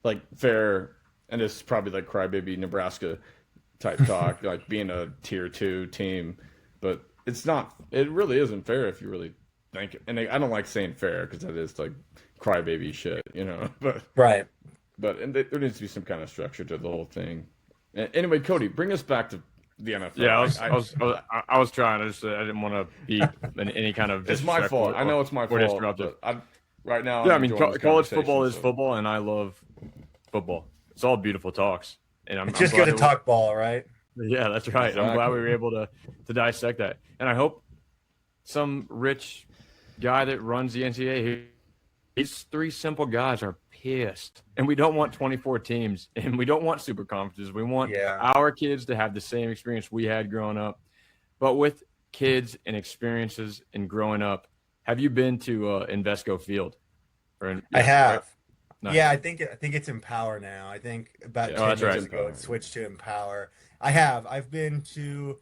like, fair, and it's probably like crybaby Nebraska type talk, like being a tier 2 team, but it's not. It really isn't fair if you really think. And I don't like saying fair because that is like crybaby shit. Right. But there needs to be some kind of structure to the whole thing. Anyway, Cody, bring us back to the NFL. Yeah, I was trying. I didn't want to be in any kind of It's my disrespectful fault. I know it's my or fault, disruptive. but right now Yeah, I'm I mean, enjoying this college conversation. football is So football, and I love football. It's all beautiful talks, and It's I'm just good glad to that we talk ball, right? yeah, that's right. I'm glad we exactly. were able to dissect that, and I hope some rich guy that runs the NCAA, these three simple guys are pissed, and we don't want 24 teams, and we don't want super conferences. We want Yeah. our kids to have the same experience we had growing up, but with kids and experiences and growing up. Have you been to Invesco Field? I Yeah, right. have. Yeah, Nice. I think it's Empower now. I think about Yeah, Oh, 10 that's it's years right. ago it empowering. switched to Empower. I have. I've been to,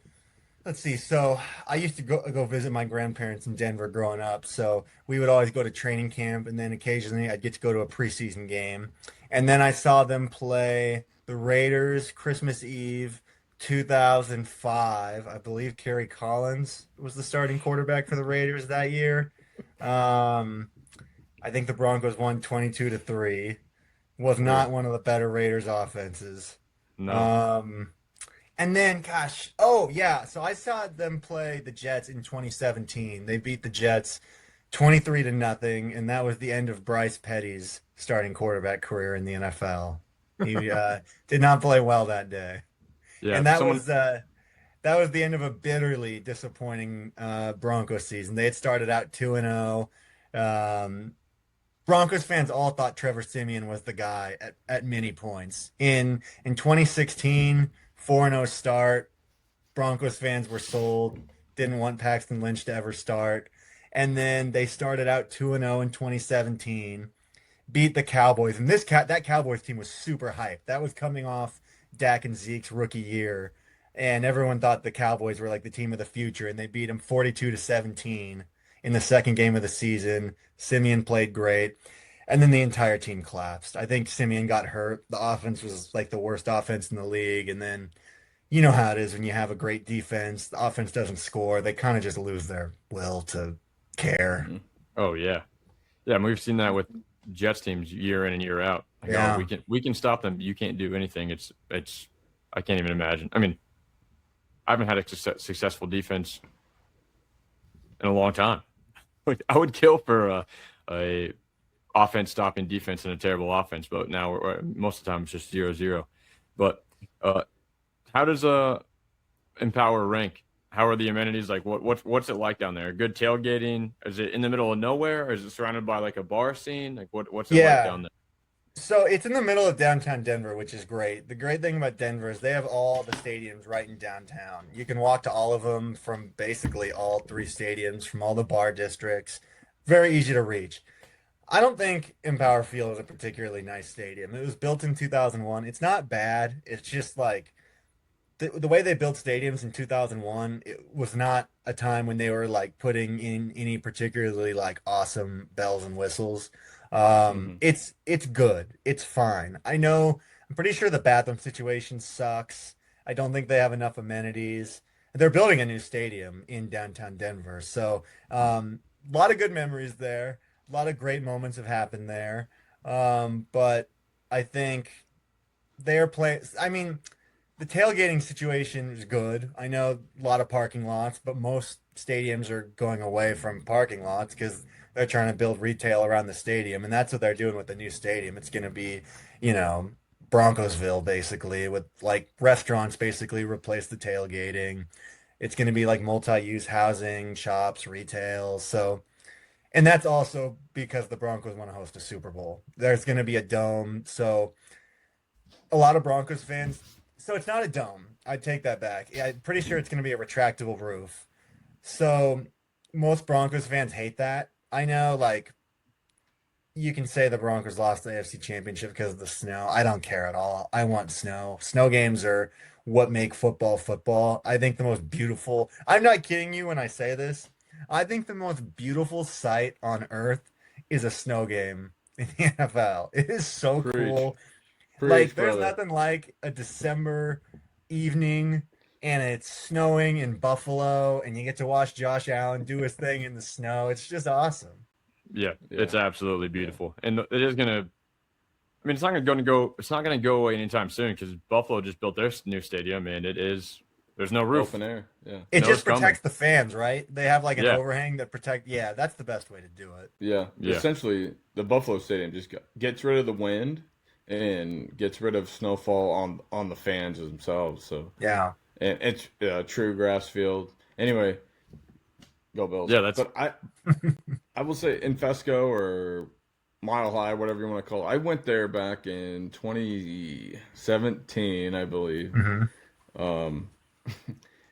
let's see. So I used to go visit my grandparents in Denver growing up. So we would always go to training camp, and then occasionally I'd get to go to a preseason game. And then I saw them play the Raiders Christmas Eve 2005. I believe Kerry Collins was the starting quarterback for the Raiders that year. Um, I think the Broncos won 22-3. Was Ooh, not one of the better Raiders offenses. no. Um, and then, gosh, oh yeah, so I saw them play the Jets in 2017. They beat the Jets 23-0, and that was the end of Bryce Petty's starting quarterback career in the NFL. He did not play well that day, Yeah, and someone. that was the end of a bitterly disappointing Broncos season. They had started out 2-0. Um, Broncos fans all thought Trevor Siemian was the guy at many points. In 2016, 4-0 start. Broncos fans were sold, didn't want Paxton Lynch to ever start. And then they started out 2-0 in 2017, beat the Cowboys. And that Cowboys team was super hyped. That was coming off Dak and Zeke's rookie year. And everyone thought the Cowboys were like the team of the future, and they beat them 42-17 in the second game of the season. Simeon played great. And then the entire team collapsed. I think Simeon got hurt. The offense was like the worst offense in the league. And then you know how it is when you have a great defense, the offense doesn't score. They kind of just lose their will to care. Hmm. Oh yeah, yeah. And we've seen that with Jets teams year in and year out. Like, oh, Yeah. we can stop them. You can't do anything. It's. I can't even imagine. I mean, I haven't had a successful defense in a long time. Like, I would kill for a offense stopping defense and a terrible offense, but now most of the time it's just 0-0. But uh, how does Empower rank? How are the amenities like? What's it like down there? Good tailgating? Is it in the middle of nowhere, or is it surrounded by like a bar scene? Like what's it like Yeah. down there? So it's in the middle of downtown Denver, which is great. The great thing about Denver is they have all the stadiums right in downtown. You can walk to all of them from basically all three stadiums, from all the bar districts. Very easy to reach. I don't think Empower Field is a particularly nice stadium. It was built in 2001. It's not bad. It's just like the way they built stadiums in 2001, it was not a time when they were like putting in any particularly like awesome bells and whistles. Hmm. It's good. It's fine. I'm pretty sure the bathroom situation sucks. I don't think they have enough amenities. They're building a new stadium in downtown Denver. So, a lot of good memories there. A lot of great moments have happened there. But I think they're playing. I mean, the tailgating situation is good. I know a lot of parking lots, but most stadiums are going away from parking lots because they're trying to build retail around the stadium, and that's what they're doing with the new stadium. It's going to be, you know, Broncosville basically, with like restaurants basically replace the tailgating. It's going to be like multi-use housing, shops, retail. So, and that's also because the Broncos want to host a Super Bowl. There's going to be a dome, so a lot of Broncos fans. So it's not a dome. I take that back. Yeah, I'm pretty sure it's going to be a retractable roof. So most Broncos fans hate that. I know, like, you can say the Broncos lost the AFC Championship because of the snow. I don't care at all. I want snow. Snow games are what make football football. I think the most beautiful, I'm not kidding you when I say this. I think the most beautiful sight on earth is a snow game in the NFL. It is so Preach. cool. Preach, Like, there's brother. nothing like a December evening and it's snowing in Buffalo and you get to watch Josh Allen do his thing in the snow. It's just awesome. Yeah, Yeah. it's absolutely beautiful, and it is gonna. I mean, it's not gonna go. It's not gonna go away anytime soon because Buffalo just built their new stadium, and it is. There's no roof. Open air. Yeah. It No, just it's coming. protects the fans, right? They have like an Yeah. overhang that protect. Yeah, that's the best way to do it. Yeah. Yeah. Essentially, the Buffalo Stadium just gets rid of the wind and gets rid of snowfall on the fans themselves. So, Yeah. and it's a true grass field. Anyway, go Bills. Yeah, that's- But I will say Infesco or Mile High, whatever you want to call it. I went there back in 2017, I believe. Um,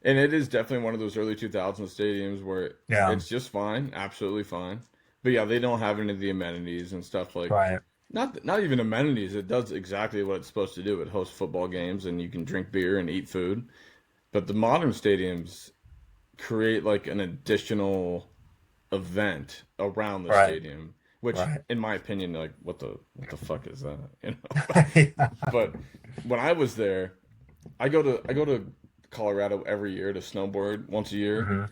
and it is definitely one of those early 2000s stadiums where Yeah. it's just fine, absolutely fine. But yeah, they don't have any of the amenities and stuff like Right. not even amenities. It does exactly what it's supposed to do. It hosts football games and you can drink beer and eat food. But the modern stadiums create like an additional event around the Right. stadium, which Right. in my opinion, like what the fuck is that? You know? Yeah. But when I was there, I go to Colorado every year to snowboard once a year.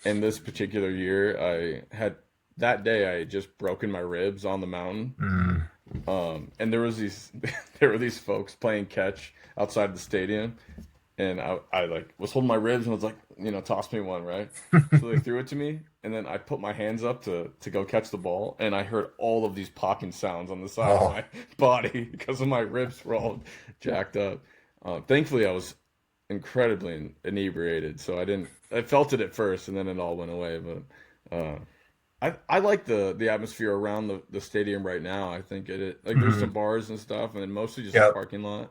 And this particular year, I had that day I had just broken my ribs on the mountain. And there were these folks playing catch outside the stadium, and I like was holding my ribs and was like, toss me one, right? So they threw it to me, and then I put my hands up to go catch the ball, and I heard all of these popping sounds on the side of my body because of my ribs were all jacked up. Thankfully, I was incredibly inebriated, so I felt it at first, and then it all went away. But I like the atmosphere around the stadium right now. I think like there's some bars and stuff, and then mostly just a Yep. parking lot.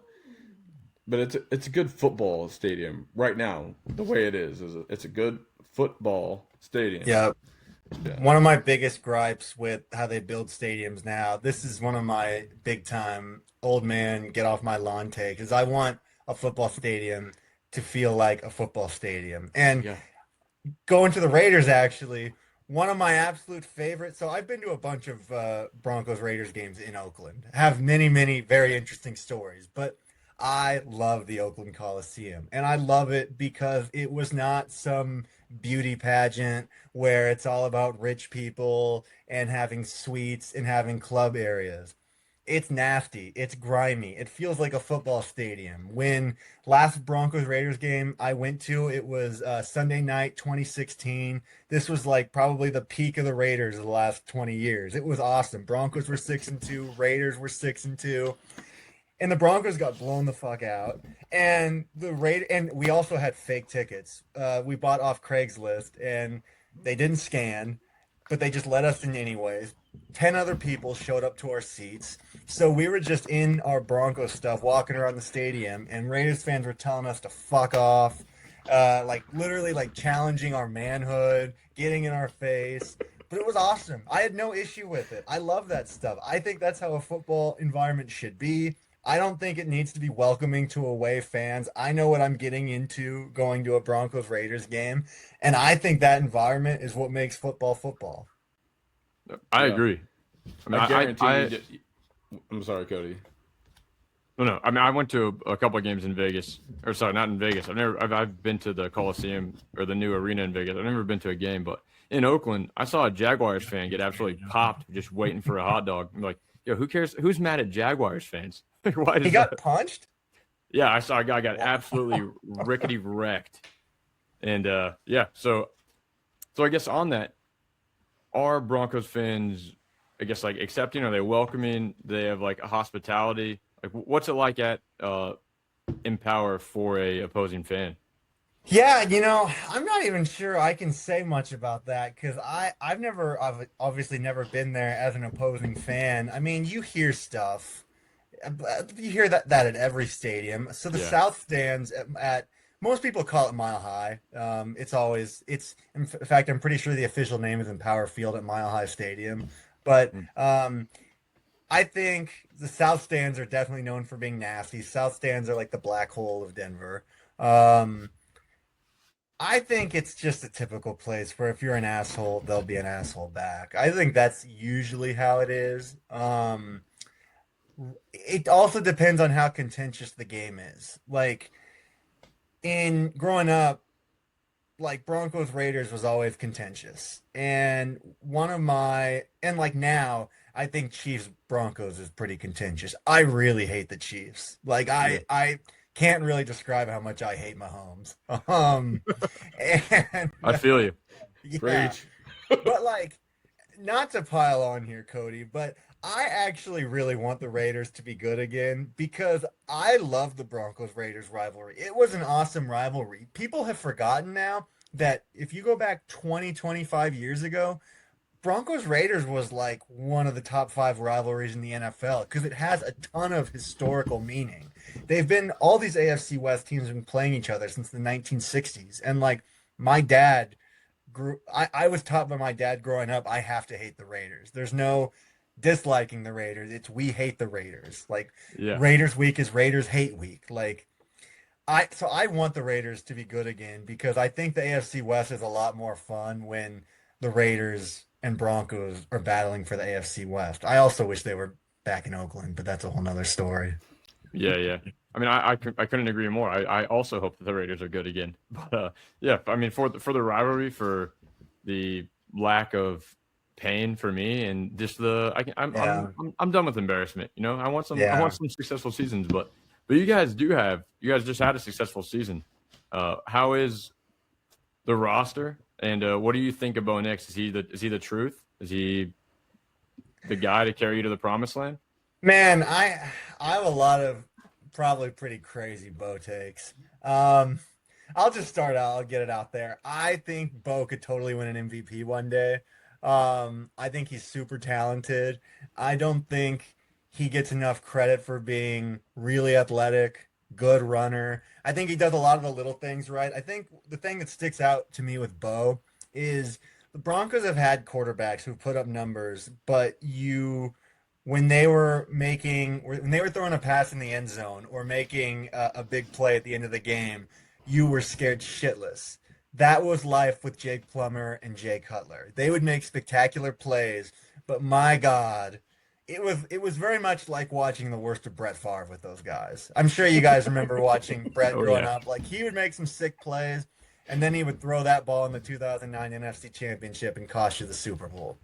But it's a good football stadium right now. The way it is it's a good football stadium. Yeah. Yeah. One of my biggest gripes with how they build stadiums now, this is one of my big time old man get off my lawn take, is I want a football stadium to feel like a football stadium. And Yeah. going to the Raiders, actually, one of my absolute favorites. So I've been to a bunch of Broncos Raiders games in Oakland. Have many, many very interesting stories, but I love the Oakland Coliseum, and I love it because it was not some beauty pageant where it's all about rich people and having suites and having club areas. It's nasty. It's grimy. It feels like a football stadium. When last Broncos Raiders game I went to, it was Sunday night 2016. This was like probably the peak of the Raiders of the last 20 years. It was awesome. Broncos were 6-2, Raiders were 6-2. And the Broncos got blown the fuck out. And and we also had fake tickets. We bought off Craigslist and they didn't scan, but they just let us in anyways. 10 other people showed up to our seats. So we were just in our Broncos stuff walking around the stadium, and Raiders fans were telling us to fuck off. Like literally like challenging our manhood, getting in our face. But it was awesome. I had no issue with it. I love that stuff. I think that's how a football environment should be. I don't think it needs to be welcoming to away fans. I know what I'm getting into going to a Broncos Raiders game, and I think that environment is what makes football football. I Yeah. agree. I mean, I guarantee I, I'm sorry, Cody. no. I mean, I went to a couple of games in Vegas, or sorry, not in Vegas. I've been to the Coliseum or the new arena in Vegas. I've never been to a game, but in Oakland, I saw a Jaguars fan get absolutely popped just waiting for a hot dog. I'm like, yo, who cares? Who's mad at Jaguars fans? Why He is got that? punched? Yeah, I saw a guy got Wow. absolutely rickety wrecked. And yeah, so I guess on that, are Broncos fans, I guess, like accepting? Are they welcoming? Do they have like a hospitality? Like, what's it like at Empower for a opposing fan? Yeah, I'm not even sure I can say much about that because I've obviously never been there as an opposing fan. I mean, you hear stuff. You hear that at every stadium. So the Yeah. South stands at most people call it Mile High. It's in fact I'm pretty sure the official name is Empower Field at Mile High Stadium. But Mm. I think the South stands are definitely known for being nasty. South stands are like the black hole of Denver. Um, I think it's just a typical place where if you're an asshole, they'll be an asshole back. I think that's usually how it is. It also depends on how contentious the game is. Like in growing up, like Broncos Raiders was always contentious. And like now, I think Chiefs Broncos is pretty contentious. I really hate the Chiefs. Like Yeah. I can't really describe how much I hate Mahomes. Um and I feel you. yeah, Preach. but like not to pile on here, Cody, but I actually really want the Raiders to be good again because I love the Broncos Raiders rivalry. It was an awesome rivalry. People have forgotten now that if you go back 20, 25 years ago, Broncos Raiders was like one of the top five rivalries in the NFL because it has a ton of historical meaning. All these AFC West teams have been playing each other since the 1960s. And like my dad I was taught by my dad growing up, I have to hate the Raiders. There's no disliking the Raiders. It's we hate the Raiders. Like Yeah. Raiders week is Raiders hate week. Like I want the Raiders to be good again because I think the AFC West is a lot more fun when the Raiders and Broncos are battling for the AFC West. I also wish they were back in Oakland, but that's a whole nother story. Yeah, yeah. I mean, I couldn't agree more. I also hope that the Raiders are good again. But yeah, I mean, for the rivalry, for the lack of pain for me, and just Yeah. I'm done with embarrassment. You know, I Yeah. want some successful seasons, but you guys just had a successful season. How is the roster, and what do you think of Bo Nix? Is he the truth? Is he the guy to carry you to the promised land? Man, I have a lot of probably pretty crazy Bo takes. Um, I'll just start out. I'll get it out there. I think Bo could totally win an MVP one day. I think he's super talented. I don't think he gets enough credit for being really athletic, good runner. I think he does a lot of the little things right. I think the thing that sticks out to me with Bo is the Broncos have had quarterbacks who put up numbers, but when they were throwing a pass in the end zone or making a big play at the end of the game, you were scared shitless. That was life with Jake Plummer and Jay Cutler. They would make spectacular plays, but my God, it was very much like watching the worst of Brett Favre with those guys. I'm sure you guys remember watching Brett Oh growing yeah, up. Like he would make some sick plays, and then he would throw that ball in the 2009 NFC Championship and cost you the Super Bowl.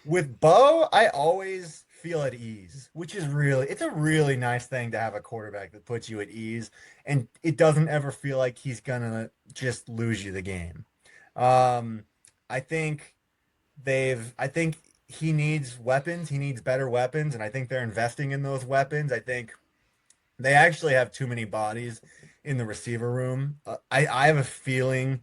With Bo, I always feel at ease, which is it's a really nice thing to have a quarterback that puts you at ease and it doesn't ever feel like he's gonna just lose you the game. Um, I think I think he needs weapons, he needs better weapons, and I think they're investing in those weapons. I think they actually have too many bodies in the receiver room. I have a feeling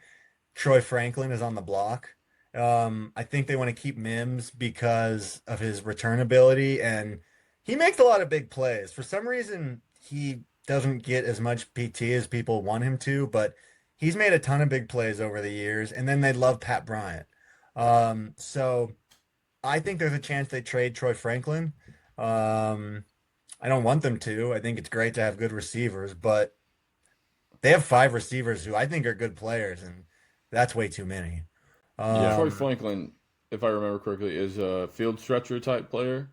Troy Franklin is on the block. I think they want to keep Mims because of his return ability, and he makes a lot of big plays. For some reason, he doesn't get as much PT as people want him to, but he's made a ton of big plays over the years. And then they love Pat Bryant. So I think there's a chance they trade Troy Franklin. Um, I don't want them to. I think it's great to have good receivers, but they have five receivers who I think are good players, and that's way too many. yeah. Troy Um, Franklin, if I remember correctly, is a field stretcher type player.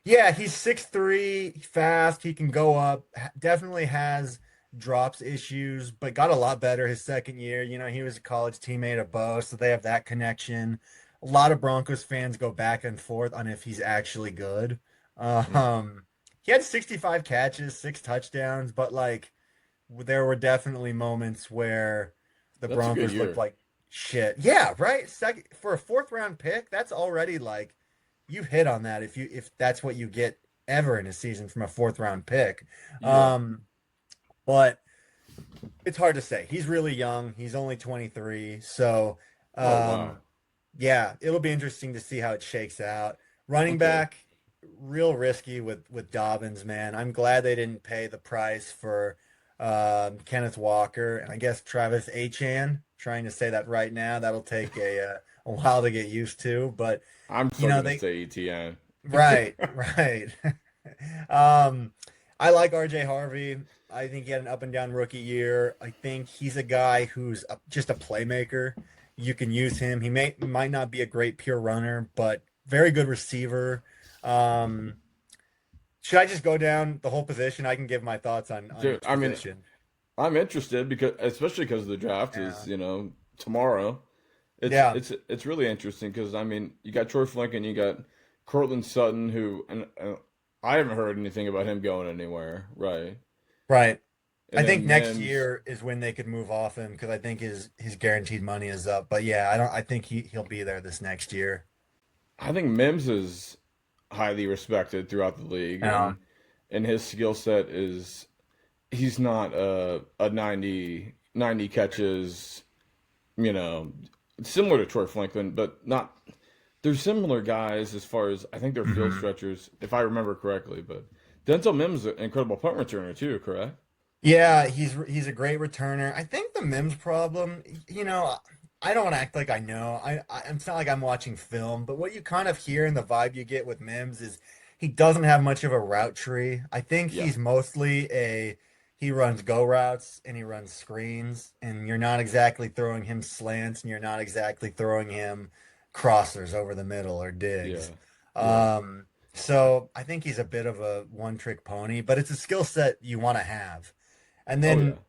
yeah, he's 6'3", fast. He can go up. Definitely has drops issues, but got a lot better his second year. He was a college teammate of Bo, so they have that connection. A lot of Broncos fans go back and forth on if he's actually good. Mm. Um, he had 65 catches, 6 touchdowns, but like there were definitely moments where the That's a good Broncos looked year. like shit. Yeah, right. Second for a fourth round pick, that's already like you've hit on that if that's what you get ever in a season from a fourth round pick. Yeah. Um, but it's hard to say. He's really young. He's only 23. So, Oh wow. um, yeah, it'll be interesting to see how it shakes out. Running Okay. back, real risky with Dobbins, man. I'm glad they didn't pay the price for Kenneth Walker and I guess Travis Achan. Trying to say that right now, that'll take a while to get used to, but I'm you still know gonna they say ETN. right, right. um, I like RJ Harvey. I think he had an up and down rookie year. I think he's a guy who's just a playmaker. You can use him. He might not be a great pure runner, but very good receiver. Um, should I just go down the whole position? I can give my thoughts on Dude, each I mean, position. I'm interested because especially because the draft Yeah. is, tomorrow. It's Yeah. it's it's really interesting because I mean, you got Troy Flinken, you got Cortland Sutton, who and I haven't heard anything about him going anywhere, right? Right. I And think then next Mims. year is when they could move off him because I think his guaranteed money is up. But yeah, I don't. I think he'll be there this next year. I think Mims is highly respected throughout the league, Yeah. and his skill set is he's not a 90 catches, you know, similar to Troy Franklin, but not. They're similar guys as far as I think they're field hmm stretchers, if I remember correctly. But Denzel Mims is an incredible punt returner too, correct? Yeah, he's a great returner. I think the Mims problem, I don't want to act like I know. It's not like I'm watching film, but what you kind of hear and the vibe you get with Mims is he doesn't have much of a route tree. I think Yeah, he's mostly he runs go routes and he runs screens, and you're not exactly throwing him slants and you're not exactly throwing him crossers over the middle or digs. yeah, yeah. Um, so I think he's a bit of a one-trick pony, but it's a skill set you want to have. And Oh yeah. then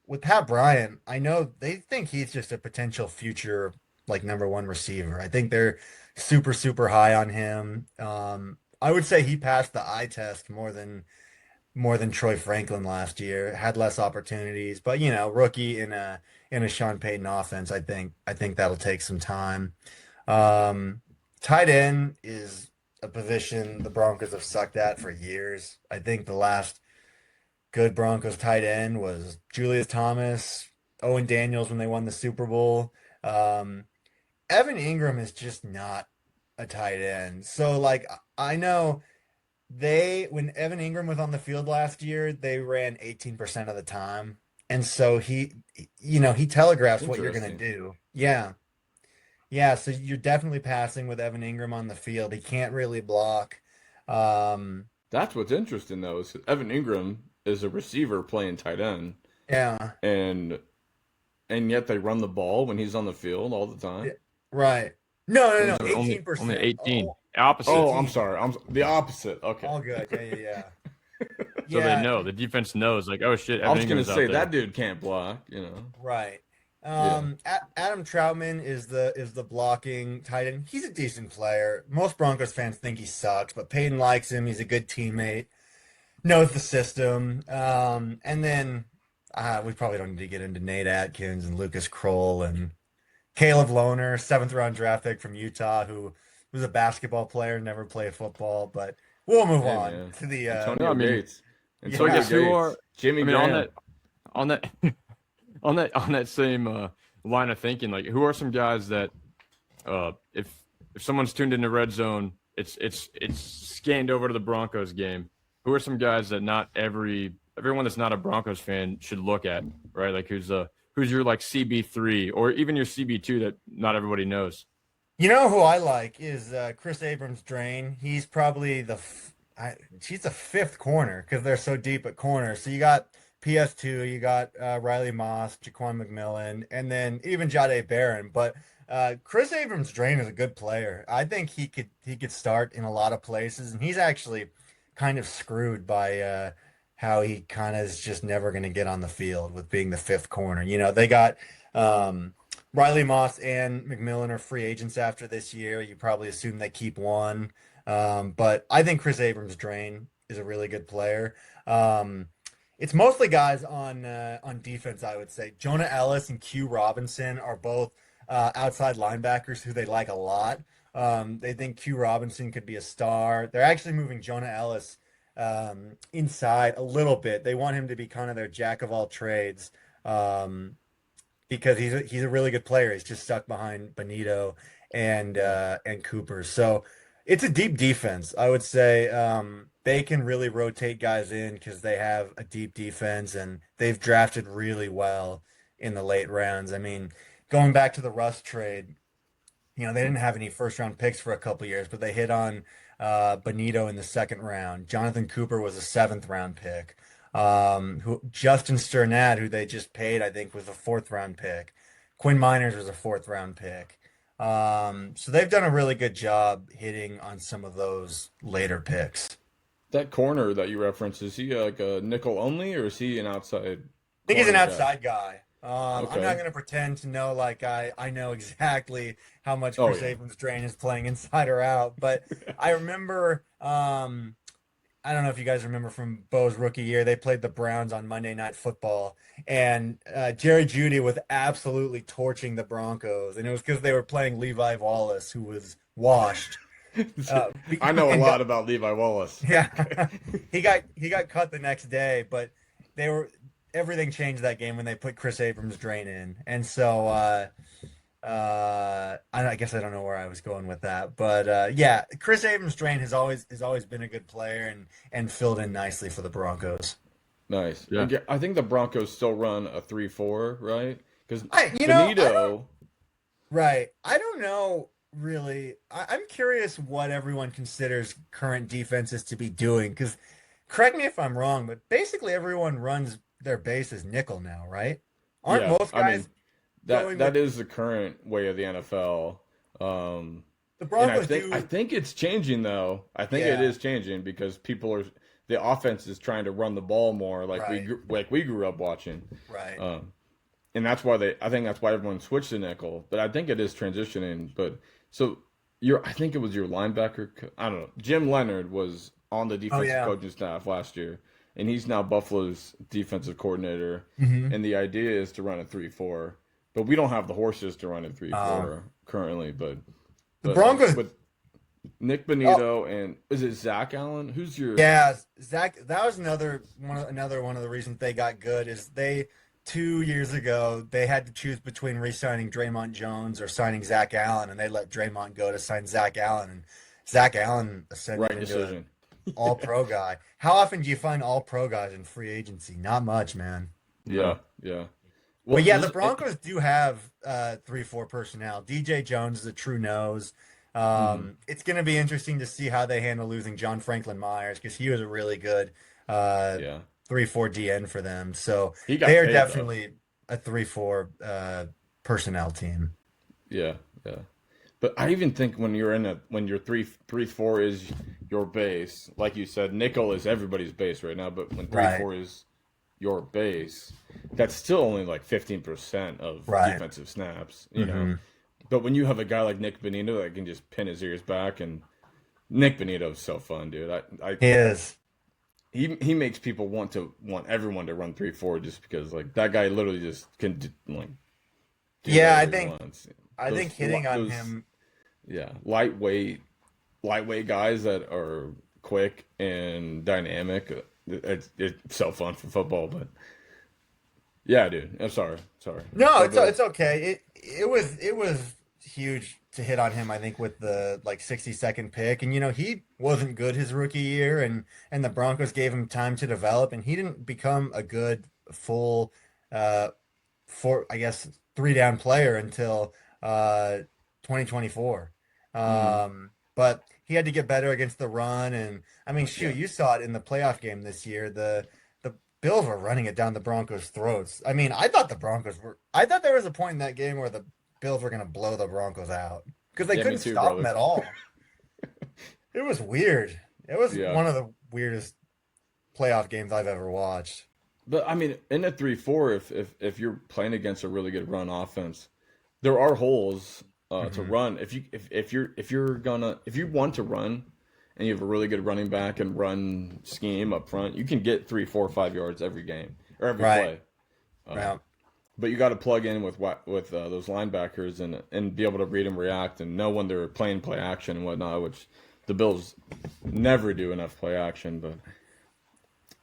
with Pat Bryant, I know they think he's just a potential future like number one receiver. I think they're super, super high on him. I would say he passed the eye test more than Troy Franklin last year. Had less opportunities, but rookie in a Sean Payton offense, I think that'll take some time. Um, Tight end is a position the Broncos have sucked at for years. I think the last good Broncos tight end was Julius Thomas, Owen Daniels when they won the Super Bowl. Um, Evan Ingram is just not a tight end. So like I know when Evan Ingram was on the field last year, they ran 18% of the time. And so he telegraphs what you're gonna Interesting. do. Yeah. Yeah, so you're definitely passing with Evan Ingram on the field. He can't really block. Um, That's what's interesting though is Evan Ingram is a receiver playing tight end, yeah. and and yet they run the ball when he's on the field all the Yeah, time. right. No, no, no, Interesting. Only 18%. 18. Oh, Opposite. Oh, I'm 18. sorry. I'm the opposite. Okay. All good. Yeah, yeah, yeah. So they Yeah, know. The defense knows, like, oh shit, I Evan was gonna Ingram's out say that there. dude can't block. right. Yeah. Adam Troutman is the blocking tight end. He's a decent player. Most Broncos fans think he sucks, but Peyton likes him. He's a good teammate. Knows the system. And then we probably don't need to get into Nate Atkins and Lucas Kroll and Caleb Lohner, seventh round draft pick from Utah, who was a basketball player, never played football, but we'll move Hey on man. to the No, I Antonio mean, Gates. so I Antonio yeah. guess who are? Gates. Jimmy I mean, on Graham. that, on that same line of thinking, like, who are some guys that, if someone's tuned into Red Zone, it's scanned over to the Broncos game. Who are some guys that not everyone that's not a Broncos fan should look at, right? Like, who's your like CB3 or even your CB2 that not everybody knows? You know who I like is Chris Abrams Drain. He's probably she's the fifth corner because they're so deep at corner. So you got PS2, you got Riley Moss, Jaquan McMillan, and then even Jade Barron. But Chris Abrams Drain is a good player. I think he could start in a lot of places, and he's actually kind of screwed by how he kind of is just never going to get on the field with being the fifth corner. They got um, Riley Moss and McMillan are free agents after this year. You probably assume they keep one. But I think Chris Abrams Drain is a really good player. Um, it's mostly guys on defense, I would say. Jonah Ellis and Q Robinson are both outside linebackers who they like a lot. They think Q Robinson could be a star. They're actually moving Jonah Ellis inside a little bit. They want him to be kind of their jack of all trades. Because he's a really good player. He's just stuck behind Benito and Cooper. So it's a deep defense. I would say they can really rotate guys in because they have a deep defense and they've drafted really well in the late rounds. I mean, going back to the Russ trade, they didn't have any first round picks for a couple years, but they hit on Benito in the second round. Jonathan Cooper was a seventh round pick. Justin Sternad, who they just paid, I think, was a fourth round pick. Quinn Miners was a fourth round pick. So they've done a really good job hitting on some of those later picks. That corner that you referenced, is he like a nickel only, or is he an outside? I think he's an corner guy? outside guy. I'm Okay. not going to pretend to know like I know exactly how much Oh, Chris yeah. Abrams-Drain is playing inside or out, but I remember I don't know if you guys remember from Bo's rookie year, they played the Browns on Monday Night Football, and Jerry Jeudy was absolutely torching the Broncos, and it was because they were playing Levi Wallace, who was washed. I know a and lot about Levi Wallace. Yeah, he got cut the next day, but everything changed that game when they put Chris Abrams-Drain in, and so I guess I don't know where I was going with that, but yeah, Chris Abrams-Drain has always been a good player and filled in nicely for the Broncos. Nice. Yeah. I think the Broncos still run a 3-4, right? Because I don't- Benito. Right. I don't know really. I'm curious what everyone considers current defenses to be doing, because correct me if I'm wrong, but basically everyone runs their base as nickel now, right? Aren't Yeah, most I guys mean, that going that with is the current way of the NFL. the And Broncos I think it's changing though. I think it Yeah. is changing because the offense is trying to run the ball more, like Right. we grew up watching. Right. And I think that's why everyone switched to nickel. But I think it is transitioning. But so I think it was your linebacker. I don't know. Jim Leonard was on the defensive yeah. coaching staff last year, and he's now Buffalo's defensive coordinator. Mhm. And the idea is to run a 3-4, but we don't have the horses to run a 3-4 currently. But The Broncos. with Nick Benito and is it Zach Allen? Who's your Yeah, Zach. That was another one of the reasons they got good is 2 years ago they had to choose between re-signing Draymond Jones or signing Zach Allen, and they let Draymond go to sign Zach Allen, and Zach Allen ascended right into decision? an all-pro guy. How often do you find all-pro guys in free agency? Not much, man. Yeah, yeah. But yeah, the this- Broncos do have 3-4 personnel. DJ Jones is a true nose. It's going to be interesting to see how they handle losing John Franklin Myers because he was a really good yeah. 3-4 DN for them. So He got they are paid, definitely a 3-4 personnel team. Yeah, yeah. But I even think when you're 3-4 is your base, like you said, nickel is everybody's base right now. But when 3-4 is your base, that's still only like 15% of Right. defensive snaps, you know. But when you have a guy like Nick Benito that can just pin his ears back, and Nick Benito is so fun, dude. He is. He makes people want everyone to run 3-4 just because like that guy literally just can do Yeah, I whatever he think- wants. I Those think hitting on those- him. Yeah, lightweight guys that are quick and dynamic. It's so fun for football, but yeah, dude. I'm sorry. No, But, it's okay. It was huge to hit on him, I think, with the 60-second pick. And he wasn't good his rookie year, and the Broncos gave him time to develop, and he didn't become a good full I guess 3-down player until 2024. But he had to get better against the run, and I mean, shoot, you saw it in the playoff game this year. The Bills were running it down the Broncos' throats. I mean, I thought there was a point in that game where the Bills were going to blow the Broncos out because they Yeah, me couldn't too, stop brother. them at all. It was weird. It was Yeah. one of the weirdest playoff games I've ever watched. But I mean, in a 3-4, if you're playing against a really good run offense, there are holes to run. If you want to run and you have a really good running back and run scheme up front, you can get 3, 4, 5 yards every game or every Right. play. Uh, Yeah. but you got to plug in with those linebackers and be able to read and react and know when they're playing play action and whatnot, which the Bills never do enough play action. But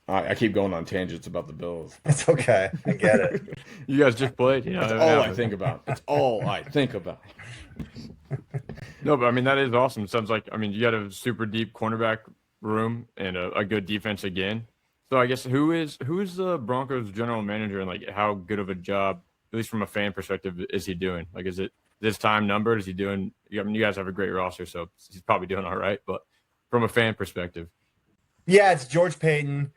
I keep going on tangents about the Bills. It's okay. I get it. You guys just played. You know, That's it all I happens. think about. It's all I think about. No, but I mean that is awesome. Sounds like I mean you got a super deep cornerback room and a good defense again. So I guess who's the Broncos general manager and like how good of a job, at least from a fan perspective, is he doing? Like, is it this time numbered? Is he doing? I mean, you guys have a great roster, so he's probably doing all right. But from a fan perspective, Yeah, it's George Payton.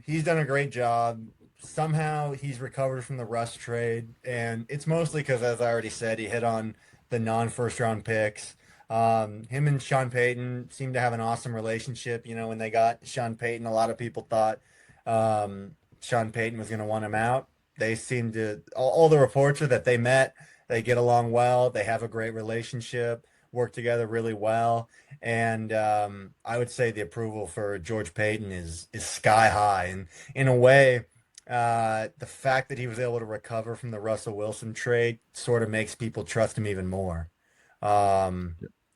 He's done a great job. Somehow he's recovered from the Russ trade, and it's mostly because, as I already said, he hit on the non-first round picks. Him and Sean Payton seem to have an awesome relationship. You know, when they got Sean Payton, a lot of people thought Sean Payton was going to want him out. They seem to, all the reports are that they met, they get along well, they have a great relationship, work together really well. And I would say the approval for George Payton is sky high. And in a way, the fact that he was able to recover from the Russell Wilson trade sort of makes people trust him even more. Um,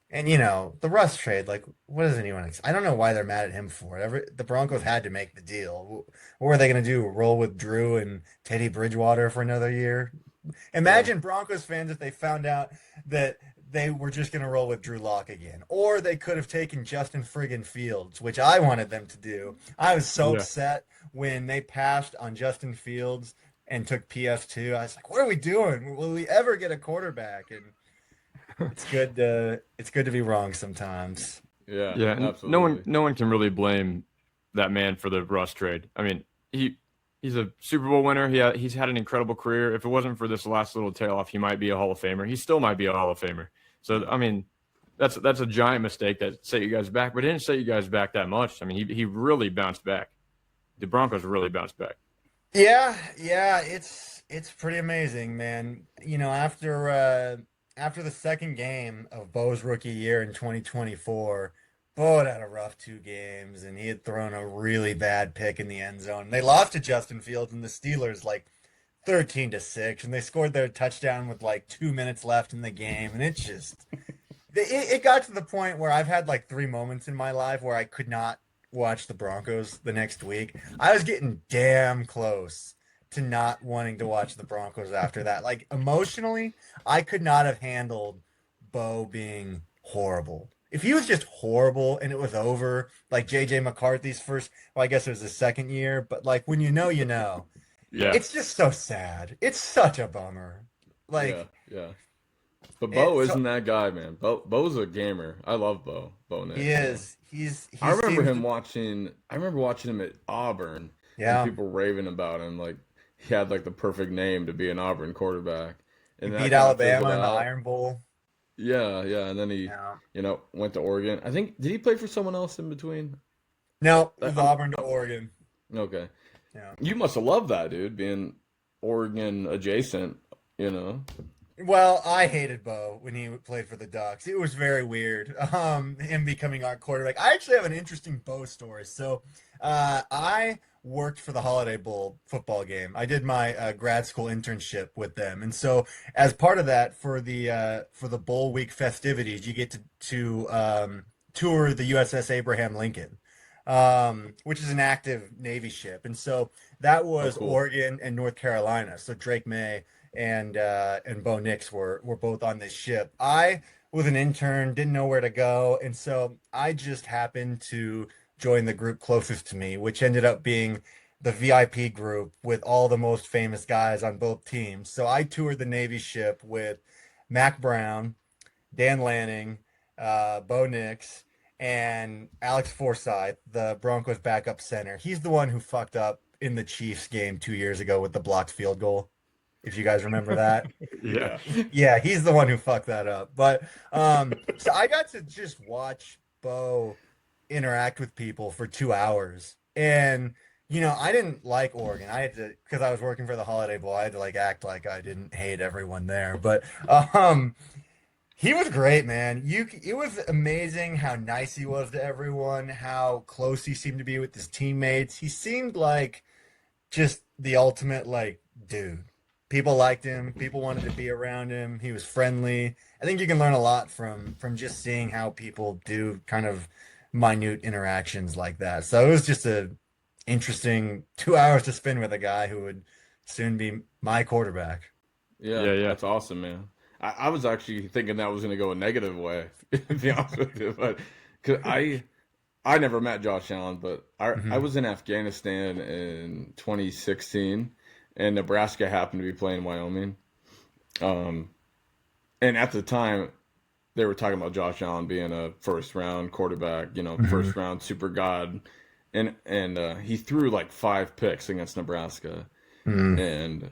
and you know, the Russ trade, like, what does anyone? I don't know why they're mad at him for it. The Broncos had to make the deal. What were they going to do? Roll with Drew and Teddy Bridgewater for another year? Yeah. Imagine Broncos fans if they found out that they were just going to roll with Drew Lock again, or they could have taken Justin friggin' Fields, which I wanted them to do. I was so Yeah. upset when they passed on Justin Fields and took PS2. I was like, "What are we doing? Will we ever get a quarterback?" And it's good to be wrong sometimes. Yeah, yeah, and absolutely. no one can really blame that man for the Russ trade. I mean, he's a Super Bowl winner. He's had an incredible career. If it wasn't for this last little tail off, he might be a Hall of Famer. He still might be a Hall of Famer. So I mean, that's a giant mistake that set you guys back, but it didn't set you guys back that much. I mean, he really bounced back. The Broncos really bounced back. Yeah, it's pretty amazing, man. You know, after the second game of Bo's rookie year in 2024, Bo had had a rough 2 games, and he had thrown a really bad pick in the end zone. They lost to Justin Fields and the Steelers like 13-6, and they scored their touchdown with like 2 minutes left in the game, and it got to the point where I've had like 3 moments in my life where I could not watch the Broncos the next week. I was getting damn close to not wanting to watch the Broncos after that. Like emotionally, I could not have handled Bo being horrible. If he was just horrible and it was over, like JJ McCarthy's first, well, I guess it was his second year, but like when you know, you know. Yeah, It's just so sad. It's such a bummer. Yeah, Like yeah. But Bo it's isn't that guy, man. Bo's a gamer. I love Bo Nix. he is. He I remember seems him to- watching. I remember watching him at Auburn, Yeah. and people raving about him. Like he had like the perfect name to be an Auburn quarterback. He And that beat kind of Alabama fizzled in the out. Iron Bowl. Yeah, yeah. And then he, Yeah. went to Oregon. I think did he play for someone else in between? No, it was I'm- Auburn to Oregon. Okay. Yeah. You must have loved that, dude, being Oregon adjacent, you know. Well, I hated Bo when he played for the Ducks. It was very weird. Him becoming our quarterback. I actually have an interesting Bo story. So, I worked for the Holiday Bowl football game. I did my grad school internship with them, and so as part of that, for the bowl week festivities, you get to tour the USS Abraham Lincoln, which is an active Navy ship, and so that was cool. Oregon and North Carolina. So Drake May and Bo Nix were both on this ship. I was an intern, didn't know where to go, and so I just happened to join the group closest to me, which ended up being the VIP group with all the most famous guys on both teams. So I toured the Navy ship with Mac Brown, Dan Lanning, Bo Nix, and Alex Forsythe, the Broncos backup center. He's the one who fucked up in the Chiefs game 2 years ago with the blocked field goal. If you guys remember that. yeah. Yeah, he's the one who fucked that up. But so I got to just watch Bo interact with people for 2 hours. And you know, I didn't like Oregon. I had to, because I was working for the Holiday Bowl, I had to like act like I didn't hate everyone there. But He was great, man. It was amazing how nice he was to everyone, how close he seemed to be with his teammates. He seemed like just the ultimate like dude. People liked him. People wanted to be around him. He was friendly. I think you can learn a lot from just seeing how people do kind of minute interactions like that. So it was just a interesting 2 hours to spend with a guy who would soon be my quarterback. Yeah, Yeah, yeah. that's awesome, man. I was actually thinking that was going to go a negative way, to be honest with you, but cause I never met Josh Allen, but I Hmm. was in Afghanistan in 2016, and Nebraska happened to be playing Wyoming. Um, and at the time, they were talking about Josh Allen being a first round quarterback, Hmm. first round super god, and he threw like 5 picks against Nebraska, Hmm. and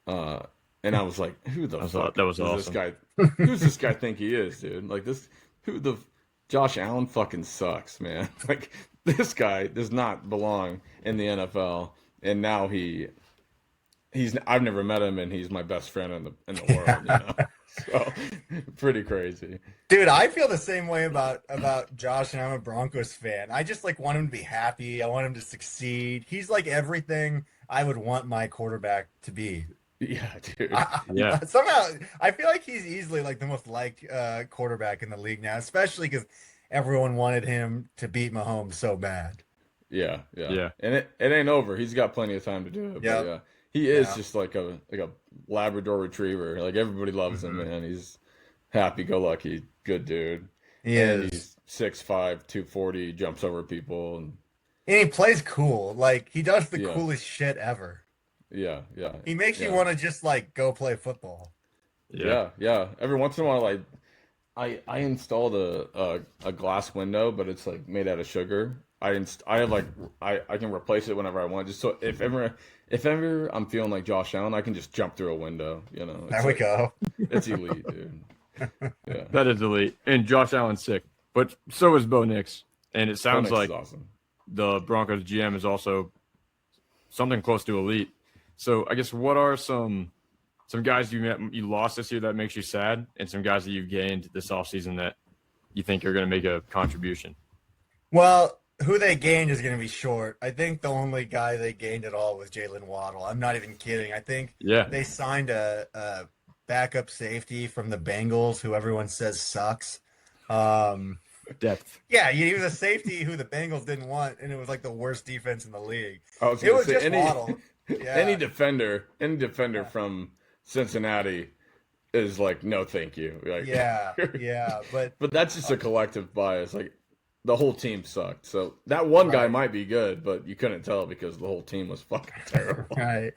uh, and I was like, who the fuck That was does this awesome. guy? Who's this guy think he is, dude? Like this, who the Josh Allen fucking sucks, man. Like this guy does not belong in the NFL, and now he's I've never met him, and he's my best friend in the world, So pretty crazy. Dude, I feel the same way about Josh, and I'm a Broncos fan. I just like want him to be happy. I want him to succeed. He's like everything I would want my quarterback to be. Yeah, dude. Yeah. Somehow, I feel like he's easily like the most liked quarterback in the league now, especially because everyone wanted him to beat Mahomes so bad. Yeah, yeah. Yeah. And it ain't over. He's got plenty of time to do it, but Yep. yeah. He is Yeah. just like a Labrador retriever. Like everybody loves him, Hmm. man. He's happy go lucky, good dude. He And is. he's 6'5", 240, jumps over people and And he plays cool. Like he does the yeah. coolest shit ever. Yeah, yeah. He makes you Yeah. want to just like go play football. Yeah. Yeah, yeah. Every once in a while I installed a glass window, but it's like made out of sugar. I have like I can replace it whenever I want. Just so if ever I'm feeling like Josh Allen, I can just jump through a window. There It's we like go. it's elite, dude. Yeah. That is elite. And Josh Allen's sick, but so is Bo Nix. And it Bo sounds Nix is like awesome. the Broncos GM is also something close to elite. So I guess what are some guys you lost this year that makes you sad, and some guys that you've gained this offseason that you think are going to make a contribution? Well, who they gained is going to be short. I think the only guy they gained at all was Jalen Waddle. I'm not even kidding. I think Yeah, they signed a backup safety from the Bengals, who everyone says sucks. Um, depth. yeah, he was a safety who the Bengals didn't want, and it was like the worst defense in the league. I was It gonna was say just any Waddle. any Yeah. defender Yeah. from Cincinnati is like no thank you. Yeah. Like Yeah. But but that's just a collective bias. Like the whole team sucked. So that one guy right. might be good, but you couldn't tell because the whole team was fucking terrible. Right.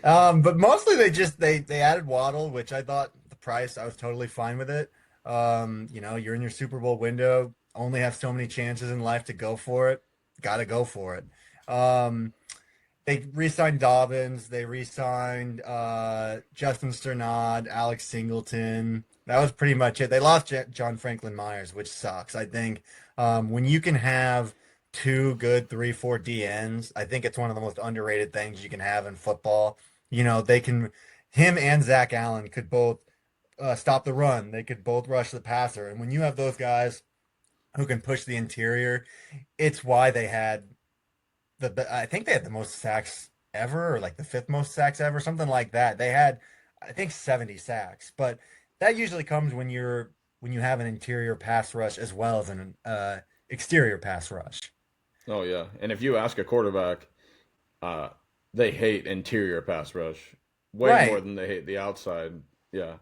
But mostly they added Waddle, which I thought the price I was totally fine with it. You're in your Super Bowl window, only have so many chances in life to go for it. Got to go for it. Um, they re-signed Dobbins. They re-signed Justin Sternad, Alex Singleton. That was pretty much it. They lost John Franklin Myers, which sucks. I think when you can have two good 3-4 DNs, I think it's one of the most underrated things you can have in football. They can, him and Zach Allen could both stop the run. They could both rush the passer. And when you have those guys who can push the interior, it's why they had I think they had the most sacks ever, or like the fifth most sacks ever, something like that. They had, I think, 70 sacks, but that usually comes when you have an interior pass rush as well as an exterior pass rush. Oh yeah. And if you ask a quarterback, uh they hate interior pass rush way more Right. than they hate the outside. Yeah.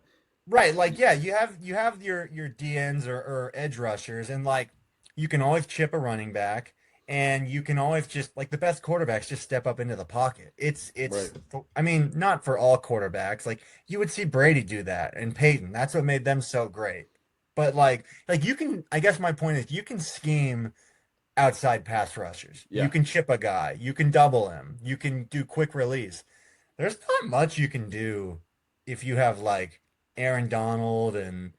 Right, like yeah, you have your DNs or edge rushers, and like you can always chip a running back, and you can always just like the best quarterbacks just step up into the pocket. It's Right. I mean, not for all quarterbacks. Like you would see Brady do that and Peyton. That's what made them so great. But like you can, I guess my point is you can scheme outside pass rushers. You Yeah. can chip a guy, you can double him, you can do quick release. There's not much you can do if you have like Aaron Donald and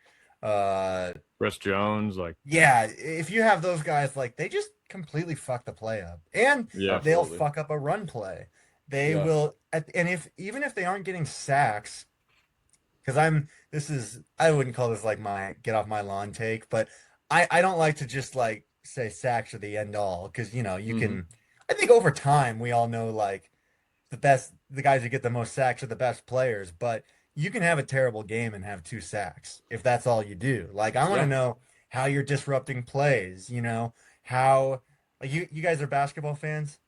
Chris Jones, like yeah, if you have those guys, like they just completely fuck the play up. And yeah, they'll Absolutely. fuck up a run play. They Yeah. will and if even if they aren't getting sacks, because I wouldn't call this like my get off my lawn take, but I don't like to just like say sacks are the end all because you Hmm. can. I think over time we all know like the guys who get the most sacks are the best players, but you can have a terrible game and have 2 sacks if that's all you do. Like I want to Yeah, know how you're disrupting plays, how like you guys are basketball fans.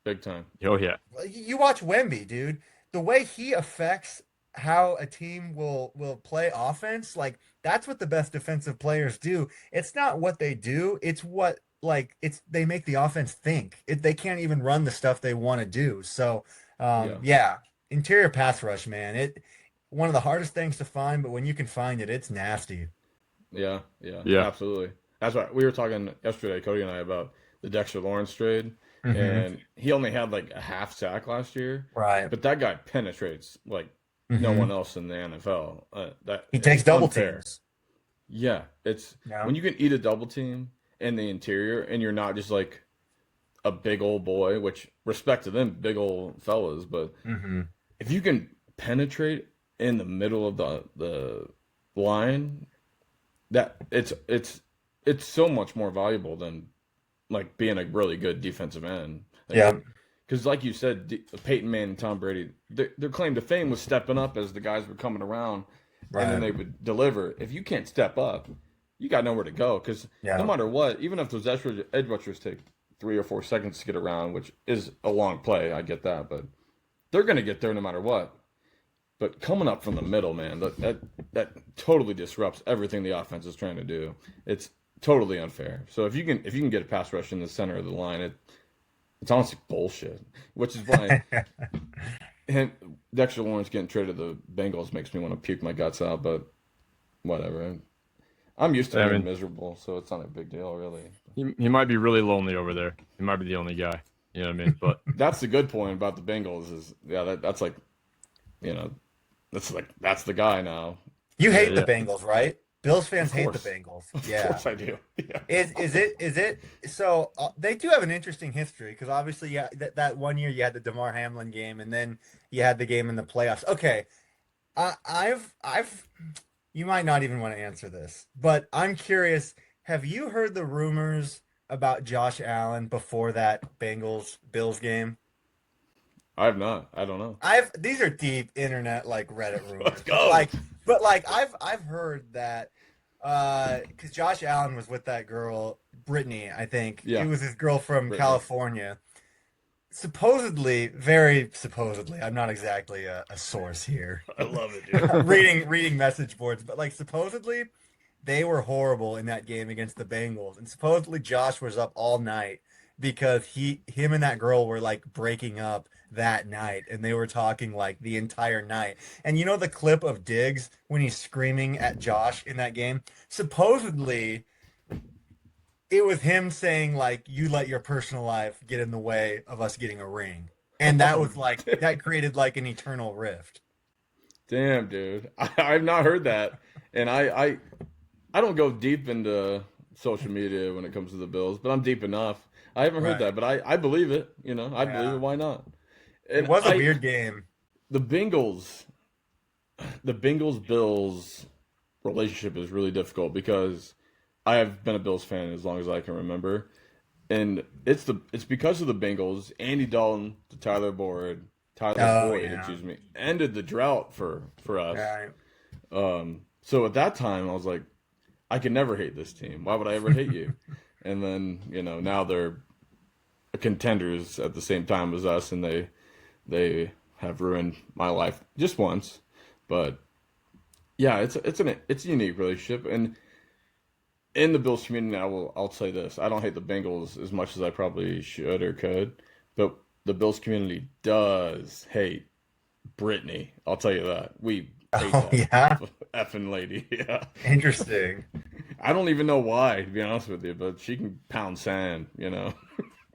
big time. Oh yeah. Well, you watch Wemby, dude. The way he affects how a team will play offense, like that's what the best defensive players do. It's not what they do, it's what like it's they make the offense think. They can't even run the stuff they want to do. So, Yeah, yeah, interior pass rush, man. One of the hardest things to find, but when you can find it, it's nasty. yeah, yeah, Yeah. absolutely. That's why we were talking yesterday, Cody and I, about the Dexter Lawrence trade, Hmm. and he only had like a half sack last year, Right. but that guy penetrates like no one Hmm. else in the NFL. That He takes it's double unfair. teams. Yeah, it's Yeah. when you can eat a double team in the interior, and you're not just like a big old boy, which respect to them, big old fellas, but Hmm. if you can penetrate in the middle of the line, that it's so much more valuable than like being a really good defensive end. Like, Yeah. because like you said, Peyton Manning and Tom Brady, their claim to fame was stepping up as the guys were coming around, and then Right. they would deliver. If you can't step up, you got nowhere to go. Because no Yeah. matter what, even if those edge rushers take 3 or 4 seconds to get around, which is a long play, I get that, but they're going to get there no matter what. But coming up from the middle, man, that totally disrupts everything the offense is trying to do. It's totally unfair. So if you can get a pass rush in the center of the line, it's honestly bullshit. Which is why him, Dexter Lawrence getting traded to the Bengals makes me want to puke my guts out. But whatever. I'm used to I being mean, miserable, so it's not a big deal, really. he might be really lonely over there. He might be the only guy. You know what I mean? But That's the good point about the Bengals is yeah, that's like you know that's the guy now. You yeah, hate the yeah. Bengals, right? Bills Of fans hate the course, Bengals. of Yeah. course I do. Yeah. Is it so they do have an interesting history because obviously yeah that one year you had the DeMar Hamlin game and then you had the game in the playoffs. Okay. I've you might not even want to answer this, but I'm curious, have you heard the rumors about Josh Allen before that Bengals Bills game? I have not. I don't know. I've these are deep internet like Reddit Let's rumors, but go. I've heard that because Josh Allen was with that girl Brittany, I think it Yeah, was his girl from Brittany. California. Supposedly, very supposedly, I'm not exactly a source here, I love it, dude. reading message boards, but like supposedly they were horrible in that game against the Bengals, and supposedly Josh was up all night because him and that girl were like breaking up that night, and they were talking like the entire night. And you know the clip of Diggs when he's screaming at Josh in that game? Supposedly it was him saying like you let your personal life get in the way of us getting a ring. And that Oh, was like that created like an eternal rift. damn, dude. I've not heard that, and I don't go deep into social media when it comes to the Bills, but I'm deep enough. I haven't heard Right. that, but I believe it. You know, I believe it. Yeah. Why not? It And was a weird game. the Bengals, the Bengals Bills relationship is really difficult because I have been a Bills fan as long as I can remember, and it's because of the Bengals. Andy Dalton to Tyler Oh Boyd, yeah. excuse me, ended the drought for us. Right. So at that time, I was like, I can never hate this team. Why would I ever hate you? And then now they're contenders at the same time as us, and they have ruined my life just once. But yeah, it's a unique relationship, and in the Bills community, I'll say this: I don't hate the Bengals as much as I probably should or could, but the Bills community does hate Brittany. I'll tell you that we hate Oh that yeah. effing lady. Yeah, Interesting. I don't even know why, to be honest with you, but she can pound sand.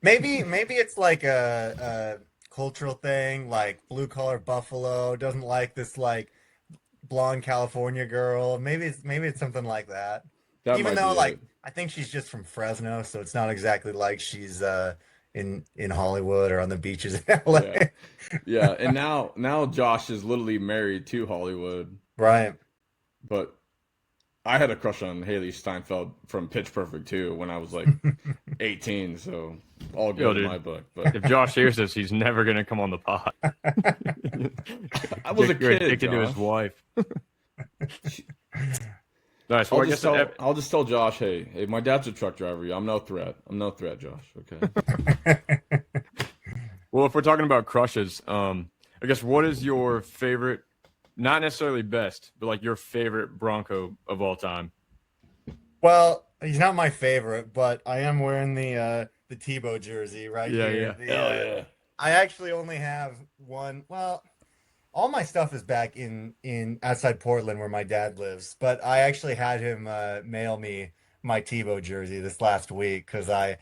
Maybe it's like a cultural thing, like blue collar Buffalo doesn't like this like blonde California girl. Maybe it's something like that. That Even might though be like it. I think she's just from Fresno, so it's not exactly like she's in Hollywood or on the beaches in Yeah, LA. yeah. And now Josh is literally married to Hollywood. Right. But I had a crush on Haley Steinfeld from Pitch Perfect too when I was like 18, so all Yo, good in my dude, book. But if Josh hears this, he's never gonna come on the pod. I was a You're kid, addicted to his Josh. wife. Nice. Well, I guess I'll just tell Josh, hey, my dad's a truck driver. I'm no threat. I'm no threat, Josh. Okay. well, if we're talking about crushes, I guess what is your favorite, not necessarily best, but like your favorite Bronco of all time? Well, he's not my favorite, but I am wearing the Tebow jersey right Yeah, here. yeah. Hell yeah. I actually only have one. Well, all my stuff is back in outside Portland where my dad lives, but I actually had him mail me my Tebow jersey this last week because I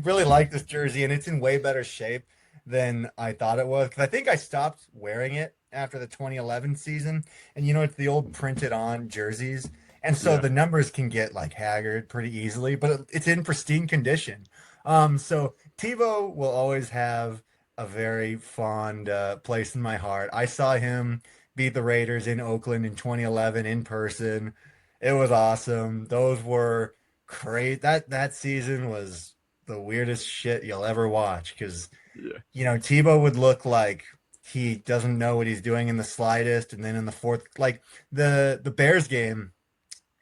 really like this jersey and it's in way better shape than I thought it was. Because I think I stopped wearing it after the 2011 season, and it's the old printed on jerseys, and so Yeah. the numbers can get like haggard pretty easily, but it's in pristine condition. So Tebow will always have a very fond place in my heart. I saw him beat the Raiders in Oakland in 2011 in person. It was awesome. Those were great. That season was the weirdest shit you'll ever watch because Yeah. Tebow would look like he doesn't know what he's doing in the slightest, and then in the fourth, like the Bears game,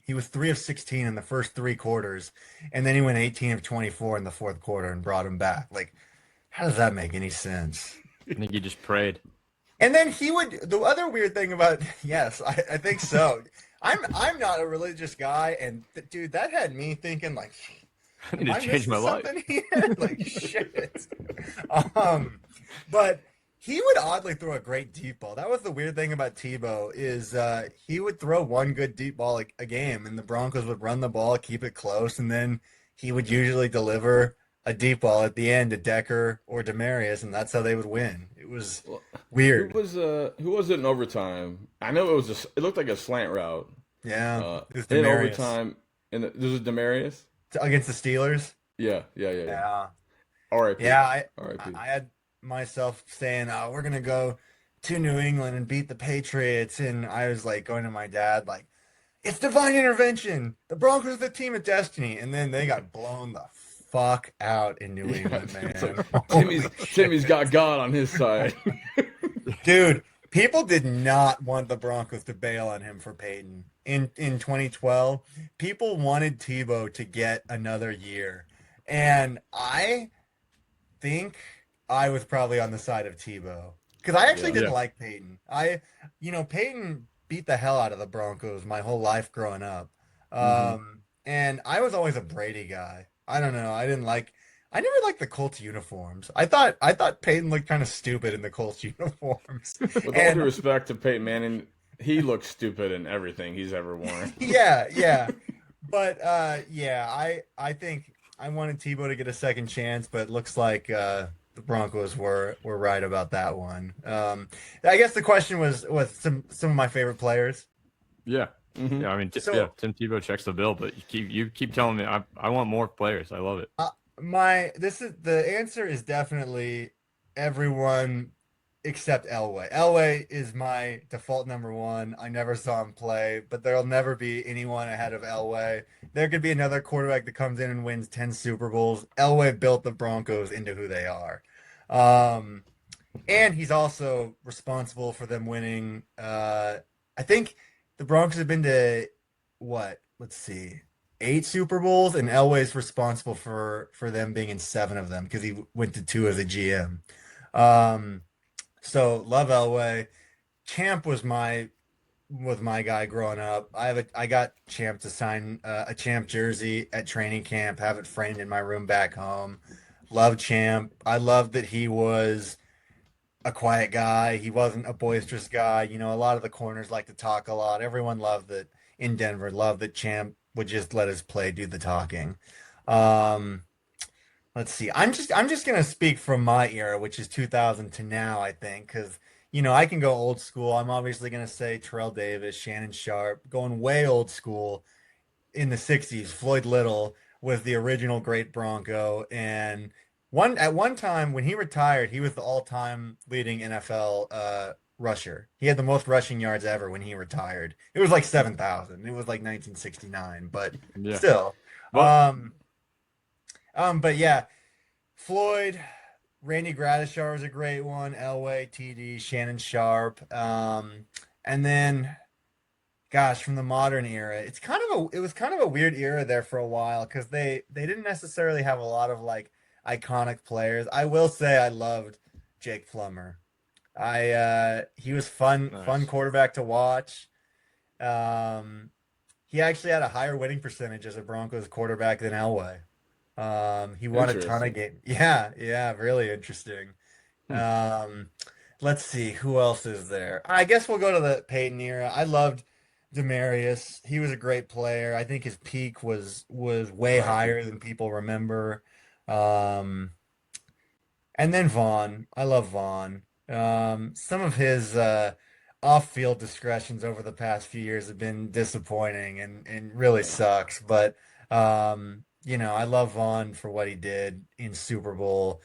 he was 3 of 16 in the first three quarters, and then he went 18 of 24 in the fourth quarter and brought him back. Like, how does that make any sense? I think he just prayed. And then he would. The other weird thing about yes, I think so. I'm not a religious guy, and dude, that had me thinking like, I need am to I change missing my life. something here? Like shit. But he would oddly throw a great deep ball. That was the weird thing about Tebow is he would throw one good deep ball a game, and the Broncos would run the ball, keep it close, and then he would usually deliver a deep ball at the end to Decker or Demarius, and that's how they would win. It was Well, weird. who was it in overtime? I know it looked like a slant route. Yeah, it was In Demarius overtime, and this was Demarius. against the Steelers. Yeah. Yeah. R.I.P. Yeah, I R.I.P. I had myself saying, "Oh, we're gonna go to New England and beat the Patriots," and I was like going to my dad, like, "It's divine intervention. The Broncos are the team of destiny," and then they got blown the fuck out in New Yeah, England, it's man. like Holy Timmy's shit. got God on his side. Dude, people did not want the Broncos to bail on him for Peyton in 2012. People wanted Tebow to get another year, and I think I was probably on the side of Tebow because I actually Yeah. didn't Yeah. like Peyton. Peyton beat the hell out of the Broncos my whole life growing up. hmm And I was always a Brady guy. I don't know. I never liked the Colts uniforms. I thought Peyton looked kind of stupid in the Colts uniforms. With all due And respect to Peyton Manning, he looks stupid in everything he's ever worn. yeah. But yeah, I think I wanted Tebow to get a second chance, but it looks like the Broncos were right about that one. I guess the question was some of my favorite players. Yeah. hmm Yeah. I mean, So Tim Tebow checks the bill, but you keep telling me I want more players. I love it. the answer is definitely everyone except Elway. Elway is my default number one. I never saw him play, but there'll never be anyone ahead of Elway. There could be another quarterback that comes in and wins 10 Super Bowls. Elway built the Broncos into who they are. Um, and he's also responsible for them winning. I think the Broncos have been to what? Let's see, 8 Super Bowls, and Elway's responsible for them being in 7 of them because he went to 2 as a GM. Um, so love Elway. Champ was my guy growing up. I got Champ to sign a Champ jersey at training camp, have it framed in my room back home. Love Champ. I love that he was a quiet guy. He wasn't a boisterous guy. A lot of the corners like to talk a lot. Everyone loved that in Denver, loved that Champ would just let his play do the talking. Um, let's see. I'm just gonna speak from my era, which is 2000 to now, I think, because I can go old school. I'm obviously gonna say Terrell Davis, Shannon Sharp, going way old school in the 60s. Floyd Little was the original great Bronco, and at one time when he retired, he was the all-time leading NFL rusher. He had the most rushing yards ever when he retired. It was like 7,000. It was like 1969, but Yeah. still. But But yeah, Floyd, Randy Gradishar was a great one. Elway, TD, Shannon Sharp. And then gosh, from the modern era, it was kind of a weird era there for a while because they didn't necessarily have a lot of like iconic players. I will say I loved Jake Plummer. He was fun nice. quarterback to watch. Um, he actually had a higher winning percentage as a Broncos quarterback than Elway. He won a ton of Interesting. games. Yeah, really interesting. Hmm. Um, let's see who else is there. I guess we'll go to the Peyton era. I loved Demarius. He was a great player. I think his peak was way Right. higher than people remember. Um, and then Vaughn. I love Vaughn. Some of his off-field discretions over the past few years have been disappointing and really Yeah. sucks. But I love Vaughn for what he did in Super Bowl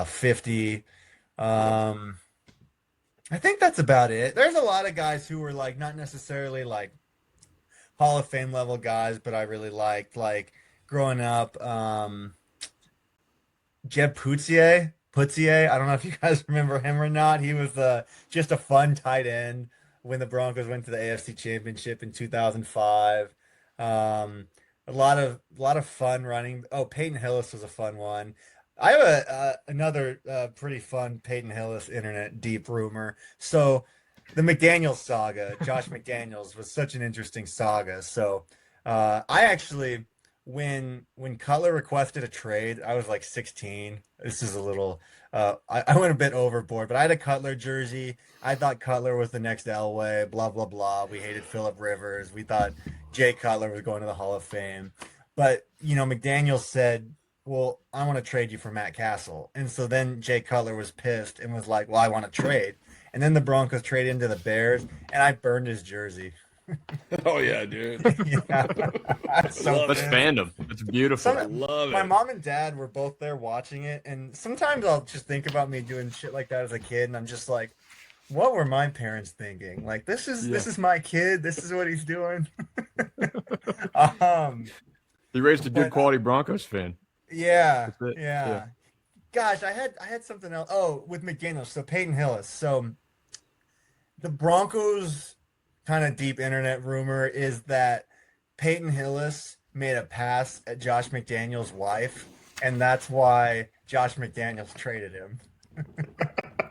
50. Um, I think that's about it. There's a lot of guys who were like not necessarily like Hall of Fame level guys, but I really liked like growing up. Jeb Putzier. I don't know if you guys remember him or not. He was just a fun tight end when the Broncos went to the AFC Championship in 2005. A lot of fun running. Oh, Peyton Hillis was a fun one. I have another pretty fun Peyton Hillis internet deep rumor. So the McDaniels saga, Josh McDaniels was such an interesting saga. So I actually when Cutler requested a trade, I was like 16. This is a little I went a bit overboard, but I had a Cutler jersey. I thought Cutler was the next Elway, blah blah blah. We hated Phillip Rivers. We thought Jay Cutler was going to the Hall of Fame. But, McDaniel said, "Well, I want to trade you for Matt Castle." And so then Jay Cutler was pissed and was like, "Well, I want to trade." And then the Broncos traded into the Bears, and I burned his jersey. Oh yeah, dude. Yeah. I'm so Love That's it. pissed. fandom. It's beautiful. Love My it. mom and dad were both there watching it, and sometimes I'll just think about me doing shit like that as a kid, and I'm just like, what were my parents thinking? Like, this is Yeah. this is my kid. This is what he's doing. Um, He raised a good but quality Broncos fan. yeah, That's it. Yeah. yeah. Gosh, I had something else. Oh, with McDaniels. So Peyton Hillis. So the Broncos kind of deep internet rumor is that Peyton Hillis made a pass at Josh McDaniels' wife, and that's why Josh McDaniels traded him.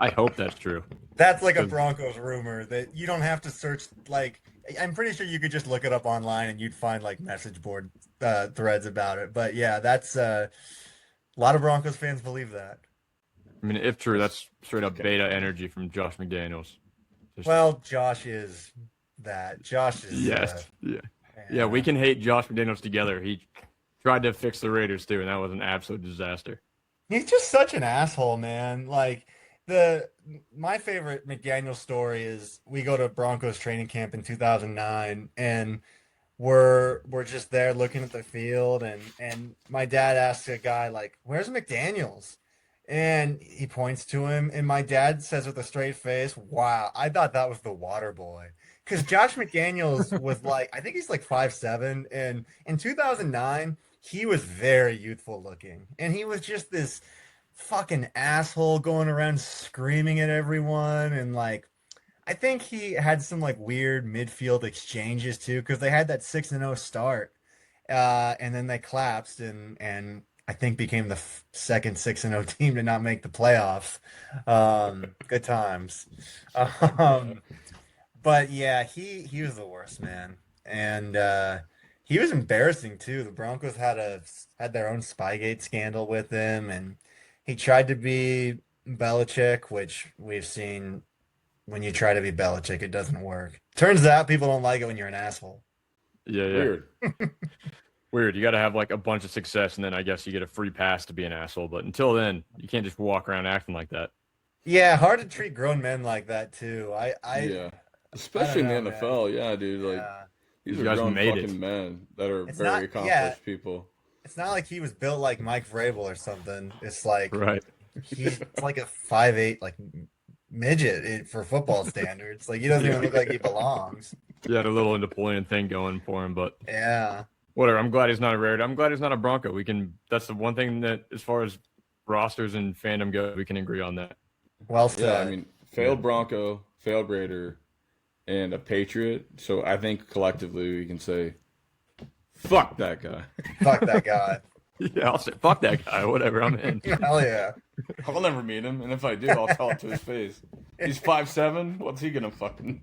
I hope that's true. That's like a 'Cause- Broncos rumor that you don't have to search. Like, I'm pretty sure you could just look it up online and you'd find like message board threads about it. But yeah, that's a lot of Broncos fans believe that. I mean, if true, that's straight up beta energy from Josh McDaniels. Just, Well, Josh is that. Josh is. yes. Yeah. Yeah, we can hate Josh McDaniels together. He tried to fix the Raiders too, and that was an absolute disaster. He's just such an asshole, man. Like the my favorite McDaniel story is we go to Broncos training camp in 2009 and we're just there looking at the field and my dad asks a guy like, "Where's McDaniels?" And he points to him and my dad says with a straight face, "Wow, I thought that was the water boy." Because Josh McDaniels was like, I think he's like 5'7", and in 2009 he was very youthful looking, and he was just this fucking asshole going around screaming at everyone, and like I think he had some like weird midfield exchanges too, because they had that 6-0 start, and then they collapsed and I think became the second 6-0 team to not make the playoffs. Good times. Um, but yeah, he was the worst, man. And he was embarrassing too. The Broncos had their own Spygate scandal with him, and he tried to be Belichick, which we've seen when you try to be Belichick, it doesn't work. Turns out people don't like it when you're an asshole. Yeah, yeah. Weird. Weird. You got to have like a bunch of success, and then I guess you get a free pass to be an asshole. But until then, you can't just walk around acting like that. Yeah, hard to treat grown men like that too. Yeah. Especially in know, the man. NFL. Yeah, dude. Like Yeah. these You are guys grown made fucking it. men that are It's very not- accomplished yeah. people. It's not like he was built like Mike Vrabel or something. It's like Right. he's like a 5'8", like midget for football standards. Like he doesn't even look like he belongs. He had a little Napoleon thing going for him, but Yeah. whatever. I'm glad he's not a Raider. I'm glad he's not a Bronco. We can. That's the one thing that, as far as rosters and fandom go, we can agree on that. Well Yeah, I said. mean, failed Bronco, failed Raider, and a Patriot. So I think collectively we can say, fuck that guy. Fuck that guy. Yeah, I'll say fuck that guy. Whatever. I'm in. Hell yeah. I'll never meet him, and if I do, I'll tell it to his face. He's 5'7". What's he gonna fucking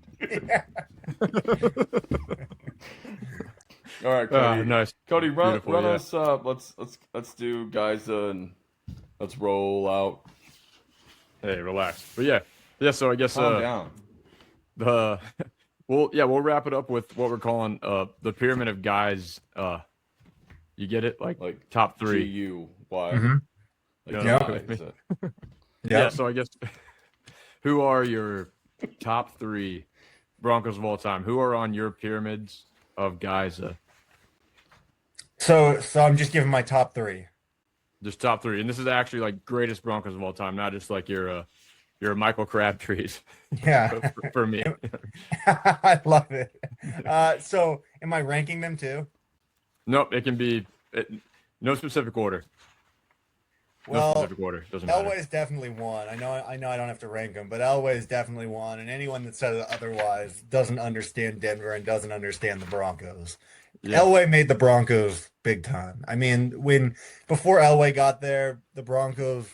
All right, Cody. Nice. Cody, run Beautiful, yeah. us up. Let's do guys and let's roll out. Hey, relax. But yeah. So I guess Calm down. the we'll wrap it up with what we're calling the pyramid of guys. You get it? Like top three. G-U-Y. Mhm. Like Yeah. guy, is it? Yeah. So I guess who are your top three Broncos of all time? Who are on your pyramids of guys? So I'm just giving my top three. Just top three, and this is actually like greatest Broncos of all time, not just like your Michael Crabtrees Yeah. for me. I love it. So am I ranking them too? Nope, it can be no specific order. No Well, specific order. Doesn't matter. Elway's definitely one. I know I don't have to rank him, but Elway's definitely one. And anyone that says otherwise doesn't understand Denver and doesn't understand the Broncos. Yeah. Elway made the Broncos big time. I mean, before Elway got there, the Broncos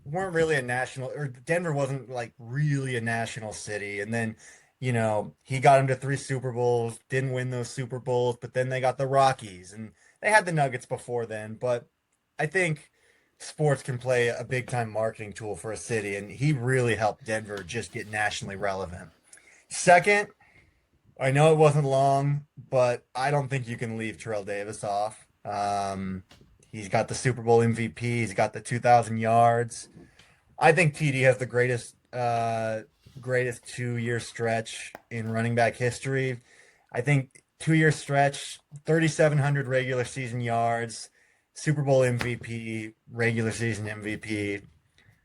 weren't really a national, or Denver wasn't like really a national city. And then, he got into 3 Super Bowls, didn't win those Super Bowls, but then they got the Rockies and they had the Nuggets before then. But I think sports can play a big time marketing tool for a city, and he really helped Denver just get nationally relevant. Second, I know it wasn't long, but I don't think you can leave Terrell Davis off. He's got the Super Bowl MVP. He's got the 2,000 yards. I think TD has the greatest 2-year stretch in running back history. I think 2-year stretch, 3,700 regular season yards, Super Bowl MVP, regular season MVP.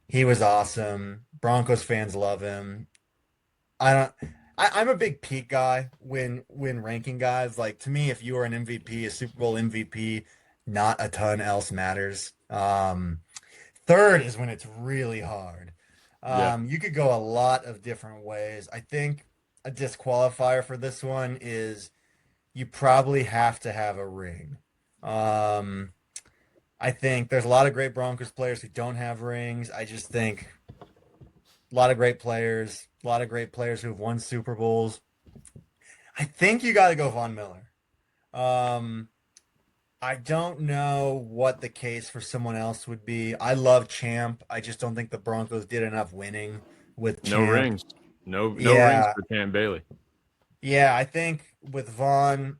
He was awesome. Broncos fans love him. I'm a big peak guy when ranking guys. Like, to me, if you are an MVP, a Super Bowl MVP, not a ton else matters. Third is when it's really hard. You could go a lot of different ways. I think a disqualifier for this one is you probably have to have a ring. I think there's a lot of great Broncos players who don't have rings. I just think a lot of great players who've won Super Bowls. I think you got to go Von Miller. I don't know what the case for someone else would be. I love Champ. I just don't think the Broncos did enough winning with Champ. No rings. No rings for Cam Bailey. Yeah, I think with Vaughn,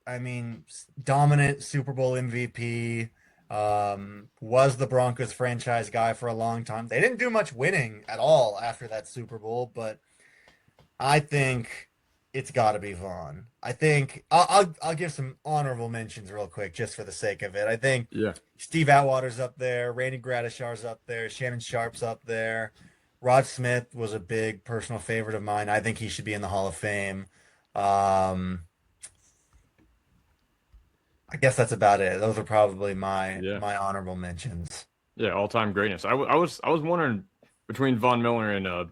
I mean, dominant Super Bowl MVP, was the Broncos franchise guy for a long time. They didn't do much winning at all after that Super Bowl, but I think it's got to be Vaughn. I think I'll give some honorable mentions real quick just for the sake of it. I think Steve Atwater's up there, Randy Gradishar's up there, Shannon Sharp's up there. Rod Smith was a big personal favorite of mine. I think he should be in the Hall of Fame. I guess that's about it. Those are probably my honorable mentions. Yeah, all-time greatness. I was wondering between Von Miller and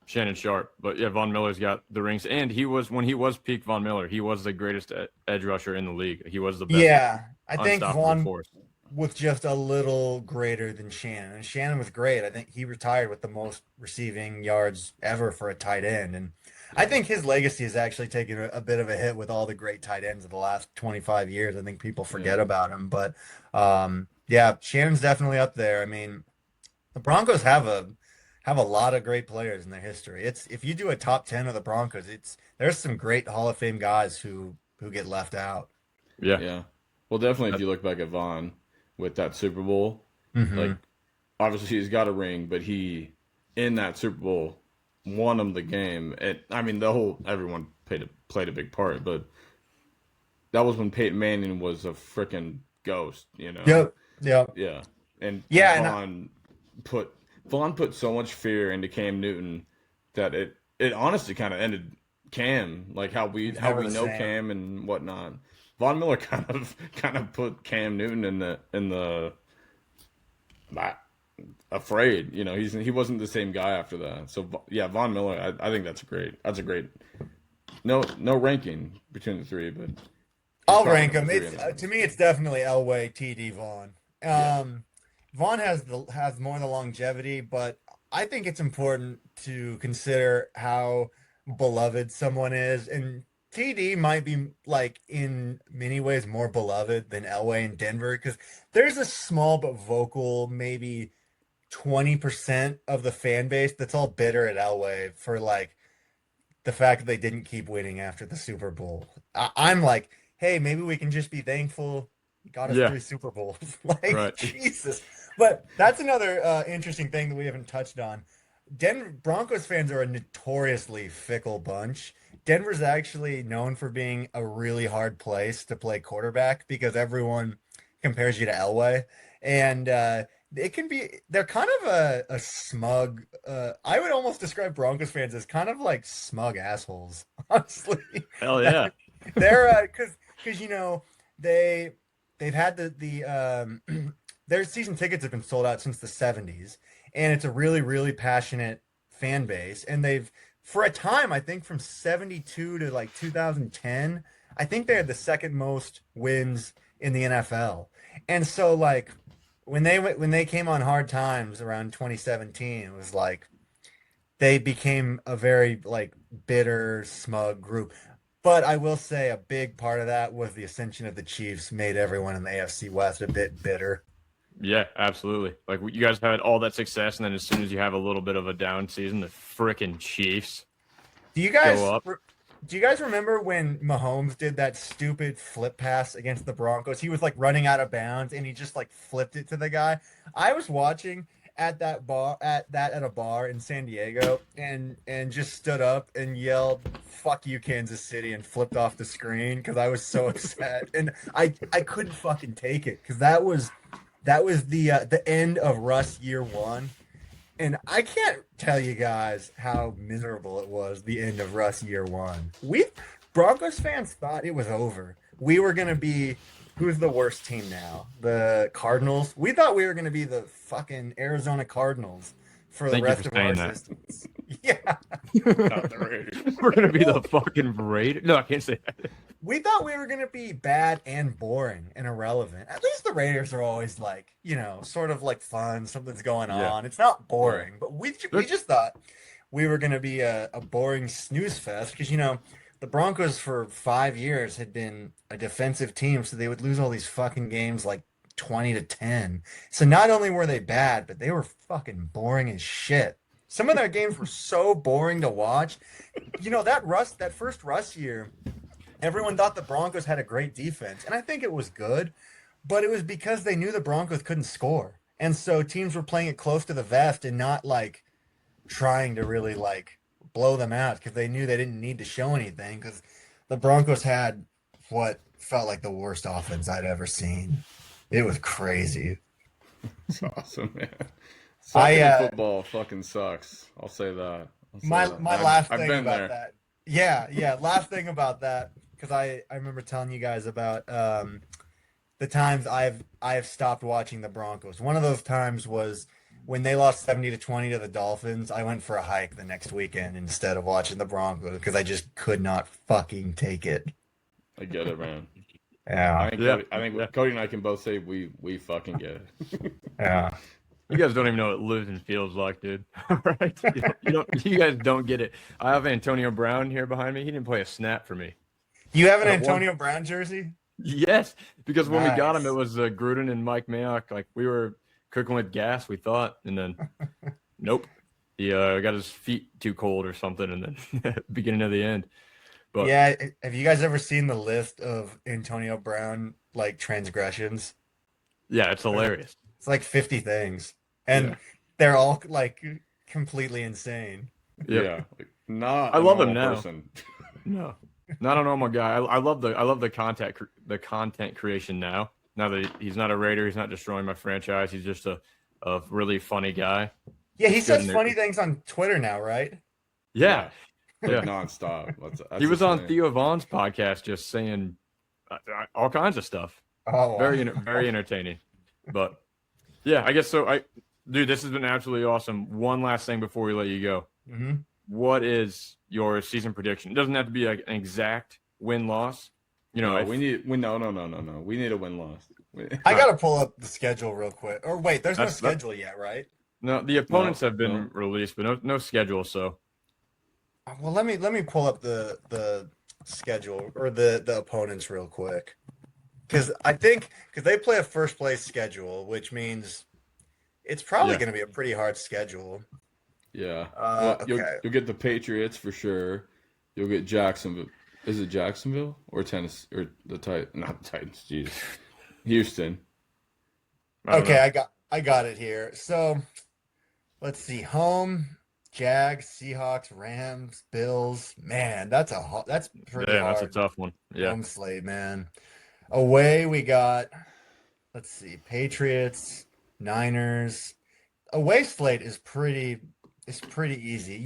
Shannon Sharp, but yeah, Von Miller's got the rings, and when he was peak Von Miller, he was the greatest edge rusher in the league. He was the best. Yeah, I think unstoppable Von force. was just a little greater than Shannon, and Shannon was great. I think he retired with the most receiving yards ever for a tight end, and I think his legacy has actually taken a bit of a hit with all the great tight ends of the last 25 years. I think people forget about him, but yeah, Shannon's definitely up there. I mean, the Broncos have a lot of great players in their history. If you do a top 10 of the Broncos, there's some great Hall of Fame guys who get left out. Yeah. Well, definitely if you look back at Vaughn with that Super Bowl, like obviously he's got a ring, but he in that Super Bowl won him the game. I mean, everyone played a big part, but that was when Peyton Manning was a freaking ghost, you know. Yep. Yeah. And Yeah, Vaughn put so much fear into Cam Newton that it honestly kind of ended Cam, like how we never the know same. Cam and whatnot. Von Miller kind of put Cam Newton in the afraid. You know, he wasn't the same guy after that. So yeah, Von Miller, I think that's great. No ranking between the three, but he's I'll probably rank him. number three It's in the to me, it's definitely Elway, TD, Vaughn. Yeah. Vaughn has more of the longevity, but I think it's important to consider how beloved someone is, and TD might be like in many ways more beloved than Elway in Denver because there's a small but vocal, maybe 20% of the fan base that's all bitter at Elway for like the fact that they didn't keep winning after the Super Bowl. I'm like, hey, maybe we can just be thankful he got us Yeah. 3 Super Bowls. Like, Right. Jesus. But that's another interesting thing that we haven't touched on. Denver Broncos fans are a notoriously fickle bunch. Denver's actually known for being a really hard place to play quarterback because everyone compares you to Elway. And it can be, they're kind of a smug, I would almost describe Broncos fans as kind of like smug assholes, honestly. Hell yeah. They're, because, you know, they've had their season tickets have been sold out since the 70s, and it's a really, really passionate fan base. And they've, for a time, I think from 72 to like 2010, I think they had the second most wins in the NFL. And so, like, when they came on hard times around 2017, it was like they became a very like bitter, smug group. But I will say a big part of that was the ascension of the Chiefs made everyone in the AFC West a bit bitter. Yeah, absolutely. Like you guys had all that success, and then as soon as you have a little bit of a down season, the frickin' Chiefs Do you guys go up. do you guys remember when Mahomes did that stupid flip pass against the Broncos? He was like running out of bounds and he just like flipped it to the guy. I was watching at a bar in San Diego and just stood up and yelled "fuck you Kansas City" and flipped off the screen because I was so upset and I couldn't fucking take it because that was the end of Russ year one. And I can't tell you guys how miserable it was the end of Russ year one. We Broncos fans thought it was over. We were gonna be who's the worst team now? The Cardinals. We thought we were gonna be the fucking Arizona Cardinals for the Thank you rest for of our saying that. existence. Yeah. Not the Raiders. We're gonna be the fucking Raiders. No, I can't say that. We thought we were going to be bad and boring and irrelevant. At least the Raiders are always like, you know, sort of like fun. Something's going Yeah. on. It's not boring, but we just thought we were going to be a boring snooze fest because, you know, the Broncos for 5 years had been a defensive team, so they would lose all these fucking games like 20-10. So not only were they bad, but they were fucking boring as shit. Some of their games were so boring to watch. You know, that first Russ year, everyone thought the Broncos had a great defense, and I think it was good, but it was because they knew the Broncos couldn't score. And so teams were playing it close to the vest and not like trying to really like blow them out because they knew they didn't need to show anything because the Broncos had what felt like the worst offense I'd ever seen. It was crazy. It's awesome, man. Sucking I, at football fucking sucks. I'll say that. My last I've thing been about there. that. Yeah. Last thing about that, because I remember telling you guys about the times I've stopped watching the Broncos. One of those times was when they lost 70-20 to the Dolphins. I went for a hike the next weekend instead of watching the Broncos because I just could not fucking take it. I get it, man. Yeah, I think Cody and I can both say we fucking get it. yeah. You guys don't even know what losing feels like, dude. All right, you guys don't get it. I have Antonio Brown here behind me. He didn't play a snap for me. You have an One- Antonio Brown jersey? Yes, because when we got him, Nice. it was Gruden and Mike Mayock. Like we were cooking with gas, we thought, and then nope, he got his feet too cold or something, and then beginning of the end. But Yeah. Have you guys ever seen the list of Antonio Brown like transgressions? yeah, it's hilarious. It's like 50 things, and Yeah. they're all like completely insane. Yep. Yeah, like, not. I a love him normal now. person. No, not a normal guy. I love the content creation now. Now that he's not a Raider, he's not destroying my franchise. He's just a really funny guy. Yeah, he It's good says in funny there. things on Twitter now, right? Yeah, like yeah. nonstop. That's He was on insane. Theo Vaughn's podcast just saying all kinds of stuff. Oh, Very, wow. very entertaining. But yeah, I guess so. Dude, this has been absolutely awesome. One last thing before we let you go. Mhm. What is your season prediction? It doesn't have to be like an exact win loss. You know, No, if, we need we no. We need a win loss. I gotta pull up the schedule real quick. Or wait, there's no That's that. schedule yet, right? No, the opponents have been no. released, but no schedule. So Well, let me pull up the schedule or the opponents real quick. Because they play a first place schedule, which means it's probably yeah, going to be a pretty hard schedule. Yeah. Well, Okay. you'll get the Patriots for sure. You'll get Jacksonville. Is it Jacksonville or Tennessee or the Not the Titans. Jesus. Houston. I don't Okay, know. I got it here. So let's see. Home, Jags, Seahawks, Rams, Bills. Man, that's pretty Damn, that's a hard. tough one. Yeah, Home slate, man. Away we got, let's see, Patriots, Niners. Away slate is pretty easy.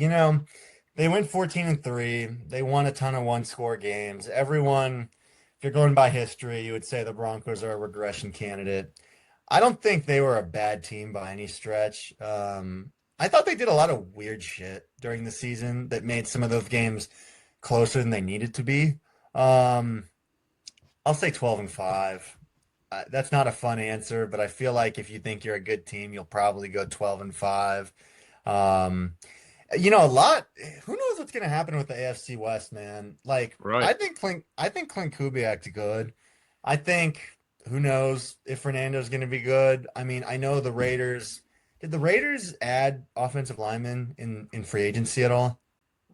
They went 14-3. They won a ton of one-score games. Everyone, if you're going by history, you would say the Broncos are a regression candidate. I don't think they were a bad team by any stretch. I thought they did a lot of weird shit during the season that made some of those games closer than they needed to be. Um, I'll say 12-5. That's not a fun answer, but I feel like if you think you're a good team, you'll probably go 12-5. Um, a lot. Who knows what's going to happen with the AFC West, man? Like, right. I think Clint Kubiak's good. I think who knows if Fernando's going to be good. I mean, I know the Raiders. Did the Raiders add offensive linemen in free agency at all?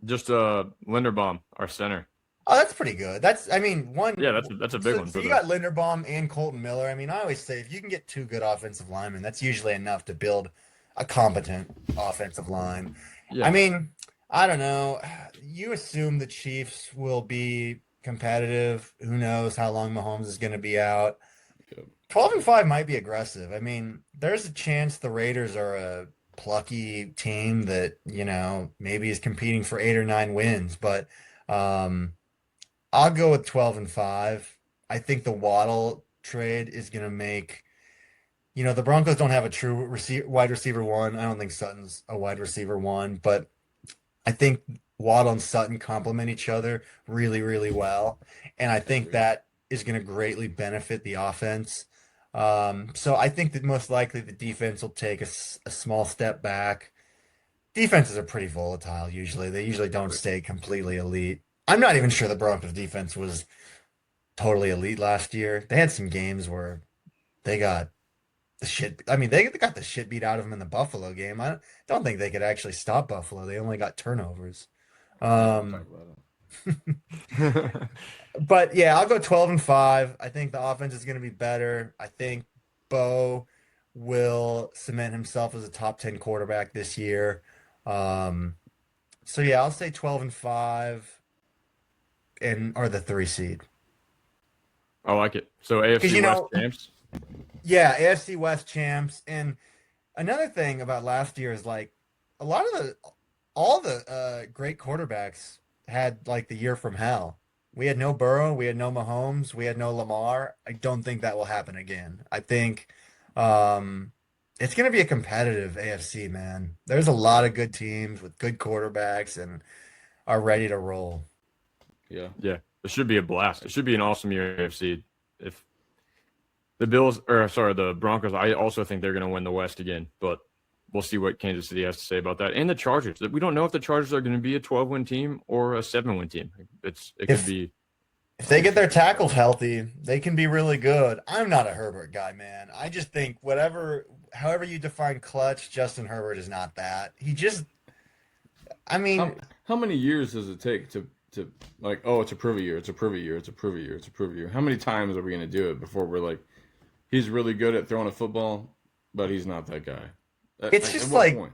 Just Linderbaum, our center. Oh, that's pretty good. I mean, one. Yeah, that's a big So, one so for you them. got Linderbaum and Colton Miller. I mean, I always say if you can get two good offensive linemen, that's usually enough to build a competent offensive line. I Yeah, mean, I don't know. You assume the Chiefs will be competitive. Who knows how long Mahomes is going to be out? Yep. 12-5 might be aggressive. I mean, there's a chance the Raiders are a plucky team that, maybe is competing for 8 or 9 wins, but um I'll go with 12-5. I think the Waddle trade is going to make, the Broncos don't have a true wide receiver one. I don't think Sutton's a wide receiver one, but I think Waddle and Sutton complement each other really, really well. And I think that is going to greatly benefit the offense. So I think that most likely the defense will take a small step back. Defenses are pretty volatile usually. They usually don't stay completely elite. I'm not even sure the Broncos defense was totally elite last year. They had some games where they got the shit. I mean, they got the shit beat out of them in the Buffalo game. I don't think they could actually stop Buffalo. They only got turnovers. Yeah, we'll talk Um, about it. but yeah, I'll go 12-5. I think the offense is going to be better. I think Bo will cement himself as a top 10 quarterback this year. Um, so yeah, I'll say 12-5 and are the 3 seed. I like it. So Because AFC West champs. yeah, AFC West champs. And another thing about last year is like a lot of all the great quarterbacks had like the year from hell. We had no Burrow, we had no Mahomes, we had no Lamar. I don't think that will happen again. I think um, it's going to be a competitive AFC, man. There's a lot of good teams with good quarterbacks and are ready to roll. Yeah. Yeah, it should be a blast. It should be an awesome year AFC. If the Broncos, I also think they're going to win the West again, but we'll see what Kansas City has to say about that. And the Chargers. We don't know if the Chargers are going to be a 12-win team or a 7-win team. It could If be. if they get their tackles healthy, they can be really good. I'm not a Herbert guy, man. I just think however you define clutch, Justin Herbert is not that. I mean, How many years does it take to like, oh, it's a prove year, it's a prove year, it's a prove year, it's a prove year? How many times are we going to do it before we're like, he's really good at throwing a football, but he's not that guy? it's just at what like point?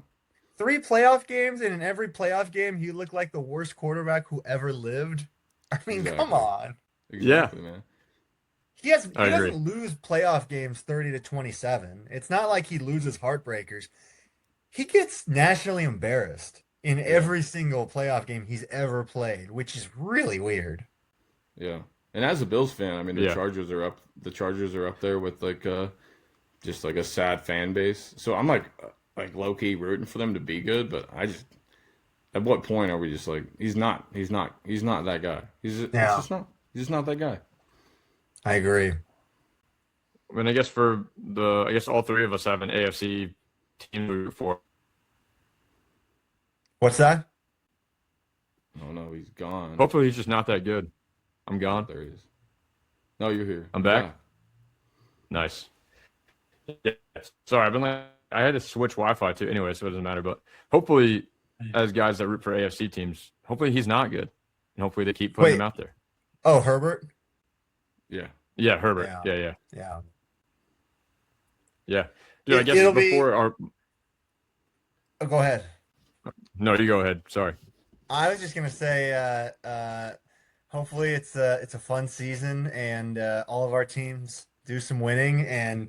3 playoff games, and in every playoff game, he looked like the worst quarterback who ever lived. I mean, come Exactly. on. Exactly, man. He I agree. doesn't lose playoff games 30-27. It's not like he loses heartbreakers. He gets nationally embarrassed in every single playoff game he's ever played, which is really weird. Yeah. And as a Bills fan, I mean, the Yeah. Chargers are up. The Chargers are up there with like just like a sad fan base. So I'm like low key rooting for them to be good, but I just at what point are we just like he's not that guy. Yeah, He's just not that guy. I agree. I mean, I guess all three of us have an AFC team to root for. What's that? Oh no, he's gone. Hopefully, he's just not that good. I'm gone. There he is. No, you're here. I'm back? Yeah. Nice. Yeah. Sorry, I had to switch Wi-Fi too. Anyway, so it doesn't matter. But hopefully, as guys that root for AFC teams, hopefully he's not good, and hopefully they keep putting him out there. Oh, Herbert? Yeah. Yeah, Herbert. Yeah. Yeah. Dude, I guess It'll before our Oh, go ahead. no, you go ahead. Sorry. I was just gonna say, hopefully it's a fun season and all of our teams do some winning. And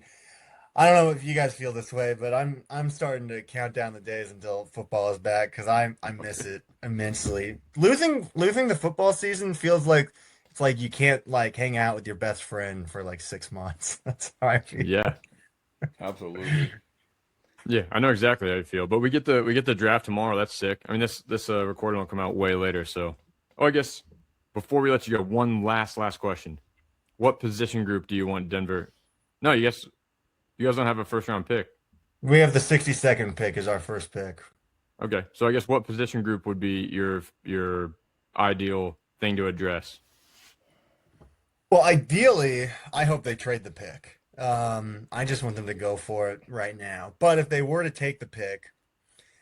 I don't know if you guys feel this way, but I'm starting to count down the days until football is back because I miss it immensely. Losing the football season feels like it's like you can't like hang out with your best friend for like 6 months. That's how I feel. Yeah. Absolutely. Yeah, I know exactly how you feel. But we get the draft tomorrow. That's sick. I mean, this recording will come out way later. So, I guess before we let you go, one last question. What position group do you want Denver? No, you guys don't have a first round pick. We have the 62nd pick as our first pick. Okay, so I guess what position group would be your ideal thing to address? Well, ideally, I hope they trade the pick. I just want them to go for it right now. But if they were to take the pick,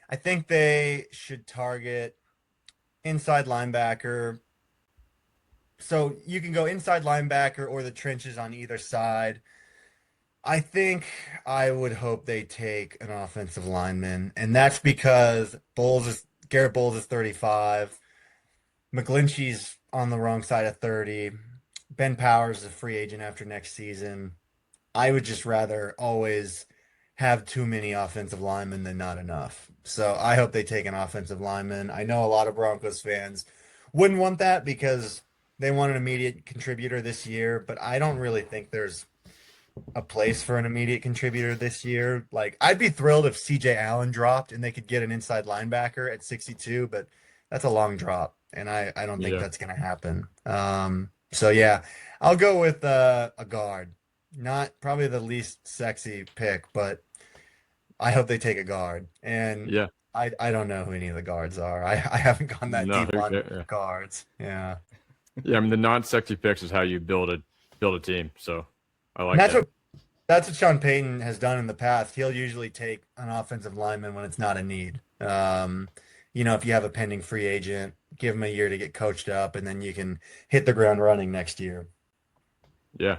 I think they should target inside linebacker. So you can go inside linebacker or the trenches on either side. I think I would hope they take an offensive lineman, and that's because Garrett Bowles is 35. McGlinchey's on the wrong side of 30. Ben Powers is a free agent after next season. I would just rather always have too many offensive linemen than not enough. So I hope they take an offensive lineman. I know a lot of Broncos fans wouldn't want that because they want an immediate contributor this year, but I don't really think there's a place for an immediate contributor this year. Like, I'd be thrilled if CJ Allen dropped and they could get an inside linebacker at 62, but that's a long drop, and I don't think that's going to happen. So yeah, I'll go with a guard. Not probably the least sexy pick, but I hope they take a guard. And Yeah. I don't know who any of the guards are. I haven't gone that deep on guards. Yeah. Yeah, I mean the non-sexy picks is how you build a team. So I like And that's what Sean Payton has done in the past. He'll usually take an offensive lineman when it's not a need. If you have a pending free agent, give him a year to get coached up, and then you can hit the ground running next year. Yeah.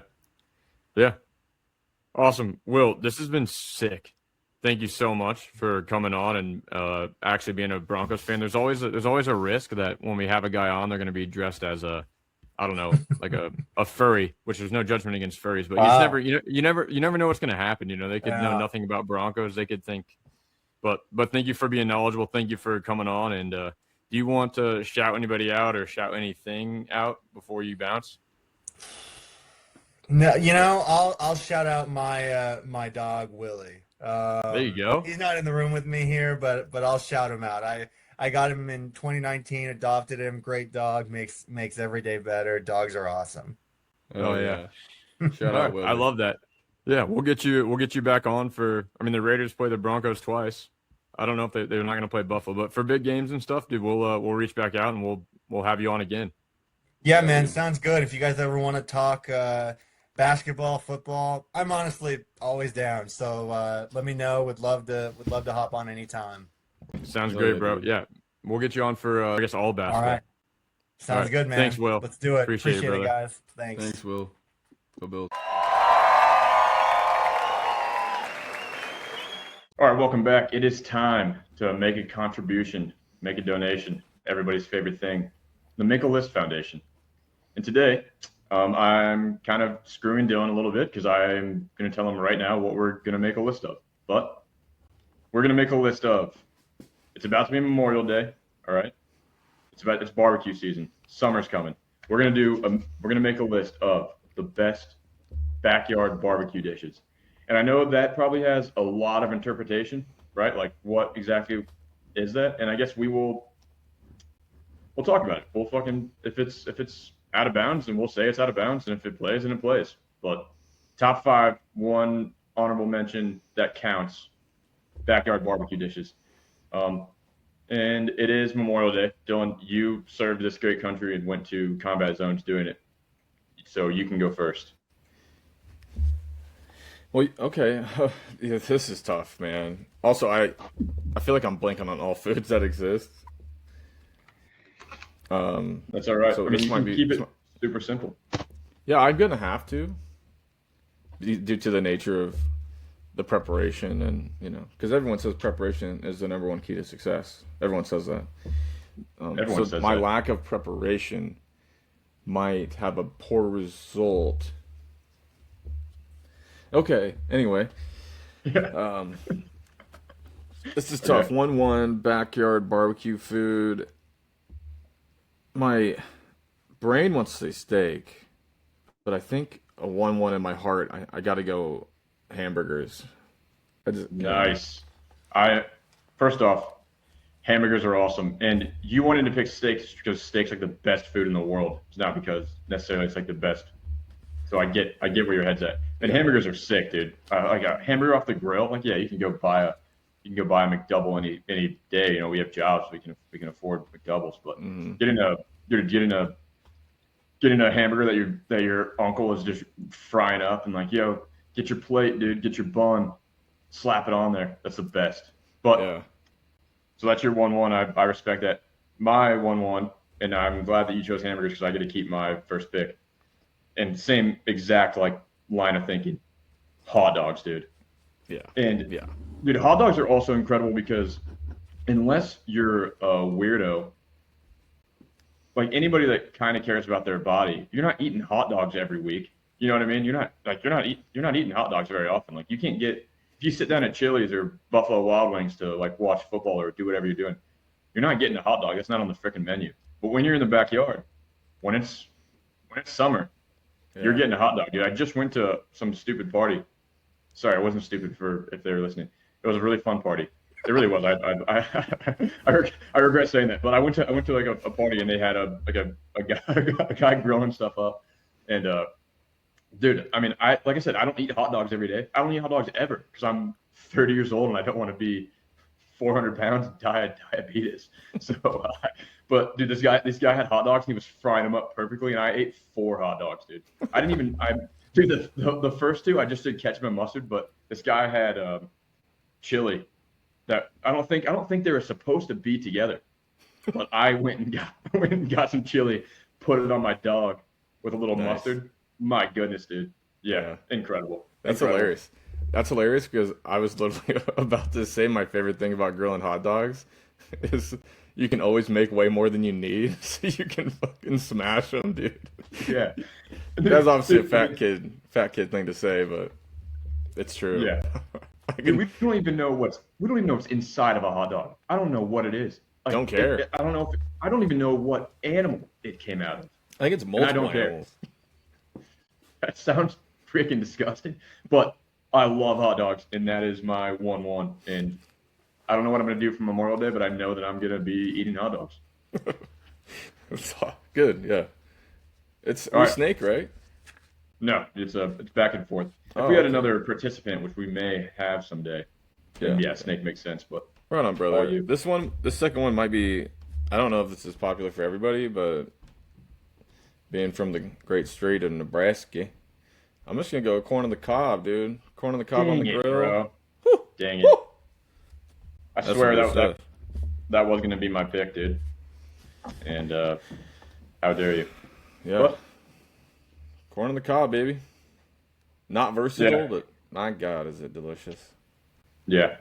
Yeah. Awesome. Will, this has been sick. Thank you so much for coming on and actually being a Broncos fan. There's always a risk that when we have a guy on, they're going to be dressed as I don't know, like a furry, which there's no judgment against furries, but you never know what's going to happen. They could know nothing about Broncos. They could think, but thank you for being knowledgeable. Thank you for coming on. And do you want to shout anybody out or shout anything out before you bounce? No, I'll shout out my dog Willie. There you go. He's not in the room with me here, but I'll shout him out. I got him in 2019, adopted him. Great dog, makes every day better. Dogs are awesome. Oh yeah. Shout out, Willie. I love that. Yeah, we'll get you back on for. I mean, the Raiders play the Broncos twice. I don't know if they're not going to play Buffalo, but for big games and stuff, dude, we'll reach back out and we'll have you on again. Yeah, man, sounds good. If you guys ever want to talk basketball, football, I'm honestly always down. So let me know. Would love to hop on anytime. Sounds great, bro. Yeah, we'll get you on for I guess all basketball. All right. Sounds good, man. Thanks, Will. Let's do it. Appreciate it, it, guys. Thanks. Thanks, Will. Go Bills. All right, welcome back. It is time to make a contribution, make a donation, everybody's favorite thing, the Make a List Foundation. And today, I'm kind of screwing Dylan a little bit because I'm going to tell him right now what we're going to make a list of. But we're going to make a list of It's about to be Memorial Day. All right. It's barbecue season. Summer's coming. We're gonna make a list of the best backyard barbecue dishes. And I know that probably has a lot of interpretation, right? Like what exactly is that? And I guess we'll talk about it. We'll fucking if it's out of bounds, then we'll say it's out of bounds, and if it plays, then it plays. But top five, one honorable mention that counts: backyard barbecue dishes. Um, and it is Memorial Day. Dylan, you served this great country and went to combat zones doing it, so you can go first. Well, okay. Yeah, this is tough, man. Also, I feel like I'm blanking on all foods that exist. That's all right. So I mean, this you might can be keep it super simple. yeah, I'm gonna have to due to the nature of the preparation and because everyone says preparation is the number one key to success. Everyone says that. Everyone So says my that. lack of preparation might have a poor result. Okay. Anyway, um, this is tough. Okay. 1-1 backyard barbecue food. My brain wants to say steak, but I think a 1-1 in my heart. I got to go hamburgers. Nice. I First off, hamburgers are awesome, and you wanted to pick steaks because steak's like the best food in the world. It's not because necessarily it's like the best. So I get where your head's at. And Yeah. hamburgers are sick, dude. Like a hamburger off the grill. Like yeah, you can go buy a McDouble any day. You know, we have jobs, we can afford McDoubles, but Hmm. getting a dude, getting a hamburger that your uncle is just frying up and like, yo, get your plate, dude, get your bun, slap it on there. That's the best. But Yeah. so that's your 1-1. I respect that. My 1-1, and I'm glad that you chose hamburgers because I get to keep my first pick. And same exact like line of thinking, hot dogs, dude. Yeah. And Yeah. dude, hot dogs are also incredible because unless you're a weirdo, like anybody that kind of cares about their body, you're not eating hot dogs every week. You know what I mean? You're not eating hot dogs very often. Like you can't get if you sit down at Chili's or Buffalo Wild Wings to like watch football or do whatever you're doing, you're not getting a hot dog. It's not on the freaking menu. But when you're in the backyard, when it's summer, you're Yeah. getting a hot dog, dude. I just went to some stupid party. Sorry, it wasn't stupid for if they were listening. It was a really fun party. It really was. I regret saying that, but I went to like a party and they had a guy a guy grilling stuff up, and dude, I mean, like I said, I don't eat hot dogs every day. I don't eat hot dogs ever because I'm 30 years old and I don't want to be 400 pounds and die of diabetes. So, but dude, this guy had hot dogs and he was frying them up perfectly, and I ate 4 hot dogs, dude. I didn't even I dude the first two I just did ketchup and mustard, but this guy had chili that I don't think they were supposed to be together. But I went and got some chili, put it on my dog with a little Nice. mustard. My goodness, dude. Yeah, Yeah. incredible. That's Incredible. hilarious. That's hilarious because I was literally about to say my favorite thing about grilling hot dogs is you can always make way more than you need, so you can fucking smash them, dude. Yeah. That's obviously a Dude, fat kid thing to say, but it's true. Yeah. I Dude, can, we don't even know what's inside of a hot dog. I don't know what it is. Like, Don't care. I don't even know what animal it came out of. I think it's I multiple don't care. animals. That sounds freaking disgusting, but I love hot dogs, and that is my 1-1. And I don't know what I'm gonna do for Memorial Day, but I know that I'm gonna be eating hot dogs. It's good, yeah. It's All right. snake, right? No, it's back and forth. If Oh, we had okay. another participant, which we may have someday, then yeah, snake makes sense. But Right on, brother. All you. This second one might be. I don't know if this is popular for everybody, but being from the great state of Nebraska, I'm just gonna go corn on the cob, dude. Corn on the cob on dang the it, grill. bro. Woo, Dang it. woo. I That's swear some good that stuff. that was gonna be my pick, dude. And how dare you? Yeah, But corn on the cob, baby. Not versatile, Yeah. but my God, is it delicious? yeah.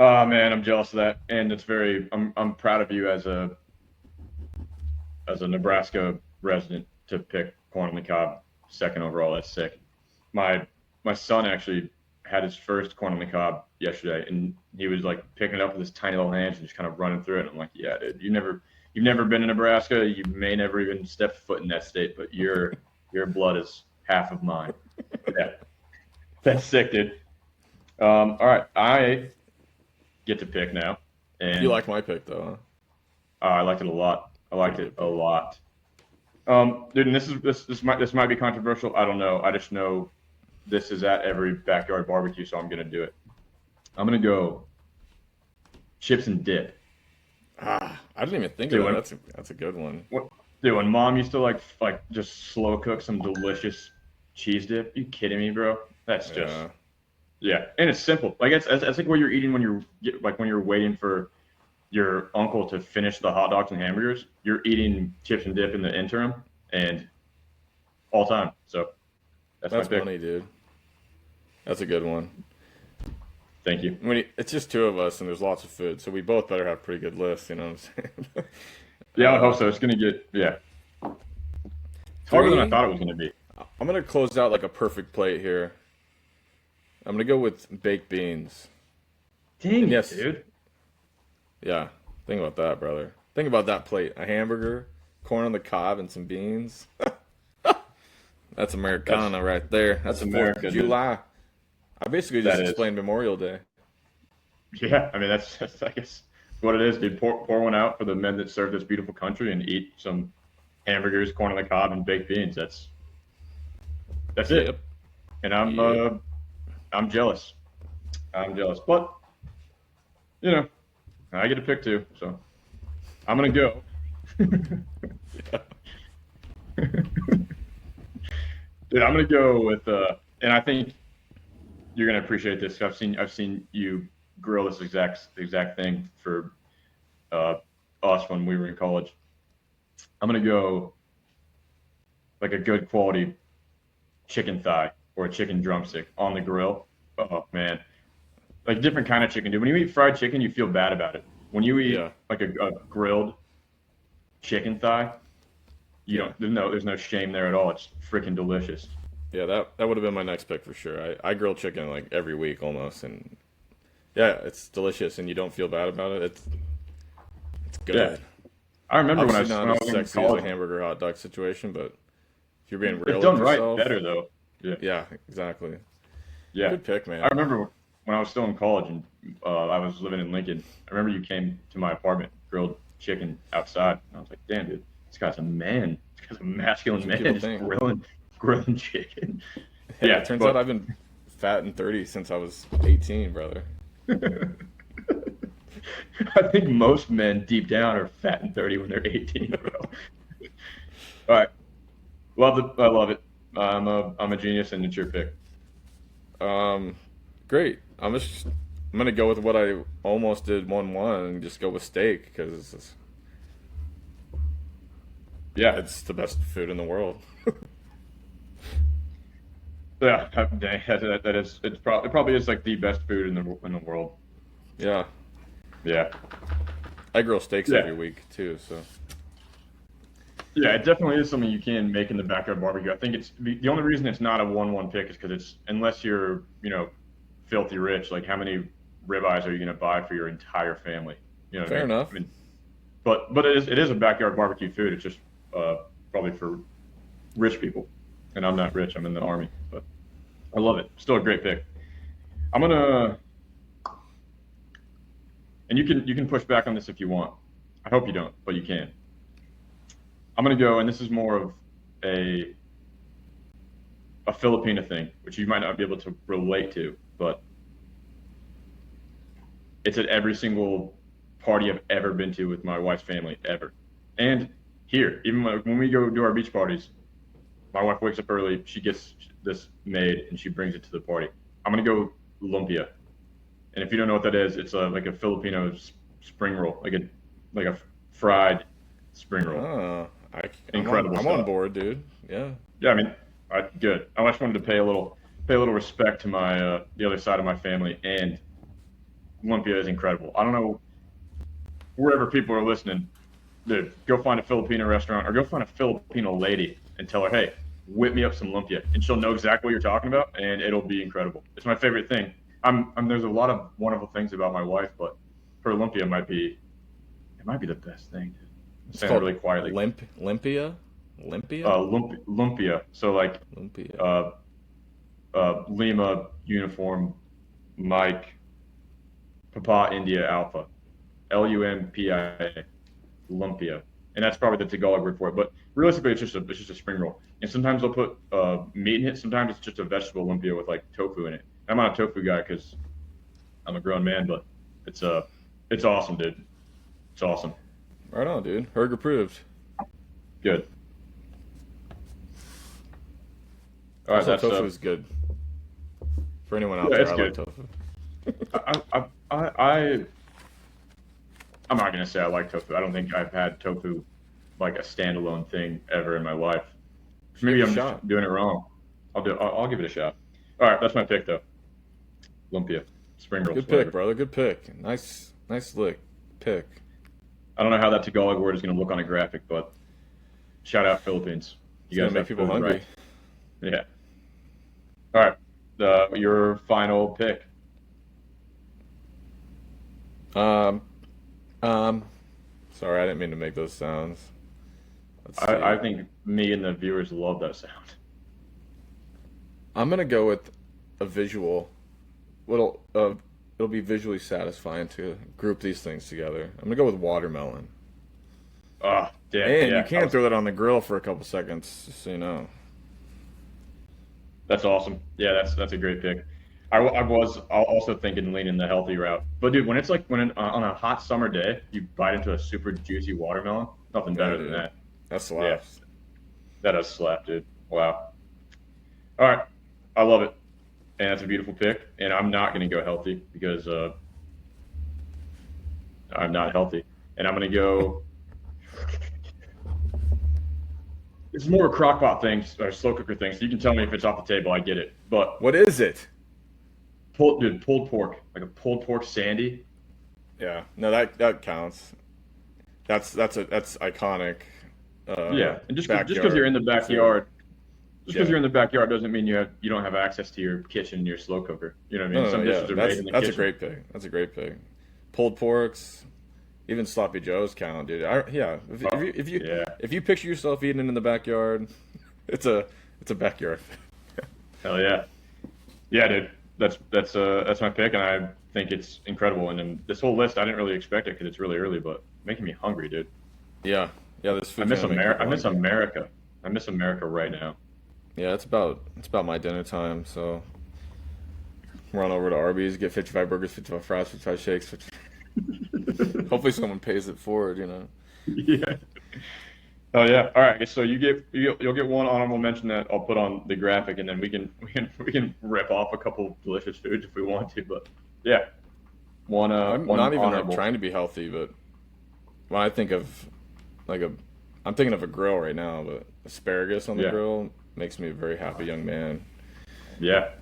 Oh man, I'm jealous of that, and I'm proud of you as a Nebraska resident to pick corn on the cob second overall. That's sick. My son actually had his first corn on the cob yesterday, and he was like picking it up with his tiny little hands and just kind of running through it. And I'm like, yeah, dude, you've never been to Nebraska. You may never even step foot in that state, but your blood is half of mine. Yeah, that's sick, dude. All right, I get to pick now. And You like my pick though, huh? I liked it a lot. I liked it a lot. Dude, and this might be controversial. I don't know. I just know this is at every backyard barbecue, so I'm gonna do it. I'm gonna go chips and dip. I didn't even think Dude, of that. That's a good one. Dude, when mom used to like just slow cook some delicious cheese dip, you kidding me, bro? That's just yeah, and it's simple. Like it's like what you're eating when you're waiting for your uncle to finish the hot dogs and hamburgers. You're eating chips and dip in the interim, and all time. So that's my pick. funny, dude. That's a good one. Thank you. It's just two of us, and there's lots of food, so we both better have pretty good lists. You know what I'm saying? Yeah, I hope so. It's gonna get It's harder than I thought it was gonna be. I'm gonna close out like a perfect plate here. I'm gonna go with baked beans. Dang, yes, dude. Yeah, think about that, brother. Think about that plate: a hamburger, corn on the cob, and some beans. That's Americana right there. That's America, 4th of July. I basically just explained Memorial Day. Yeah, I mean that's I guess what it is, dude. Pour one out for the men that serve this beautiful country and eat some hamburgers, corn on the cob, and baked beans. That's it. Yep. And I'm jealous. I'm jealous, but you know, I get to pick two, so I'm gonna go. Dude, I'm gonna go with and I think you're gonna appreciate this. I've seen you grill this exact thing for us when we were in college. I'm gonna go like a good quality chicken thigh or a chicken drumstick on the grill. Oh man, like different kind of chicken, dude. When you eat fried chicken, you feel bad about it. When you eat like a grilled chicken thigh, there's no shame there at all. It's freaking delicious. Yeah, that would have been my next pick for sure. I grill chicken like every week almost, and yeah, it's delicious, and you don't feel bad about it. It's good. Yeah. I remember Obviously when I was not in as sexy as college. a hamburger hot dog situation, but if you're being real It's done with right, yourself, better though. Yeah, exactly. Yeah. Good pick, man. I remember when I was still in college and I was living in Lincoln. I remember you came to my apartment, grilled chicken outside. And I was like, damn, dude, this guy's a man. This guy's a masculine man people just think. grilling chicken. Yeah, it turns out I've been fat and 30 since I was 18, brother. I think most men deep down are fat and 30 when they're 18, bro. All right. I love it. I'm a genius, and it's your pick. Great. I'm gonna go with what I almost did 1-1 and just go with steak because it's the best food in the world. Yeah, dang, that is. It probably is like the best food in the world. Yeah. Yeah. I grill steaks every week too, so. Yeah, it definitely is something you can make in the backyard barbecue. I think it's the only reason it's not a 1-1 pick is because it's unless you're filthy rich. Like how many ribeyes are you going to buy for your entire family? You know what Fair I mean? enough. I mean, but it is a backyard barbecue food. It's just probably for rich people, and I'm not rich. I'm in the army, but I love it. Still a great pick. I'm gonna, and you can push back on this if you want. I hope you don't, but you can. I'm gonna go, and this is more of a Filipino thing, which you might not be able to relate to, but it's at every single party I've ever been to with my wife's family ever, and here, even when we go do our beach parties, my wife wakes up early, she gets this made, and she brings it to the party. I'm gonna go lumpia, and if you don't know what that is, it's like a Filipino spring roll, like a fried spring roll. Oh, Incredible I'm stuff. on board, dude. Yeah. Yeah, I mean, good. I just wanted to pay a little respect to my the other side of my family, and lumpia is incredible. I don't know wherever people are listening, dude, go find a Filipino restaurant or go find a Filipino lady and tell her, hey, whip me up some lumpia, and she'll know exactly what you're talking about, and it'll be incredible. It's my favorite thing. There's a lot of wonderful things about my wife, but her lumpia might be the best thing. It's Saying it called really quietly. Limpia. Lumpia. So like Lumpia. Lima uniform, Mike, Papa India Alpha, Lumpia, Lumpia, and that's probably the Tagalog word for it. But realistically, it's just a spring roll. And sometimes they'll put meat in it. Sometimes it's just a vegetable lumpia with like tofu in it. I'm not a tofu guy because I'm a grown man, but it's awesome, dude. It's awesome. Right on, dude. Herg approved. Good. All right, Also, that's tofu is good. For anyone out Yeah, there, it's I like good. tofu. I'm not gonna say I like tofu. I don't think I've had tofu like a standalone thing ever in my life. Maybe Give it I'm a just shot. doing it wrong. I'll give it a shot. All right, that's my pick though. Lumpia, spring rolls. Good whatever. pick, brother. Good pick. Nice lick. Pick. I don't know how that Tagalog word is gonna look on a graphic, but shout out Philippines. It's gonna make have people food, hungry. right? Yeah. All right. Your final pick. Um, Sorry, I didn't mean to make those sounds. Let's see. I think me and the viewers love that sound. I'm gonna go with a visual. It'll be visually satisfying to group these things together. I'm gonna go with watermelon. Ah, damn. And yeah, you can't throw that on the grill for a couple seconds, just so you know. That's awesome. Yeah, that's a great pick. I was also thinking leaning the healthy route, but dude, when it's like on a hot summer day, you bite into a super juicy watermelon, nothing better than dude. that. That slaps. That does slap, dude. Wow. All right, I love it, and that's a beautiful pick. And I'm not gonna go healthy because I'm not healthy, and I'm gonna go. It's more a crock pot thing or slow cooker thing, so you can tell me if it's off the table. I get it, but What is it? pulled pork, like a pulled pork sandy. Yeah, no, that counts. That's iconic. Yeah, and just because you're in the backyard, you're in the backyard doesn't mean you don't have access to your kitchen and your slow cooker. You know what I mean? No, Some yeah, dishes are made in the that's kitchen. a great pick. That's a great pick. Pulled porks, even sloppy joes count, dude. If you picture yourself eating it in the backyard, it's a backyard. Hell yeah, yeah, dude. That's my pick, and I think it's incredible. And then this whole list, I didn't really expect it because it's really early, but making me hungry, dude. Yeah, this food. I miss America. I miss America right now. Yeah, it's about my dinner time, so run over to Arby's, get 55 burgers, 55 fries, 55 shakes. 50... Hopefully, someone pays it forward. Yeah. Oh yeah. All right. So you'll get one honorable mention that I'll put on the graphic, and then we can rip off a couple delicious foods if we want to. But yeah, one. I'm one not even honorable. trying to be healthy, but when I think of I'm thinking of a grill right now, but asparagus on the grill makes me a very happy young man. Yeah.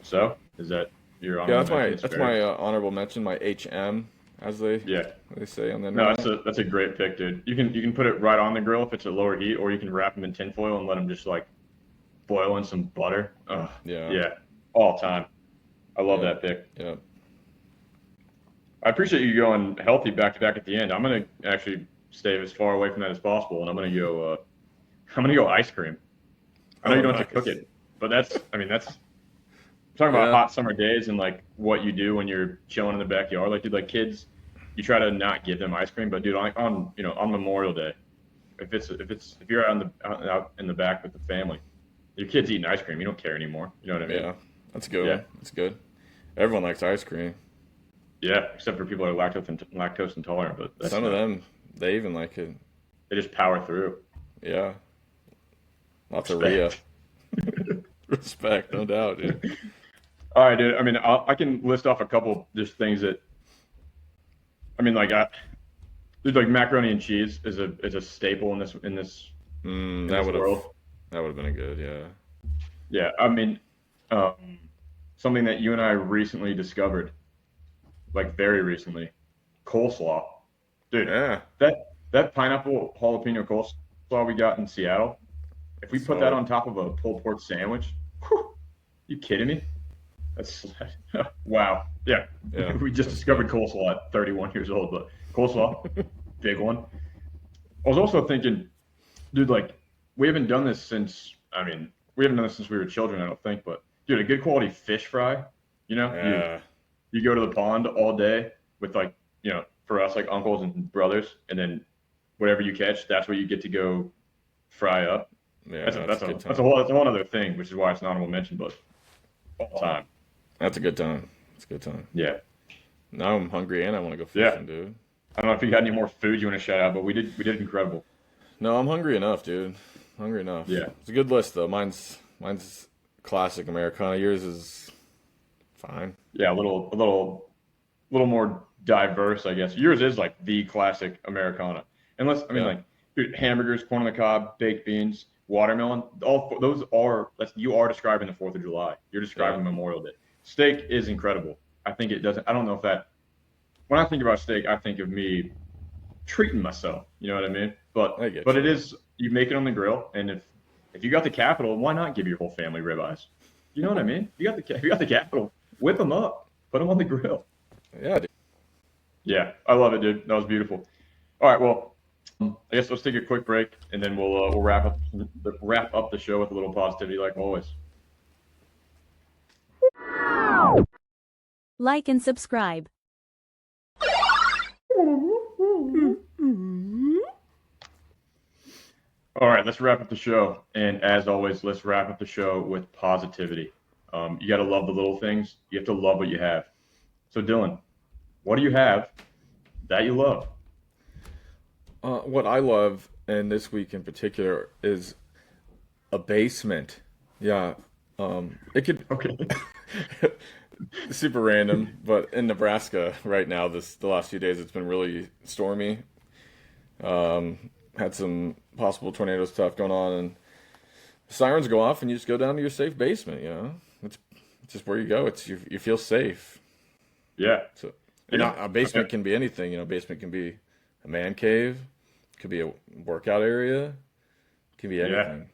So is that your honorable mention? That's my honorable mention, my HM, as they say on the No, that's a great pick, dude. You can put it right on the grill if it's at lower heat, or you can wrap them in tinfoil and let them just like boil in some butter. Yeah, all time. I love that pick. Yeah. I appreciate you going healthy back to back at the end. I'm gonna actually stay as far away from that as possible, and I'm gonna go ice cream. I know you don't have to cook it, but that's talking about hot summer days and like what you do when you're chilling in the backyard. Like, dude, like kids, you try to not give them ice cream, but dude, on Memorial Day, if you're out in the back with the family, your kid's eating ice cream, you don't care anymore. You know what I mean? Yeah, that's good. Yeah. That's good. Everyone likes ice cream. Yeah, except for people who are lactose intolerant. But some of them, they even like it. They just power through. Yeah. Lots of Rhea. Respect, no doubt, dude. All right, dude. I mean, I can list off a couple just things that. I mean, like, there's like macaroni and cheese is a staple in this world. That would have been a good, yeah. Yeah, I mean, something that you and I recently discovered, like very recently, coleslaw, dude. Yeah. That pineapple jalapeno coleslaw we got in Seattle, If we put that on top of a pulled pork sandwich, whew, you kidding me? That's wow. Yeah. Yeah, We just that's discovered good. coleslaw at 31 years old, but coleslaw, big one. I was also thinking, dude, like we haven't done this since. I mean, we haven't done this since we were children. I don't think, but dude, a good quality fish fry. You know, Yeah, you go to the pond all day with like for us like uncles and brothers, and then whatever you catch, that's what you get to go fry up. yeah, That's a that's that's a a good that's a time. whole that's a whole other thing, which is why it's an honorable mention, but all time. That's a good time. It's a good time. Yeah, Now I'm hungry and I want to go yeah. fishing, dude. I don't know if you got any more food you want to shout out, but we did incredible. No, I'm hungry enough, dude. Hungry enough. Yeah, It's a good list though. Mine's classic Americana. Yours is fine. yeah. A little more diverse, I guess. Yours is like the classic Americana. Unless I mean Yeah, like dude, hamburgers, corn on the cob, baked beans, watermelon. All those are you are describing the Fourth of July. You're yeah, describing Memorial Day. Steak is incredible. I think it doesn't. I don't know if that. When I think about steak, I think of me treating myself. You know what I mean? But I get but it you. is you make it on the grill, and if you got the capital, why not give your whole family ribeyes? You know what I mean? You got the capital, whip them up, put them on the grill. Yeah, dude. Yeah, I love it, dude. That was beautiful. All right, well, I guess let's take a quick break, and then we'll wrap up the show with a little positivity, like always. Like and subscribe. All right, let's wrap up the show, and as always, let's wrap up the show with positivity. You got to love the little things. You have to love what you have. So, Dylan, what do you have that you love? What I love, and this week in particular, is a basement. Yeah. It could Okay. super random, but in Nebraska right now, the last few days, it's been really stormy. Had some possible tornado stuff going on, and sirens go off, and you just go down to your safe basement. It's just where you go. You feel safe. Yeah. So, and Yeah. a Okay. basement can be anything. Basement can be a man cave, could be a workout area, could be Yeah. anything.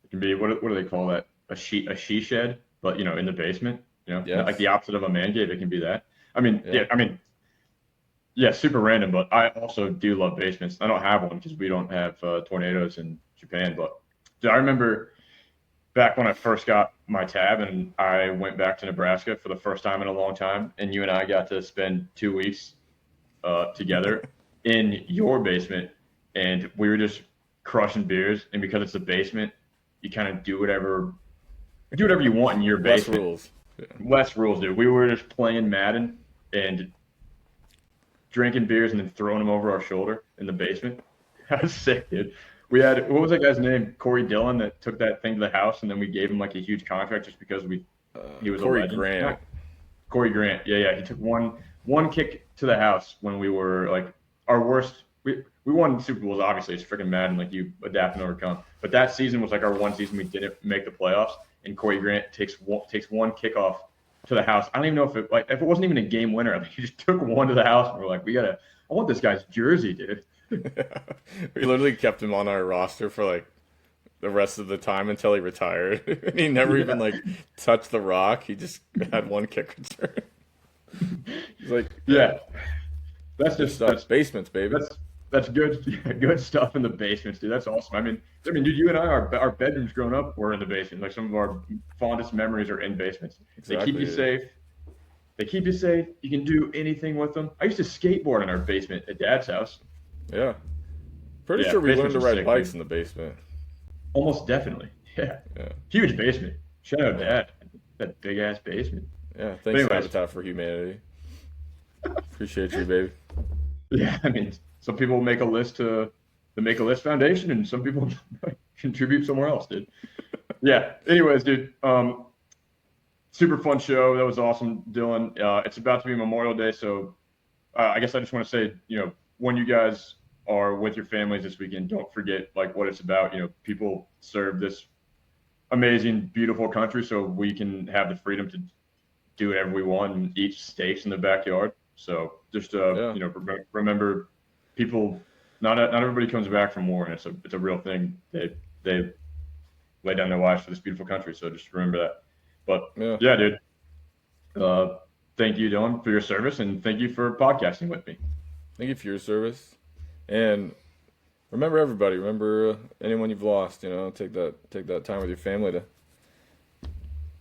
It can be what do they call that? A she shed, but in the basement. Like the Yes. opposite of a man cave. It can be that. I mean, Yeah. yeah. I mean, yeah. Super random, but I also do love basements. I don't have one because we don't have tornadoes in Japan. But dude, I remember back when I first got my tab and I went back to Nebraska for the first time in a long time, and you and I got to spend 2 weeks together in your basement, and we were just crushing beers. And because it's a basement, you kind of do whatever you want in your Less basement. rules. Yeah. Less rules, dude. We were just playing Madden and drinking beers and then throwing them over our shoulder in the basement. That was sick, dude. We had what was that guy's name? Corey Dillon that took that thing to the house, and then we gave him like a huge contract just because he was a Corey legend. Grant. No, Corey Grant. Yeah, yeah. He took one kick to the house when we were like our worst. We won Super Bowls. Obviously, it's freaking Madden. Like you adapt and overcome. But that season was like our one season we didn't make the playoffs, and Corey Grant takes one kickoff to the house. I don't even know if it wasn't even a game winner. Like, he just took one to the house, and we're like, I want this guy's jersey, dude. We literally kept him on our roster for like the rest of the time until he retired. He never even Yeah, like touched the rock. He just had one kick return. He's like, yeah, yeah. That's good just stuff. Basements, baby. that's good good stuff in the basements, dude. That's awesome. I mean, dude, you and I, our bedrooms growing up were in the basement. Like some of our fondest memories are in basements. They keep Exactly, you dude. safe. They keep you safe. You can do anything with them. I used to skateboard in our basement at Dad's house. Yeah. Pretty Yeah, sure we learned basements to are ride sick, bikes dude. in the basement. Almost definitely. Yeah, Yeah. huge basement. Shout out Yeah. Dad. That big ass basement. Yeah. But Thanks, anyways, Habitat for Humanity. Appreciate you, baby. yeah. I mean, some people make a list to the Make a List Foundation, and some people contribute somewhere else, dude. Yeah. Anyways, dude. Super fun show. That was awesome, Dylan. It's about to be Memorial Day, so I guess I just want to say, when you guys are with your families this weekend, don't forget like what it's about. People serve this amazing, beautiful country, so we can have the freedom to do whatever we want and eat steaks in the backyard. So just Yeah. remember, people. Not everybody comes back from war, and it's a real thing. They lay down their lives for this beautiful country. So just remember that. But Yeah. yeah, dude. Thank you, Dylan, for your service, and thank you for podcasting with me. Thank you for your service. And remember everybody. Remember anyone you've lost. Take that time with your family to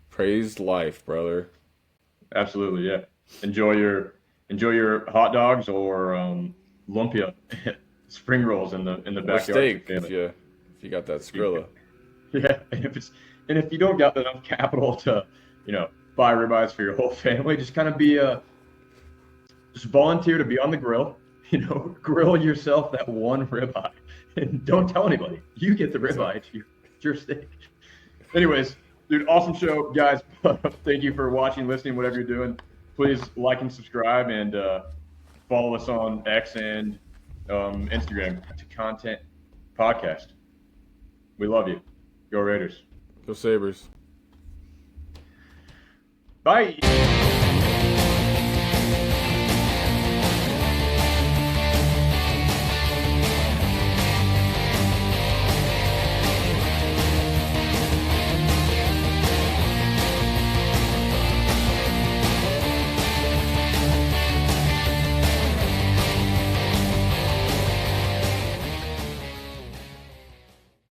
praise life, brother. Absolutely, yeah. Enjoy your hot dogs or lumpia spring rolls in the Or backyard. steak if you got that Skrilla. Yeah, and if you don't got enough capital to, buy ribeyes for your whole family, just kind of just volunteer to be on the grill. Grill yourself that one ribeye, and don't tell anybody. You get the ribeye. It's your steak. Anyways, dude, awesome show, guys. Thank you for watching, listening, whatever you're doing. Please like and subscribe, and follow us on X and Instagram to Content Podcast. We love you. Go Raiders. Go Sabres. Bye.